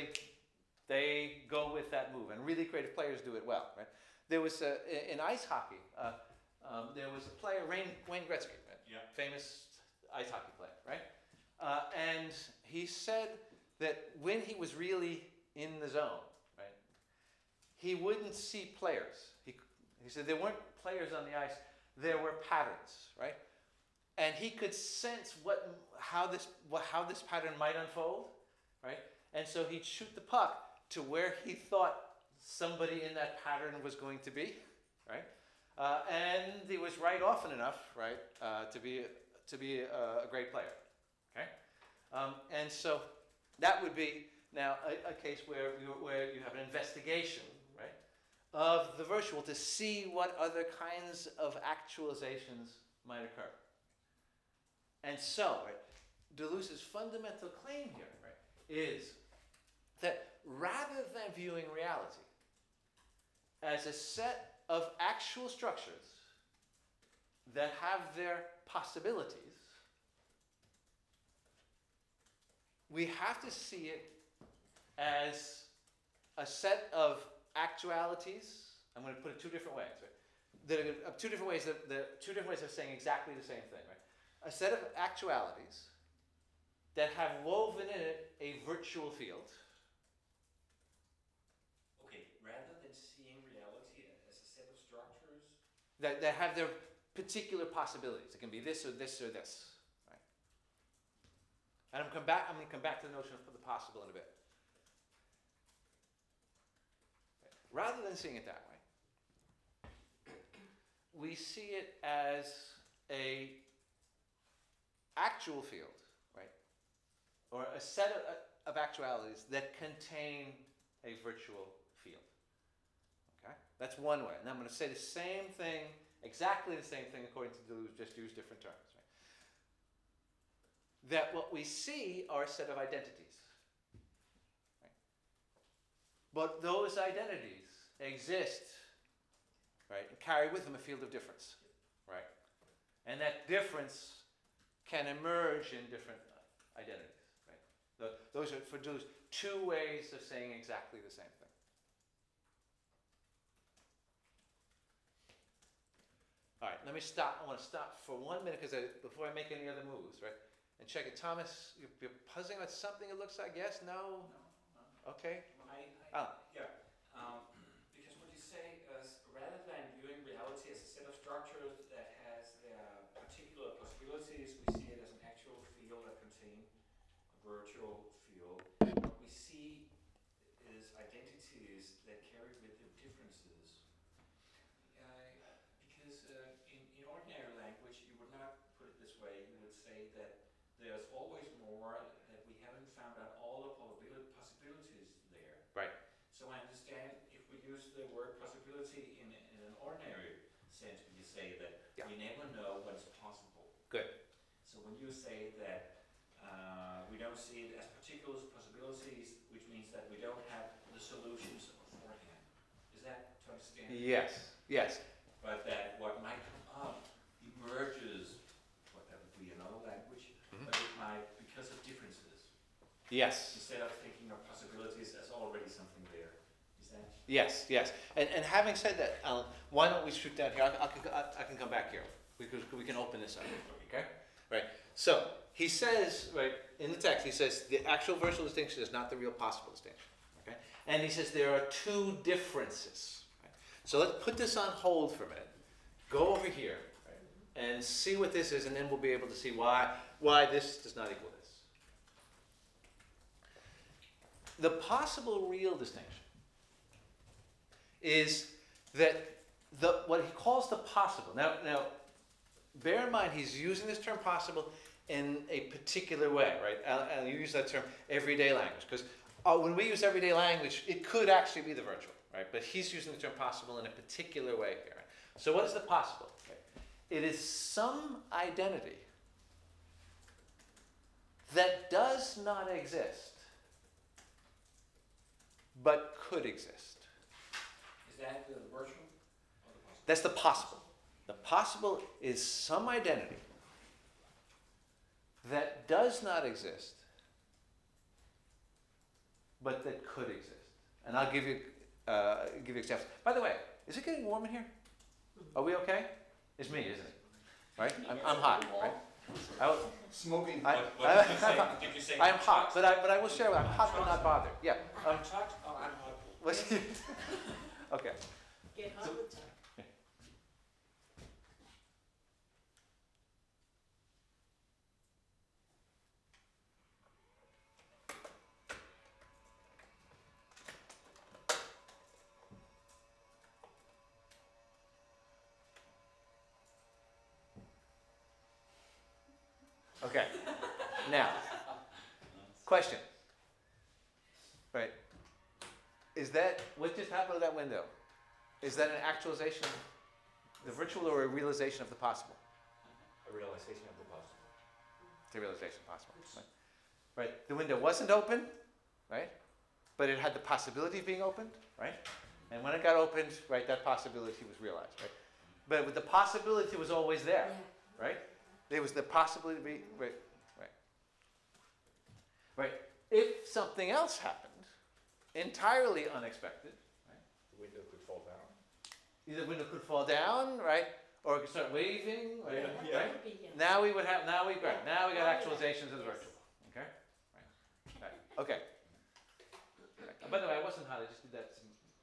they go with that move, and really creative players do it well, right? There was in ice hockey, there was a player, Wayne Gretzky, right? Yeah. Famous ice hockey player, right? And he said that when he was really in the zone, right, he wouldn't see players. He said there weren't players on the ice, there were patterns, right? And he could sense how this pattern might unfold, right? And so he'd shoot the puck to where he thought somebody in that pattern was going to be, right? And he was right often enough, right, to be a great player, okay? And so that would be now a case where you have an investigation, right, of the virtual to see what other kinds of actualizations might occur. And so, right, Deleuze's fundamental claim here, right, is that rather than viewing reality as a set of actual structures that have their possibilities, we have to see it as a set of actualities. I'm going to put it two different ways, right? Two different ways of saying exactly the same thing, right? A set of actualities that have woven in it a virtual field. Okay, rather than seeing reality as a set of structures, that have their particular possibilities. It can be this or this or this, right? And I'm going to come back to the notion of the possible in a bit. Rather than seeing it that way, we see it as a actual field, right? Or a set of actualities that contain a virtual field. Okay? That's one way. And I'm going to say the same thing, exactly the same thing according to Deleuze, just use different terms. Right? That what we see are a set of identities. Right? But those identities exist, right, and carry with them a field of difference. Right? And that difference can emerge in different identities. Right? Those are, for Deleuze, two ways of saying exactly the same thing. All right, let me stop. I want to stop for 1 minute before I make any other moves, right? And check it. Thomas, you're puzzling with something it looks like? Yes? No? No. Okay. Yeah. Because what you say is rather than viewing reality as a set of structures that has their particular possibilities, we see it as an actual field that contains a virtual field. What we see is identities that carry with them differences. Because in ordinary language, you would not put it this way. You would say that there's always more, that we haven't found out all the possibilities there. Right. So I understand if we use the word possibility in an ordinary sense, we say that we never know what's possible. Good. So when you say that we don't see it as particular possibilities, which means that we don't have the solutions beforehand. Is that to understand? Yes. Yes. But that what might come up emerges, what that would be in another language, but it might because of differences. Yes. Instead of thinking of possibilities as already something there. Is that? Yes, yes. And having said that, Alan, why don't we shoot down here? I can come back here because we can open this up. Okay? Right. So he says, right, in the text, he says the actual virtual distinction is not the real possible distinction. Okay? And he says there are two differences. Right? So let's put this on hold for a minute. Go over here, right, and see what this is, and then we'll be able to see why this does not equal this. The possible real distinction is that what he calls the possible. Now, bear in mind he's using this term possible in a particular way, right? And you use that term everyday language, because when we use everyday language, it could actually be the virtual, right? But he's using the term possible in a particular way here. Right? So what is the possible? Right? It is some identity that does not exist, but could exist. Is that the virtual or the possible? That's the possible. The possible is some identity that does not exist, but that could exist. And I'll give you examples. By the way, is it getting warm in here? Are we okay? It's me, isn't it? Right? I'm hot, right? Smoking. What did you say? Did you say I am hot, but I will share. I'm hot but not bothered. Yeah. I'm hot. Oh, I'm hot. Okay. Get hot with time. Okay. Now, question. Right. Is that, what just happened to that window? Is that an actualization, the virtual, or a realization of the possible? A realization of the possible. It's a realization possible. Right. The window wasn't open, right? But it had the possibility of being opened, right? And when it got opened, right, that possibility was realized, right? But the possibility was always there, right? There was the possibility to be, right. If something else happened, entirely unexpected, right? The window could fall down. Either the window could fall down, right? Or it could start waving, right? Yeah. Right? Now we got actualizations of the virtual, okay? Right. Okay. Right. By the way, I wasn't hot, I just did that to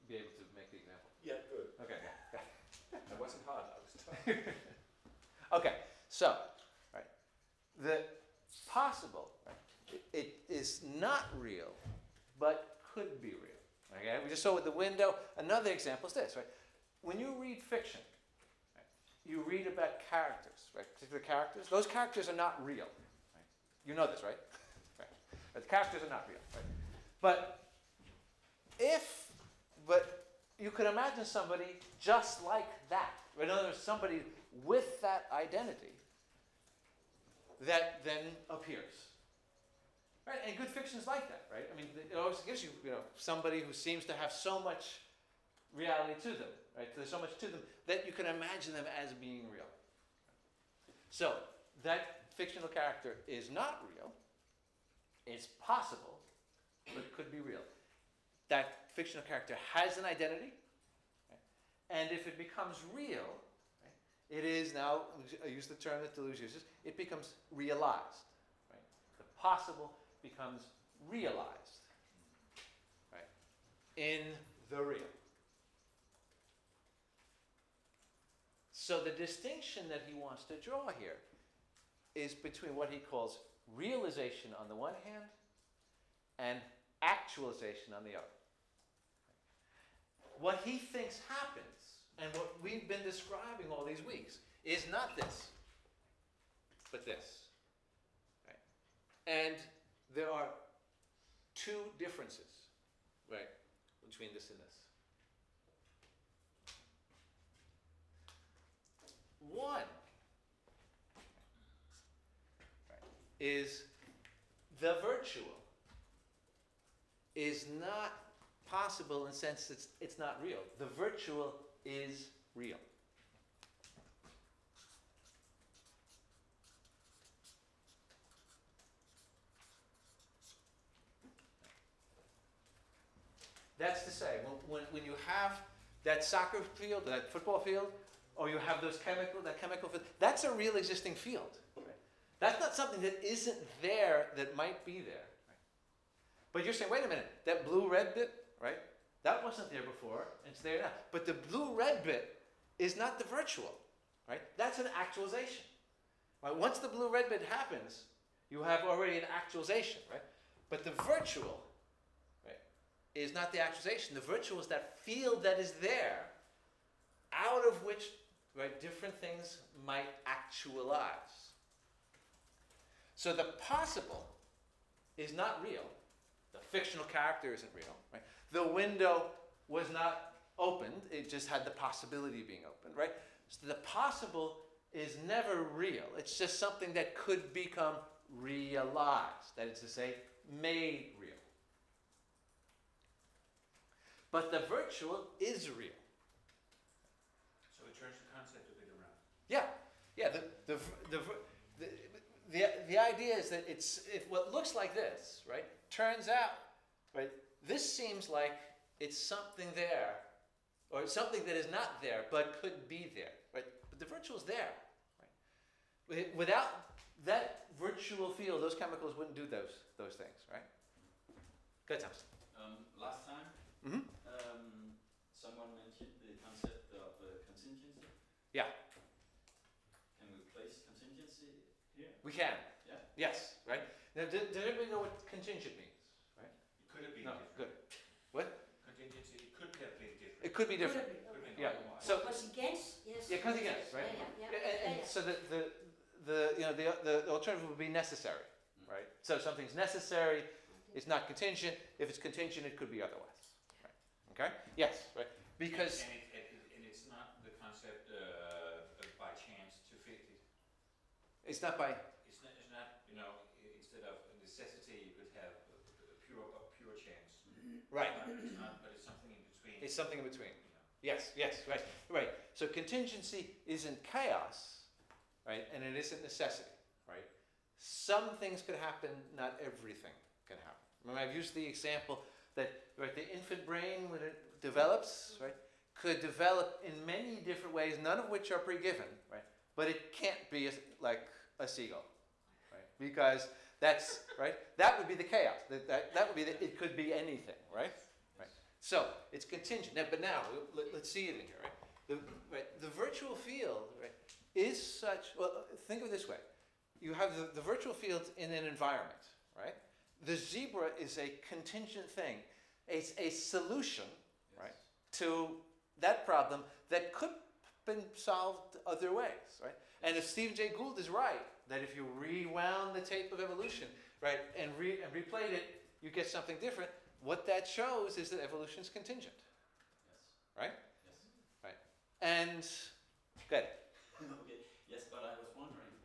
be able to make the example. Yeah, good. Okay. I wasn't hot, I was tired. Okay, so, right, the possible, right, it is not real, but could be real. Okay, we just saw with the window. Another example is this, right? When you read fiction, right, you read about characters, right? Particular characters. Those characters are not real. Right? You know this, right? Right. The characters are not real, right? But you could imagine somebody just like that. In other words, somebody with that identity that then appears. Right? And good fiction is like that, right? I mean, it always gives you, somebody who seems to have so much reality to them, right? There's so much to them that you can imagine them as being real. So, that fictional character is not real. It's possible, but could be real. That fictional character has an identity, right? And if it becomes real, right, it is now, I use the term that Deleuze uses, it becomes realized. Right? The possible becomes realized, right, in the real. So the distinction that he wants to draw here is between what he calls realization on the one hand and actualization on the other. What he thinks happens, and what we've been describing all these weeks, is not this, but this. Right? And there are two differences, right, between this and this. One, right, is the virtual is not possible in the sense that it's not real. The virtual is real. That's to say, when you have that soccer field, that football field, or you have that chemical field, that's a real existing field. Right? That's not something that isn't there that might be there. Right? But you're saying, wait a minute, that blue-red bit, right? That wasn't there before, it's there now. But the blue-red bit is not the virtual, right? That's an actualization. Right? Once the blue-red bit happens, you have already an actualization, right? But the virtual, right, is not the actualization. The virtual is that field that is there, out of which, right, different things might actualize. So the possible is not real. The fictional character isn't real, right? The window was not opened, it just had the possibility of being opened, right? So the possible is never real. It's just something that could become realized, that is to say, made real. But the virtual is real. So it turns the concept a bit around. Yeah. The idea is that if what looks like this, right, turns out, right, this seems like it's something there, or something that is not there but could be there, right? But the virtual is there, right? Without that virtual field, those chemicals wouldn't do those things, right? Good, Thomas. Last time, someone mentioned the concept of contingency. Yeah. Can we place contingency here? We can. Yeah. Yes. Right. Now, does everybody know what contingent means? Right. Could have been No. different. Good. What? Contingency, it could have been different. It could be different. Could have been, Yeah. otherwise. So. Contingence, yes. Yeah, contingence, right? And so the alternative would be necessary, right? So something's necessary, it's not contingent. If it's contingent, it could be otherwise. Right? Okay? Yes, right. Because And it's not the concept by chance to fit it. it's not by. It's not instead of necessity, you could have a pure chance. Right. It's not, but it's something in between. It's something in between. Yes, right. So contingency isn't chaos, right? And it isn't necessity, right? Some things could happen, not everything can happen. Remember, I've used the example that, right, the infant brain, when it develops, right, could develop in many different ways, none of which are pre-given, right? But it can't be like a seagull, right? Because that's, right, that would be the chaos. That would be it could be anything, right? So it's contingent. But now let's see it in here, right? The virtual field, right, is such. Well, think of it this way: you have the virtual field in an environment, right? The zebra is a contingent thing. It's a solution, right, to that problem that could have been solved other ways, right? And if Stephen Jay Gould is right, that if you rewound the tape of evolution, right, and replayed it, you get something different. What that shows is that evolution is contingent. Yes. Right? Yes. Right. And good. Okay. Yes, but I was wondering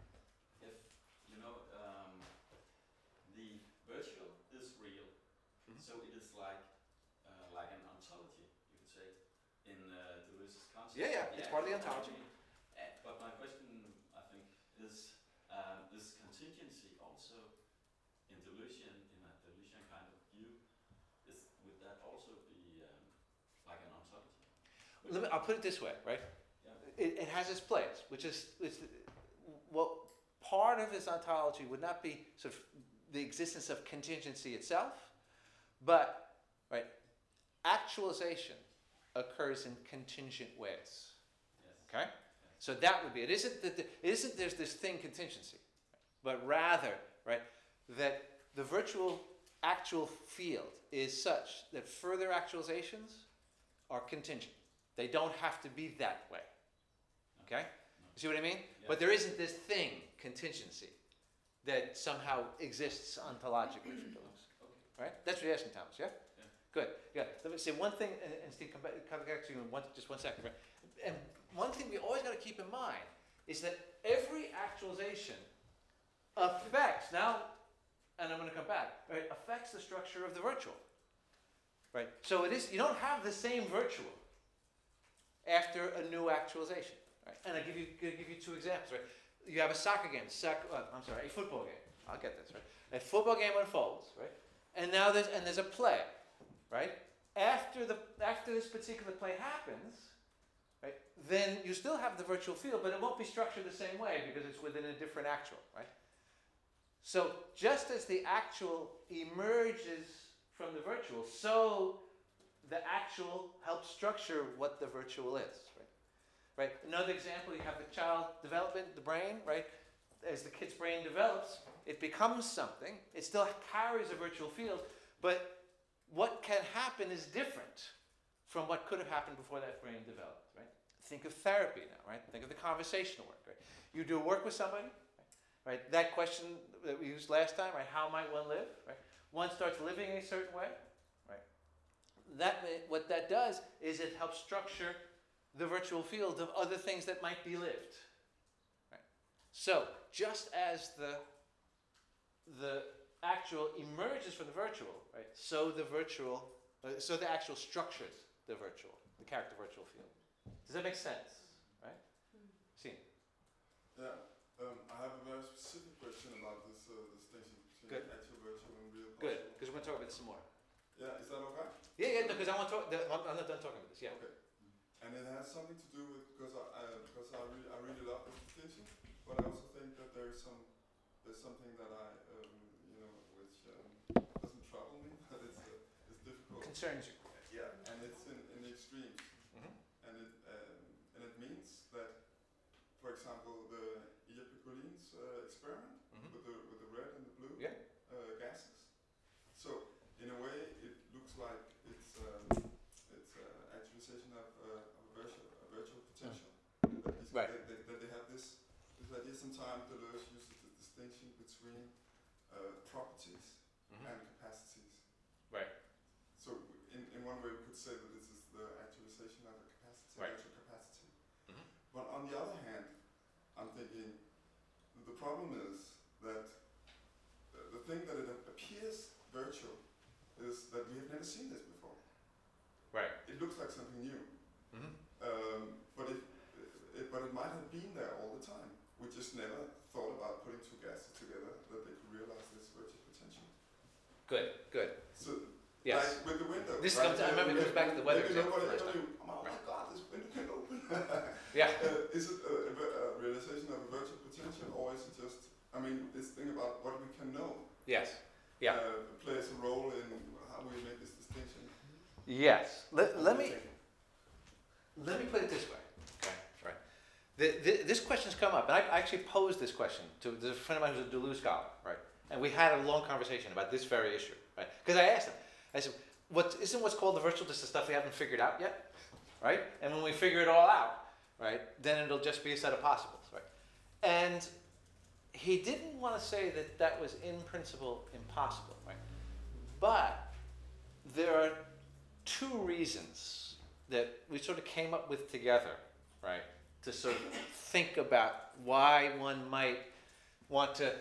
if the virtual is real, so it is like an ontology, you could say, in Deleuze's concept. Yeah. It's part of the ontology. But my question, I think, is contingency also in Deleuzian, in a Deleuzian kind of view? Would that also be like an ontology? I'll put it this way, right? Yeah. It has its place, which is part of its ontology would not be sort of the existence of contingency itself, but right, actualization occurs in contingent ways. Yes. Okay, so that would be it. Isn't there's this thing contingency, but rather right that the virtual actual field is such that further actualizations are contingent. They don't have to be that way. Okay? You see what I mean? Yeah. But there isn't this thing, contingency, that somehow exists ontologically for Deleuze. Okay. Right? That's what you're asking, Thomas, yeah? Yeah. Good. Yeah. Let me say one thing, and Steve, come back to you in just 1 second. Right? And one thing we always got to keep in mind is that every actualization affects, now, and I'm going to come back, right, affects the structure of the virtual. Right? So you don't have the same virtual after a new actualization. Right? And I'll give you 2 examples. Right? You have a soccer game, a football game. I'll get this, right? A football game unfolds, right? And now there's a play, right? After this particular play happens, right? Then you still have the virtual field, but it won't be structured the same way because it's within a different actual, right? So just as the actual emerges from the virtual, so the actual helps structure what the virtual is. Right? Another example, you have the child development, the brain, right? As the kid's brain develops, it becomes something. It still carries a virtual field, but what can happen is different from what could have happened before that brain developed, right? Think of therapy now, right? Think of the conversational work, right? You do work with somebody, right? That question that we used last time, right? How might one live, right? One starts living in a certain way, right? What that does is it helps structure the virtual field of other things that might be lived, right? So just as the actual emerges from the virtual, right? So the actual structures the virtual, the character virtual field. Does that make sense, right? See? Yeah, I have a very specific question about this distinction between actual virtual and real. Good, because we're going to talk about this some more. Yeah, is that okay? Yeah, because I want to talk. I'm not done talking about this. Yeah. Okay. And it has something to do with because I really love this distinction, but I also think that there's something that which doesn't trouble me, but it's difficult. Concerns you. Yeah, and it's in the extremes, and it means that, for example, the Iapicoline's experiment with the red and the blue gases. So in a way, it looks like it's actualization of a virtual potential. Right. That they have this idea. Sometimes Deleuze uses the distinction between properties and capacities. Right. So in one way, we could say that this is the actualization of a capacity, virtual capacity. But on the other hand, I'm thinking that the problem is that the thing that it appears virtual is that we have never seen this before. Right. It looks like something new, but it might have been there all the time. We just never thought about putting two gases together that they could realize this virtual potential. Good. So, yes. like with the window. This comes. I remember it goes back to the weather example. Oh my God, this window can open. Yeah. Is it a realization of a virtual potential, or is it just? I mean, this thing about what we can know. Yes. Yeah. Plays a role in how we make this distinction. Yes. Let me put it this way. Okay. Right. This question's come up, and I actually posed this question to a friend of mine who's a Deleuze scholar, right? And we had a long conversation about this very issue, right? Because I asked him, I said, isn't what's called the virtual just the stuff we haven't figured out yet, right? And when we figure it all out, right, then it'll just be a set of possibles, right? And he didn't want to say that was in principle impossible, right? But there are two reasons that we sort of came up with together, right, to sort of think about why one might want to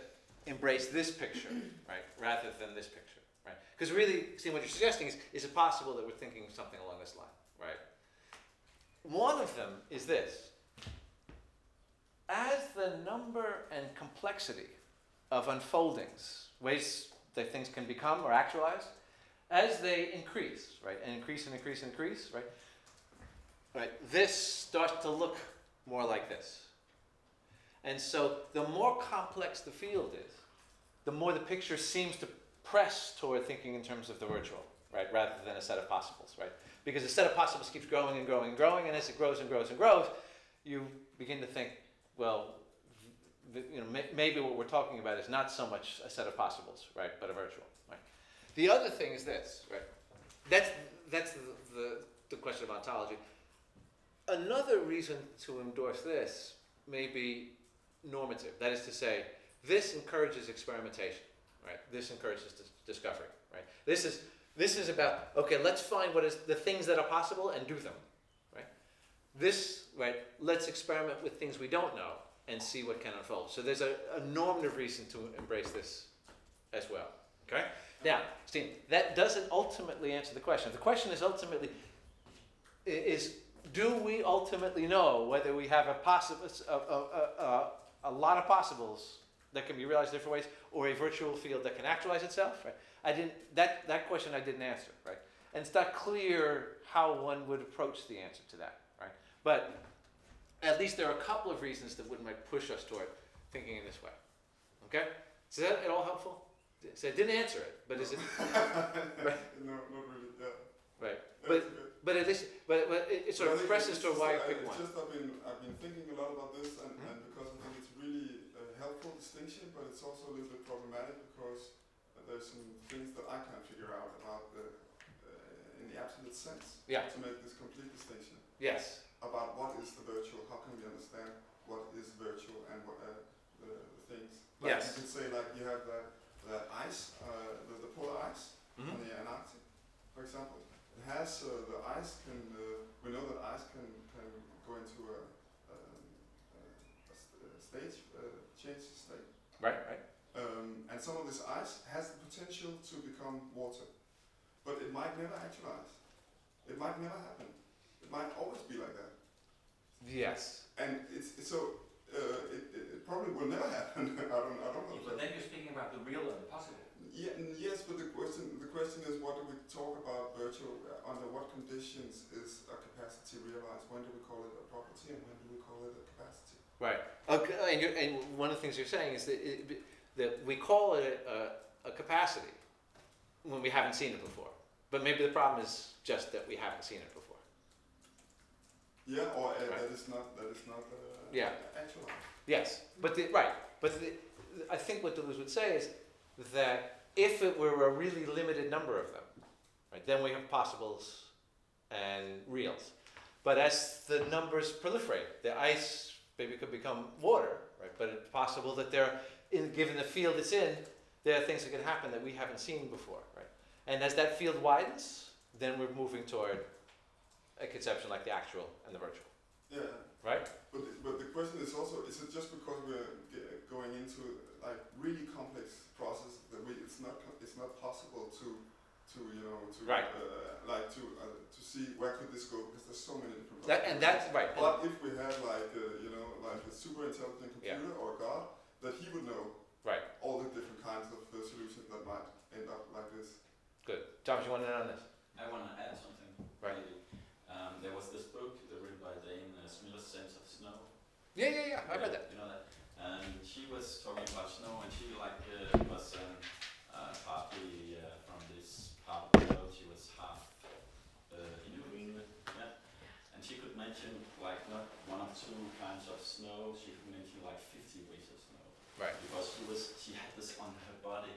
embrace this picture, right, rather than this picture, right? Because really, see, what you're suggesting is it possible that we're thinking something along this line, right? One of them is this. As the number and complexity of unfoldings, ways that things can become or actualize, as they increase, right, and increase, right? Right, this starts to look more like this. And so the more complex the field is, the more the picture seems to press toward thinking in terms of the virtual, right, rather than a set of possibles, right? Because the set of possibles keeps growing and growing and growing, and as it grows and grows and grows, you begin to think, well, maybe what we're talking about is not so much a set of possibles, right, but a virtual, right? The other thing is this, right? That's the question of ontology. Another reason to endorse this may be normative. That is to say, this encourages experimentation, right? This encourages discovery, right? This is about, okay, let's find what is the things that are possible and do them, right? This, right, let's experiment with things we don't know and see what can unfold. So there's a normative reason to embrace this as well, okay? Now, Steve, that doesn't ultimately answer the question. The question is ultimately, do we ultimately know whether we have a lot of possibles that can be realized different ways, or a virtual field that can actualize itself? Right? That question I didn't answer, right? And it's not clear how one would approach the answer to that, right? But at least there are a couple of reasons that might push us toward thinking in this way. Okay? Is that at all helpful? So I didn't answer it, but is it? Right. No, not really. Yeah. Right. Yeah, But at least, it sort of presses to why you pick one. Just I've been thinking a lot about this, and because I think it's really a helpful distinction, but it's also a little bit problematic because there's some things that I can't figure out about in the absolute sense. Yeah. To make this complete distinction. Yes. About what is the virtual? How can we understand what is virtual and what the things? Like Yes. You can say like you have the ice, the polar ice on the Antarctic, for example. It has the ice can. We know that ice can go into a stage, change state. Right. And some of this ice has the potential to become water, but it might never actualize. It might never happen. It might always be like that. Yes. And it probably will never happen. I don't know. But then you're speaking about the real and the possible. Yeah, yes, but the question is, what do we talk about virtual? Under what conditions is a capacity realized? When do we call it a property, and when do we call it a capacity? Right. Okay. And one of the things you're saying is that we call it a capacity when we haven't seen it before. But maybe the problem is just that we haven't seen it before. Yeah, or right. that is not actual. Yes, but I think what Deleuze would say is that if it were a really limited number of them, right, then we have possibles and reals. But as the numbers proliferate, the ice maybe could become water, right? But it's possible that given the field it's in, there are things that can happen that we haven't seen before, right? And as that field widens, then we're moving toward a conception like the actual and the virtual. Yeah. Right? But the question is also, is it just because we're going into like really complex process that it's not possible to right. To see where could this go, because there's so many different and that's right. But if we had like a super intelligent computer or God, that he would know right. all the different kinds of solutions that might end up like this. Good. Thomas, you want to add on this? I want to add something. Right. There was this book written by Dane Smith's Sense of Snow. Yeah. I read that. You know that. And she was talking about snow, and she was partly from this part of the world. She was half Inuit, yeah. And she could mention like not one or two kinds of snow. She could mention like 50 ways of snow. Right. Because she had this on her body.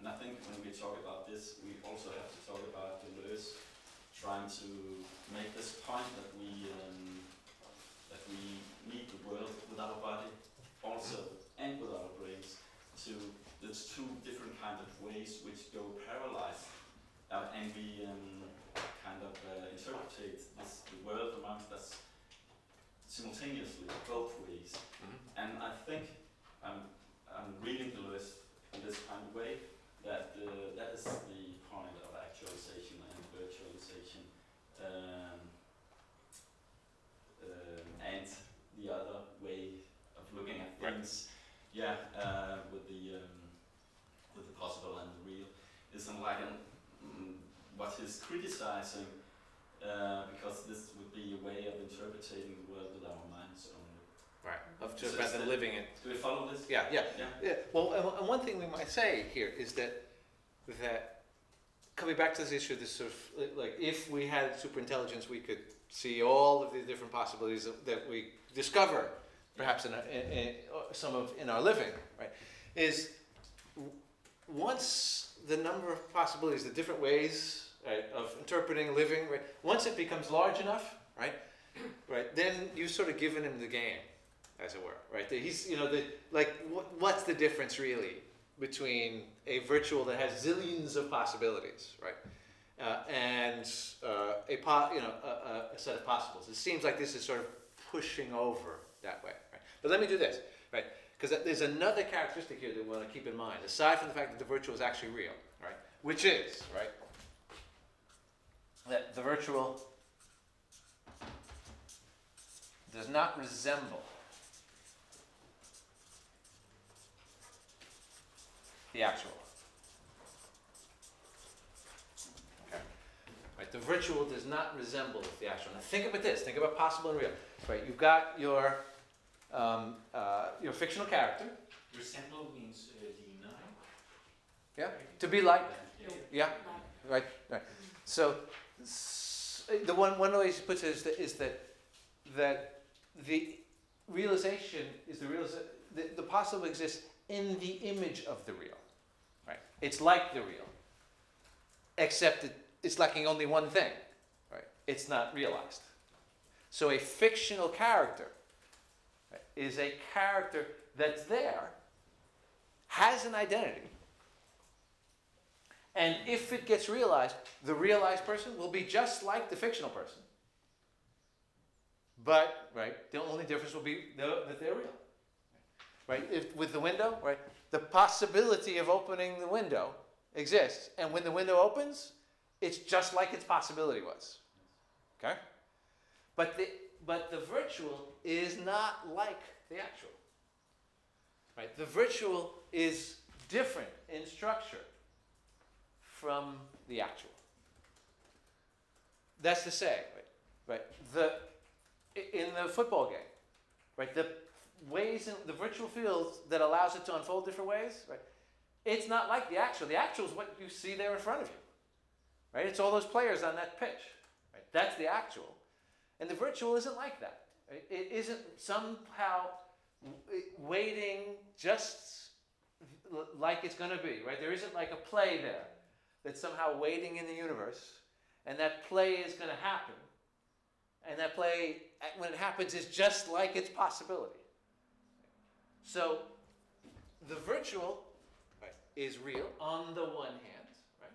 And I think when we talk about this, we also have to talk about Deleuze trying to make this point that we need the world with our body also and with our brains. There's two different kind of ways which go parallelized, and we interpret the world amongst us simultaneously both ways. And I think I'm reading Deleuze in this kind of way that that is the point of actualization and virtualization, and the other way of looking at things, with the possible and the real, isn't like what he's criticizing, because this would be a way of interpreting the world with our minds only. Right. Rather than living it. Do we follow this? Yeah. Well, and one thing we might say here is that coming back to this issue, this sort of like if we had superintelligence, we could see all of the different possibilities that we discover, perhaps in our living, right? Is once the number of possibilities, the different ways, right, of interpreting living, right? Once it becomes large enough, right, then you've sort of given him the game, as it were, right? He's, what's the difference really between a virtual that has zillions of possibilities, right, and a set of possibles? It seems like this is sort of pushing over that way, right? But let me do this, right? Because there's another characteristic here that we want to keep in mind, aside from the fact that the virtual is actually real, right? Which is, right, that the virtual does not resemble the actual. Okay. Right, the virtual does not resemble the actual. Now think about this. Think about possible and real. Right, you've got your fictional character. Resemble means deny. Yeah? To be like. Yeah? Right. So, the one way he puts it is that the realization is the possible exists in the image of the real. Right? It's like the real. Except it's lacking only one thing. Right? It's not realized. So a fictional character, right, is a character that's there, has an identity, and if it gets realized, the realized person will be just like the fictional person. But, right, the only difference will be that they're real. Right? With the window, right, the possibility of opening the window exists. And when the window opens, it's just like its possibility was. Okay? But the virtual is not like the actual. Right? The virtual is different in structure from the actual. That's to say, right? In the football game, right? The ways in the virtual field that allows it to unfold different ways, right? It's not like the actual. The actual is what you see there in front of you, right? It's all those players on that pitch, right? That's the actual, and the virtual isn't like that. Right? It isn't somehow waiting just like it's going to be, right? There isn't like a play there that's somehow waiting in the universe, and that play is going to happen, and that play, when it happens, is just like its possibility. So, the virtual, right, is real on the one hand, right?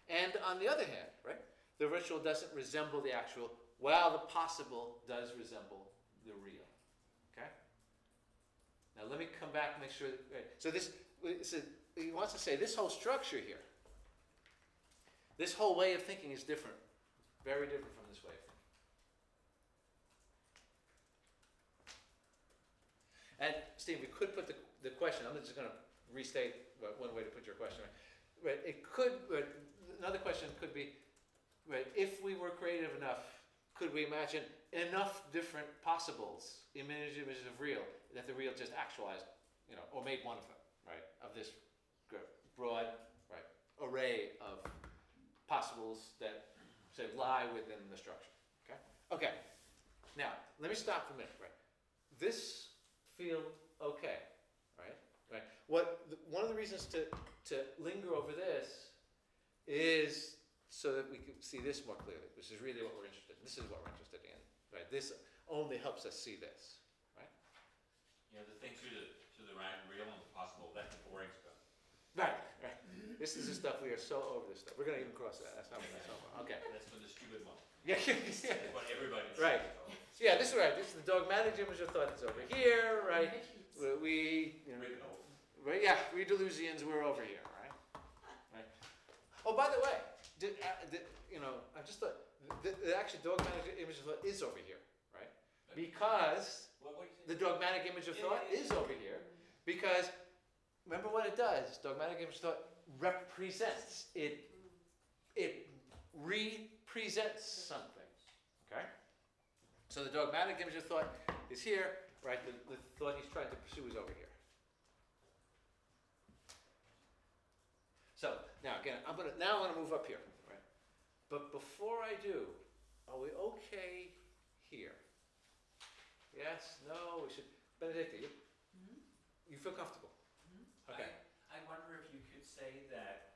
And on the other hand, right, the virtual doesn't resemble the actual, while the possible does resemble the real. Okay? Now let me come back and make sure that, right. So he wants to say this whole structure here, this whole way of thinking is different, very different from this way of thinking. And Steve, we could put the question, I'm just going to restate one way to put your question. Right? It could, another question could be, right, if we were creative enough, could we imagine enough different possibles, images of real, that the real just actualized, or made one of them, right, of this broad, right, array of possibles that, say, lie within the structure. Okay? Okay. Now, let me stop for a minute, right? This feel okay, right? Right. One of the reasons to linger over this is so that we can see this more clearly, which is really what we're interested in. This is what we're interested in, right? This only helps us see this, right? Yeah, the thing to the right, real and the possible, that's the boring stuff. Right, right. This is the stuff we are so over this stuff. We're going to even cross that. That's not what we're so over. Okay. That's for the stupid one. Yeah. That's what everybody's right. Yeah, this is right. This is the dogmatic image of thought that's over here, right? We Deleuzians, we're over here, right? Right. Oh, by the way, I just thought the actual dogmatic image of thought is over here, right? Because the dogmatic image of thought is over here, because remember what it does. Dogmatic image of thought represents it represents something. Okay? So the dogmatic image of thought is here, right? The thought he's trying to pursue is over here. So now again, I'm gonna move up here, right? But before I do, are we okay here? Yes? No? We should. Benedicta, you feel comfortable? Mm-hmm. Okay. I wonder if you could say that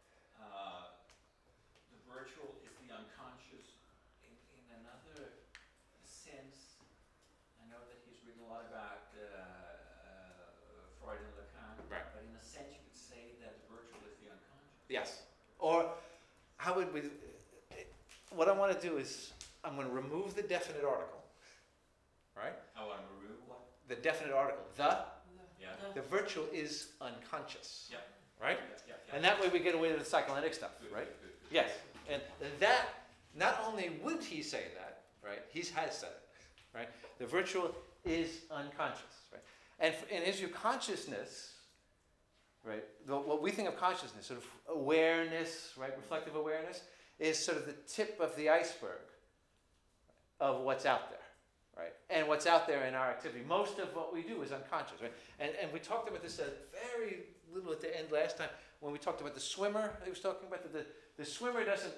the virtual is the unconscious in another sense. I know that he's written a lot about Freud and Lacan, right. But in a sense you could say that the virtual is the unconscious. Yes. Or how would we, what I want to do is, I'm going to remove the definite article, right? I want to remove what? The definite article. The virtual is unconscious. Yeah. Right? Yeah. And that way we get away with the psychoanalytic stuff, right? Good. Yes. And that, not only would he say that, right? He has said it, right? The virtual is unconscious, right? And in his view, consciousness, right? What we think of consciousness, sort of awareness, right? Reflective awareness, is sort of the tip of the iceberg of what's out there. Right? And what's out there in our activity. Most of what we do is unconscious. Right? And we talked about this very little at the end last time when we talked about the swimmer, he was talking about the swimmer doesn't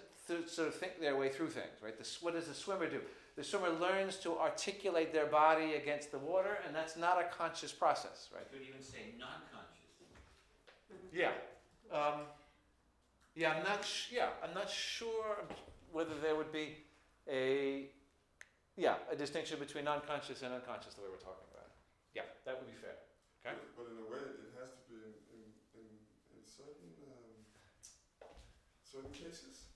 sort of think their way through things, right? What does the swimmer do? The swimmer learns to articulate their body against the water, and that's not a conscious process, right? You could even say non-conscious. Yeah. I'm not sure whether there would be a distinction between non-conscious and unconscious the way we're talking about it. Yeah, that would be fair. Okay. But in a way, it has to be in certain cases.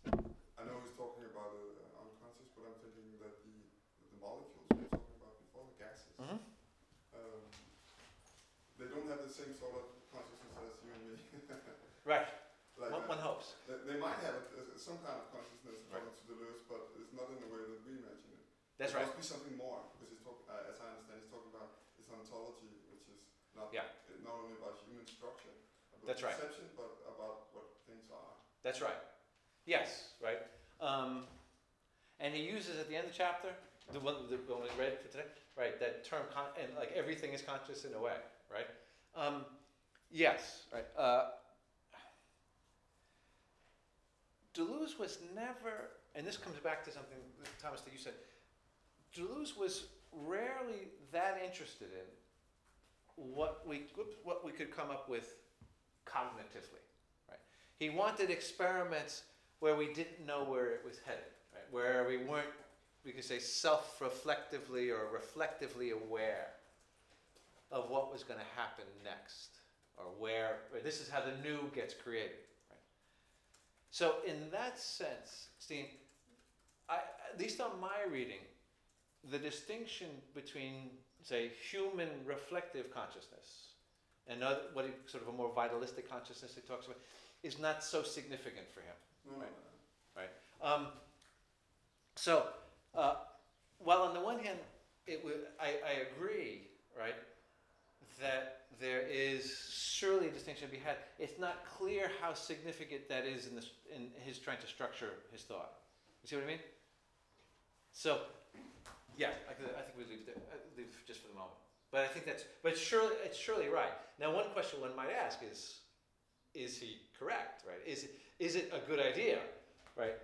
I know he's talking about unconscious, but I'm thinking that the molecules we were talking about before, the gases, they don't have the same sort of consciousness as you and me. Right. Like one hopes. They might have some kind of consciousness according to Deleuze, but it's not in the way that we imagine it. That's There right. must be something more, because he's talking, as I understand, he's talking about this ontology, which is not only about human structure, about That's right. perception, but about what things are. That's right. Yes, right. And he uses at the end of the chapter, the one we read for today, right, that term, and like everything is conscious in a way, right? Yes, right. Deleuze was never, and this comes back to something, Thomas, that you said, Deleuze was rarely that interested in what we could come up with cognitively, right? He wanted experiments where we didn't know where it was headed, right? Where we weren't, we could say, self-reflectively or reflectively aware of what was going to happen next, or where this is how the new gets created. So in that sense, Steen, at least on my reading, the distinction between, say, human reflective consciousness and what he, sort of a more vitalistic consciousness he talks about, is not so significant for him. Right? So, while on the one hand, I agree, right, that there is surely a distinction to be had. It's not clear how significant that is in his trying to structure his thought. You see what I mean? So, yeah, I think we leave just for the moment. But I think it's surely right. Now, one question one might ask is he correct? Right? Is it a good idea, right,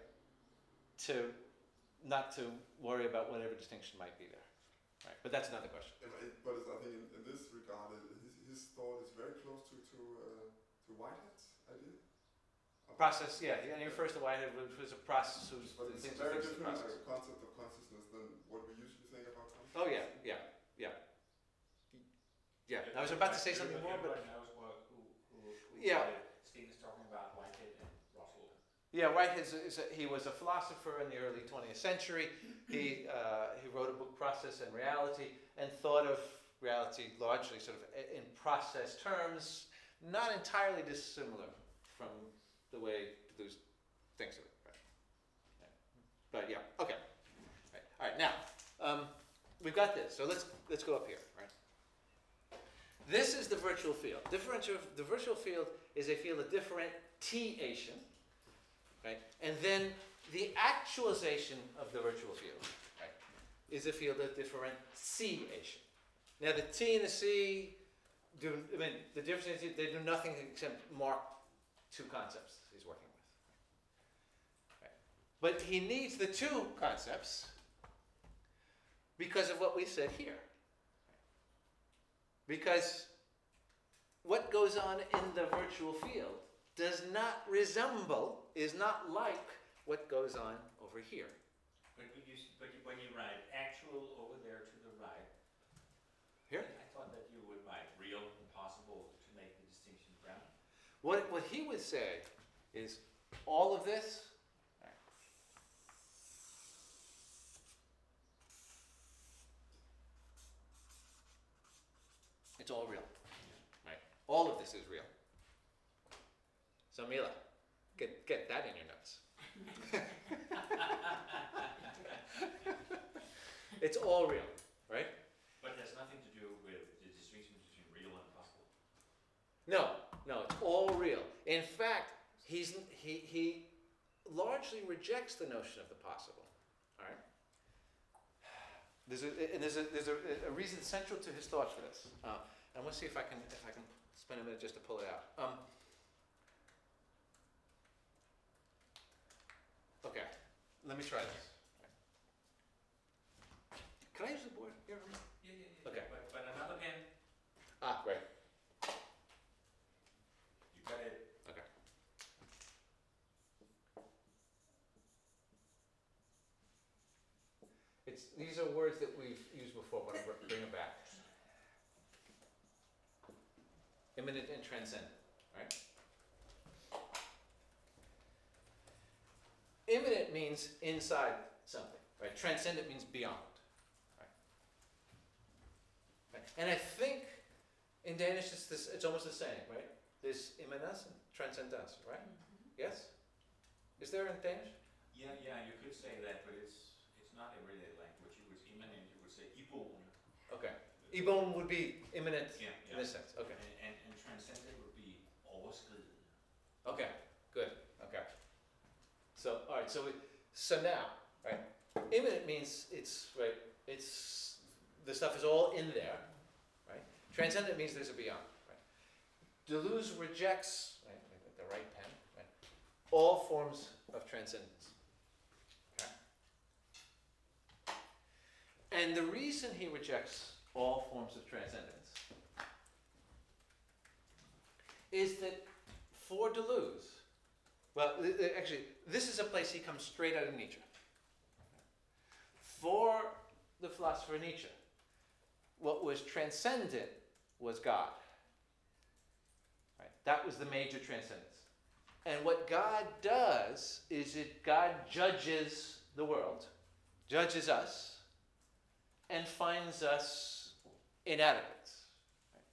to not to worry about whatever distinction might be there? Right? But that's another question. But I think in this regard, his thought is very close to Whitehead's idea. Process, yeah, and he refers to Whitehead, which was a process. But it's a very different concept of consciousness than what we usually think about consciousness. Oh yeah. I was about to say something more, but Steve is talking about Whitehead and Russell. Yeah, Whitehead he was a philosopher in the early 20th century. He wrote a book, Process and Reality, and thought of reality largely sort of in process terms, not entirely dissimilar from the way Deleuze thinks of it. Right? Yeah. But yeah, okay. All right. Now we've got this. So let's go up here. Right. This is the virtual field. The virtual field is a field of differentiation, right? And then the actualization of the virtual field, right, is a field of differentiation. Now the T and the C the difference is they do nothing except mark two concepts he's working with. Right? But he needs the two concepts because of what we said here. Because what goes on in the virtual field does not resemble, is not like what goes on over here. But when you write actual over there to the right, here, I thought that you would write real and possible to make the distinction ground. What he would say is all of this. It's all real, right? All of this is real. So Mila, get that in your notes. It's all real, right? But it has nothing to do with the distinction between real and possible. No, it's all real. In fact, he largely rejects the notion of the possible. All right. There's a reason central to his thought for this. And let's see if I can spend a minute just to pull it out. let me try this. Can I use the board here? Yeah. Okay. But another pen. Ah, right. You got it. Okay. These are words that we've used before, but I'm bring them back. Immanent and transcendent, right? Immanent means inside something, right? Transcendent means beyond, right? And I think in Danish it's almost the same, right? There's immanence and transcendence, right? Yes? Is there in Danish? Yeah, you could say that, but it's not a really language. You would immanent, you would say iboende. Okay. Iboende would be immanent Yeah. in this sense. Okay. And transcendent would be overskridet. Okay. Good. Okay. So all right. So now, right? Immanent means it's right. It's the stuff is all in there, right? Transcendent means there's a beyond, right? Deleuze rejects, right? The right pen, right? All forms of transcendence. Okay. And the reason he rejects all forms of transcendence is that for Deleuze, well, actually, this is a place he comes straight out of Nietzsche. For the philosopher Nietzsche, what was transcendent was God. Right? That was the major transcendence. And what God does is God judges the world, judges us, and finds us inadequate. Right?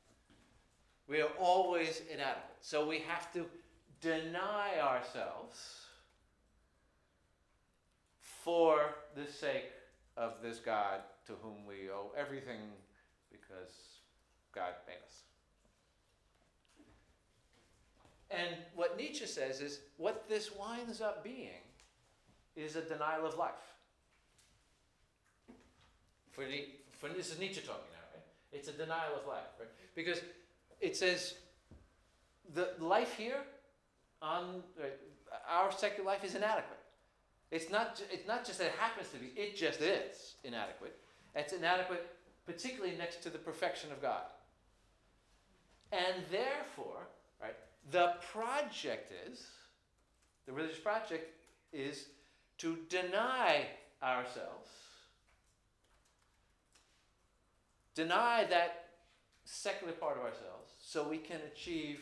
We are always inadequate. So we have to deny ourselves for the sake of this God to whom we owe everything because God made us. And what Nietzsche says is what this winds up being is a denial of life. This is Nietzsche talking now, right? It's a denial of life, right? Because it says the life here on our secular life is inadequate. It's not just that it happens to be, it just is inadequate. It's inadequate particularly next to the perfection of God. And therefore, right, the religious project is to deny ourselves, deny that secular part of ourselves so we can achieve,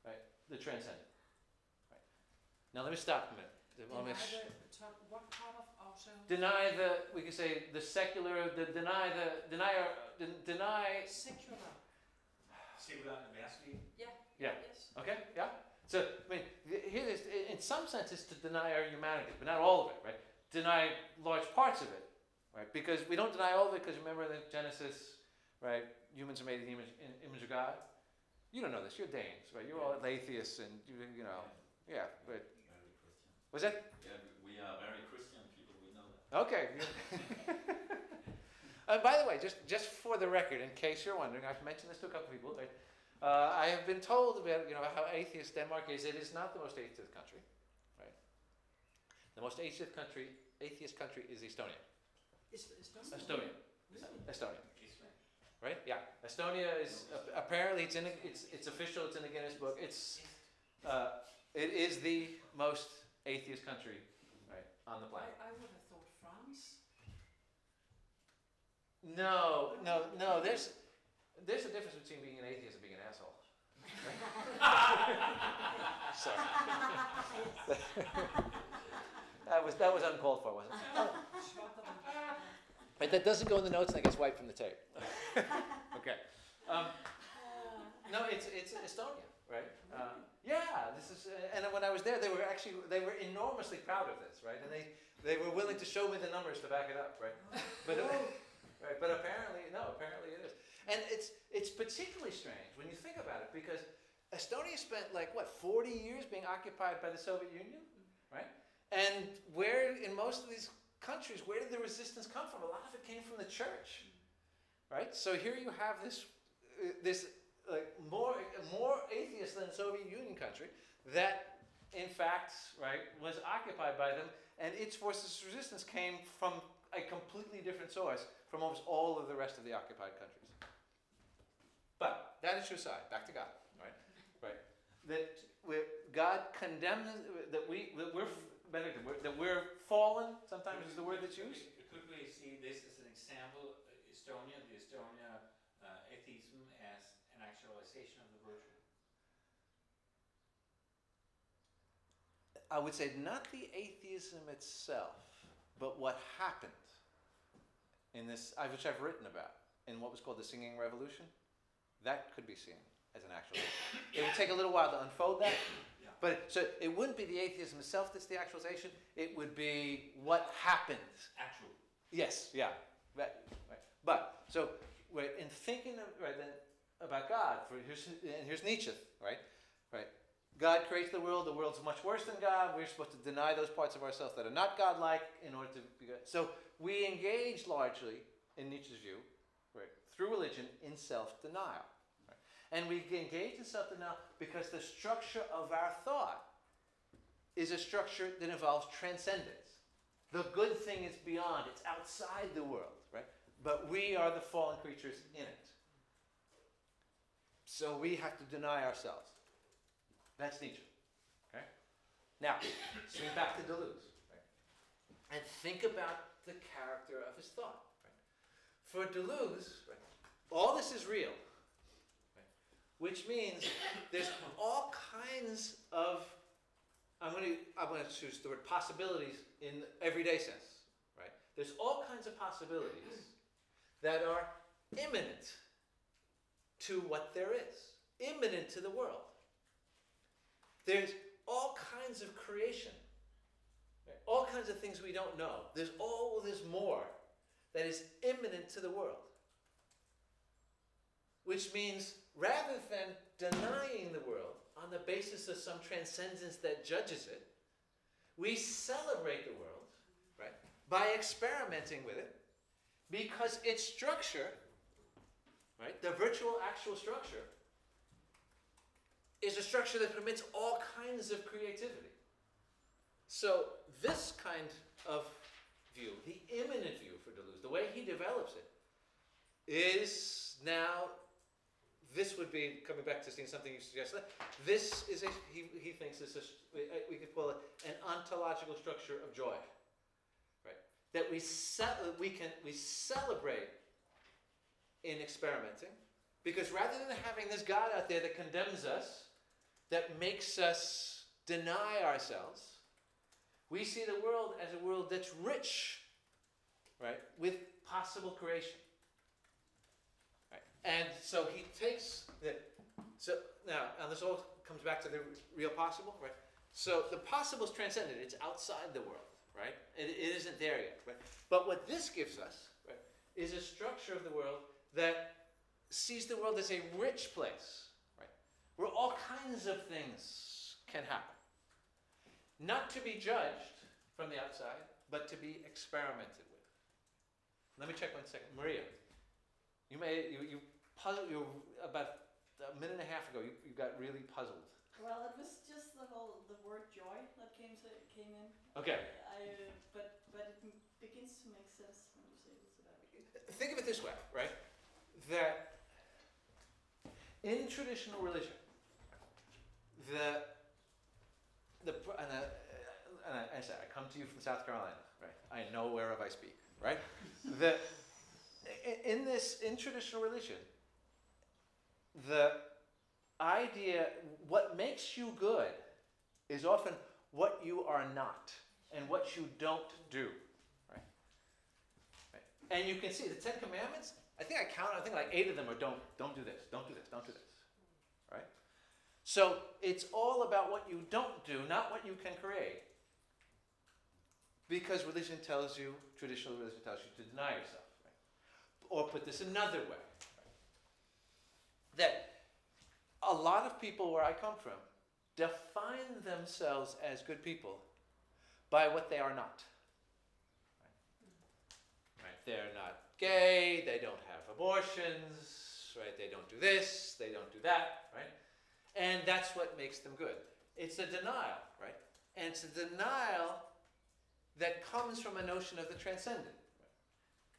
right, the transcendent. Right. Now let me stop a minute. What part of ourselves? Deny we can say the secular, deny Secular. Secular adversity. Yeah. Yeah. Yes. Okay. Yeah. So I mean, here is in some sense is to deny our humanity, but not all of it, right? Deny large parts of it, right? Because we don't deny all of it because remember in Genesis, right? Humans are made in the image of God. You don't know this. You're Danes, right? You're all atheists, and you know, yeah. But Very Christian. was that? Yeah, we are very Christian people. We know that. Okay. By the way, just for the record, in case you're wondering, I've mentioned this to a couple of people. Right? I have been told about how atheist Denmark is. It is not the most atheist country, right? The most atheist country is Estonia. Estonia. Estonia. Right? Yeah. Estonia is apparently it's official. It's in the Guinness Book. It is the most atheist country, right, on the planet. I would have thought France. No. There's a difference between being an atheist and being an asshole. Sorry. that was uncalled for, wasn't it? Right, that doesn't go in the notes and that gets wiped from the tape. Okay. No, it's Estonia, right? Yeah, this is, and when I was there, they were enormously proud of this, right? And they were willing to show me the numbers to back it up, right? But right, but apparently it is. And it's particularly strange when you think about it because Estonia spent 40 years being occupied by the Soviet Union, right? And where in most of these countries, where did the resistance come from? A lot of it came from the church, right? So here you have this more atheist than Soviet Union country that in fact, right, was occupied by them, and its forces of resistance came from a completely different source from almost all of the rest of the occupied countries. But that is your side. Back to God, right? Right. That God condemns that we're fallen. Sometimes is the word that's used. Could we see this as an example? The Estonia atheism as an actualization of the virtue. I would say not the atheism itself, but what happened in this, which I've written about, in what was called the Singing Revolution. That could be seen as an actualization. It would take a little while to unfold that, but so it wouldn't be the atheism itself that's the actualization. It would be what happened. Actual. Yes, yeah, right. But so in thinking about God, here's Nietzsche, right? God creates the world. The world's much worse than God. We're supposed to deny those parts of ourselves that are not God-like in order to be good. So we engage largely, in Nietzsche's view, right, through religion, in self-denial. Right? And we engage in self-denial because the structure of our thought is a structure that involves transcendence. The good thing is beyond. It's outside the world, right? But we are the fallen creatures in it. So we have to deny ourselves. That's Nietzsche. Okay? Now, swing back to Deleuze. Right? And think about the character of his thought. Right? For Deleuze, right, all this is real. Right? Which means there's all kinds of, I'm going to choose the word possibilities in everyday sense. Right? There's all kinds of possibilities that are imminent to what there is, imminent to the world. There's all kinds of creation, right? All kinds of things we don't know. There's more that is imminent to the world. Which means rather than denying the world on the basis of some transcendence that judges it, we celebrate the world, right, by experimenting with it, because its structure, right, the virtual actual structure, is a structure that permits all kinds of creativity. So this kind of view, the immanent view for Deleuze, the way he develops it, is now, this would be, coming back to seeing something you suggested, this is he thinks this is, we could call it an ontological structure of joy. Right? That we celebrate in experimenting, because rather than having this God out there that condemns us, that makes us deny ourselves, we see the world as a world that's rich, right, with possible creation. Right? And so he takes now, and this all comes back to the real possible, right? So the possible is transcendent, it's outside the world, right? It isn't there yet, right? But what this gives us, right, is a structure of the world that sees the world as a rich place, where all kinds of things can happen. Not to be judged from the outside, but to be experimented with. Let me check 1 second. Maria, you puzzled, about a minute and a half ago, you got really puzzled. Well, it was just the word joy that came in. Okay. But it begins to make sense when you say this about it. Think of it this way, right? That in traditional religion, I said, I come to you from South Carolina, right? I know whereof I speak, right? In traditional religion, the idea, what makes you good is often what you are not and what you don't do, right? And you can see the 10 Commandments, I think like 8 of them are don't do this, don't do this, don't do this, right? So it's all about what you don't do, not what you can create. Because traditional religion tells you to deny yourself. Right? Or put this another way. Right? That a lot of people where I come from define themselves as good people by what they are not. Right? They're not gay, they don't have abortions, right? They don't do this, they don't do that, right? And that's what makes them good. It's a denial, right? And it's a denial that comes from a notion of the transcendent. Right?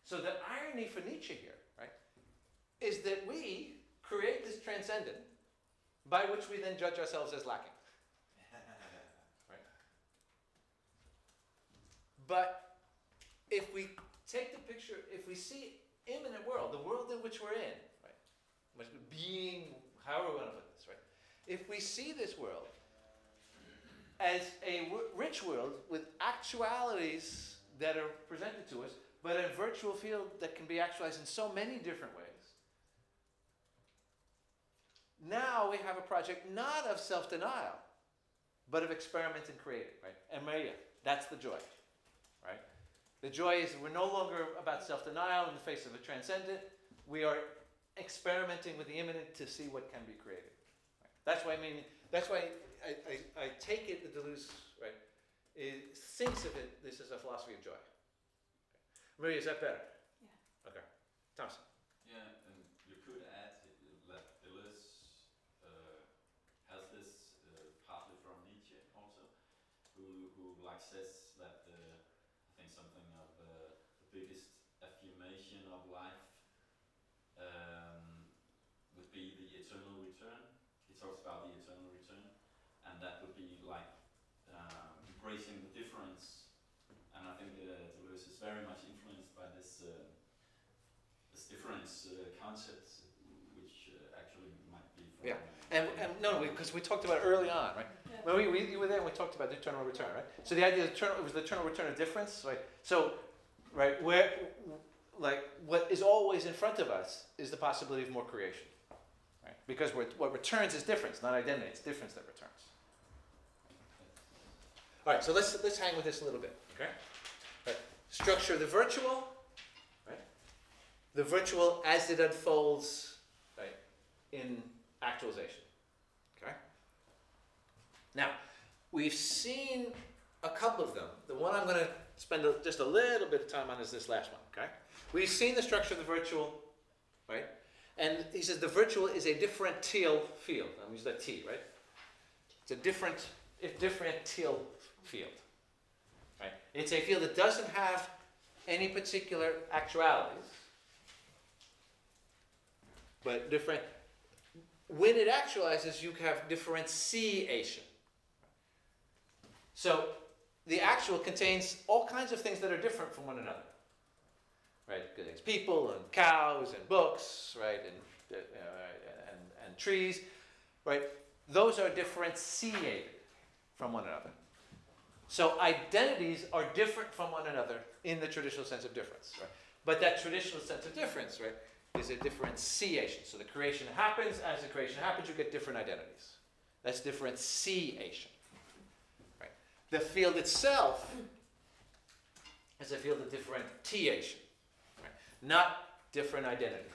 So the irony for Nietzsche here, right, is that we create this transcendent by which we then judge ourselves as lacking. Right? But if we take the picture, if we see immanent world, the world in which we're in, right, which being, however we want to put this, right, if we see this world as a rich world with actualities that are presented to us, but a virtual field that can be actualized in so many different ways, now we have a project not of self-denial, but of experiment and creating, right? And Maria, that's the joy, right? The joy is we're no longer about self-denial in the face of a transcendent. We are experimenting with the immanent to see what can be created. Right? That's why I take it that Deleuze, right, thinks of it, this is a philosophy of joy. Okay. Maria, is that better? Yeah. Okay. Thompson. Yeah, and you could add that Deleuze has this partly from Nietzsche also, who like says that I think something of the biggest affirmation of life would be the eternal return. He talks about the eternal return, and that would be like embracing the difference. And I think Deleuze is very much influenced by this difference concept, which actually might be from... Yeah, and no, because we talked about it early on, right? Yeah. When you were there and we talked about the eternal return, right? So the idea of it was the eternal return of difference, right? So, right, what is always in front of us is the possibility of more creation, right? Because what returns is difference, not identity. It's difference that returns. All right, so let's hang with this a little bit, okay? Right. Structure of the virtual, right? The virtual as it unfolds, right, in actualization, okay? Now, we've seen a couple of them. The one I'm going to spend just a little bit of time on is this last one, okay? We've seen the structure of the virtual, right? And he says the virtual is a differential field. I'm using that T, right? It's a differential field, right? It's a field that doesn't have any particular actualities, but different. When it actualizes, you have differentiation. So the actual contains all kinds of things that are different from one another, right? It contains people and cows and books, right, and trees, right? Those are differentiated from one another. So identities are different from one another in the traditional sense of difference, right? But that traditional sense of difference, right, is a differentiation. So the creation happens. As the creation happens, you get different identities. That's differentiation. Right? The field itself is a field of differentiation, right? Not different identities.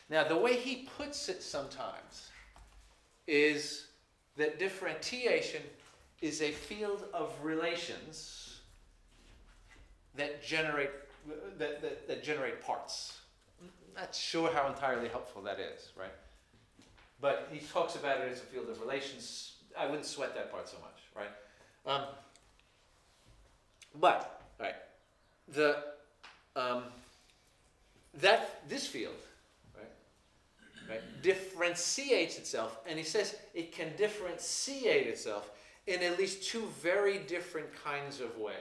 Now, the way he puts it sometimes is that differentiation is a field of relations that generate parts. Not sure how entirely helpful that is, right? But he talks about it as a field of relations. I wouldn't sweat that part so much, right? But right, this field, right, differentiates itself, and he says it can differentiate itself in at least two very different kinds of ways.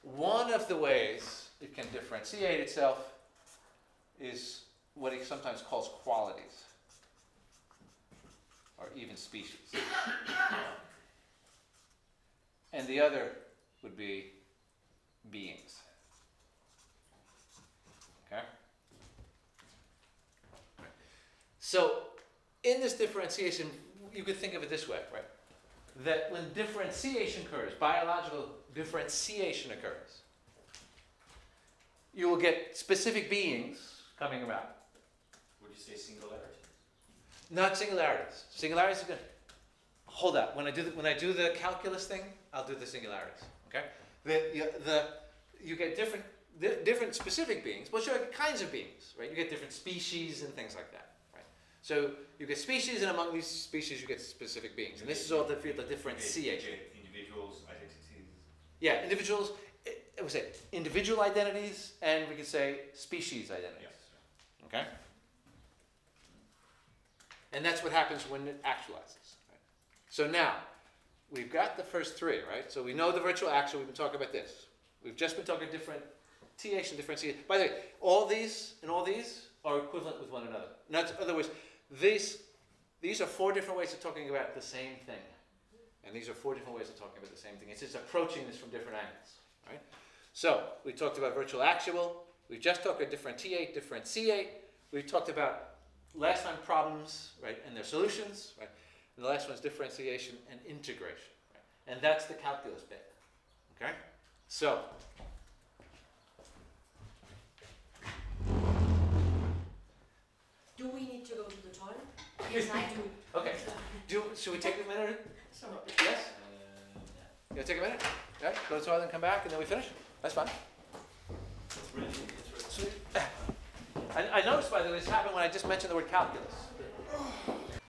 One of the ways it can differentiate itself is what he sometimes calls qualities, or even species. And the other would be beings. Okay? So, in this differentiation, you could think of it this way, right? That when differentiation occurs, biological differentiation occurs, you will get specific beings coming about. Would you say singularities? Not singularities. Singularities are good. Hold up. When I do the calculus thing, I'll do the singularities. Okay? You get different specific beings, but you get kinds of beings, right? You get different species and things like that, right? So you get species, and among these species you get specific beings. And this is all the differentiation. Individuals, identities. Yeah, individuals, I would say individual identities, and we could say species identities. Yes. Okay? And that's what happens when it actualizes. Right? So now, we've got the first three, right? So we know the virtual actual, we've been talking about this. We've just been talking differentiation, differentiation. By the way, all these and all these are equivalent with one another. In other words, these are four different ways of talking about the same thing. And these are four different ways of talking about the same thing. It's just approaching this from different angles. Right? So, we talked about virtual actual. We just talked about differentiate. We talked about last time problems, right, and their solutions, right? And the last one is differentiation and integration. Right? And that's the calculus bit. Okay? So, Do we need to go to the toilet? Yes, I do. okay. Should we take a minute? Sorry. Yes? You want to take a minute? Yeah? Go to the toilet and come back and then we finish? That's fine. It's really Sweet. I noticed, by the way, this happened when I just mentioned the word calculus.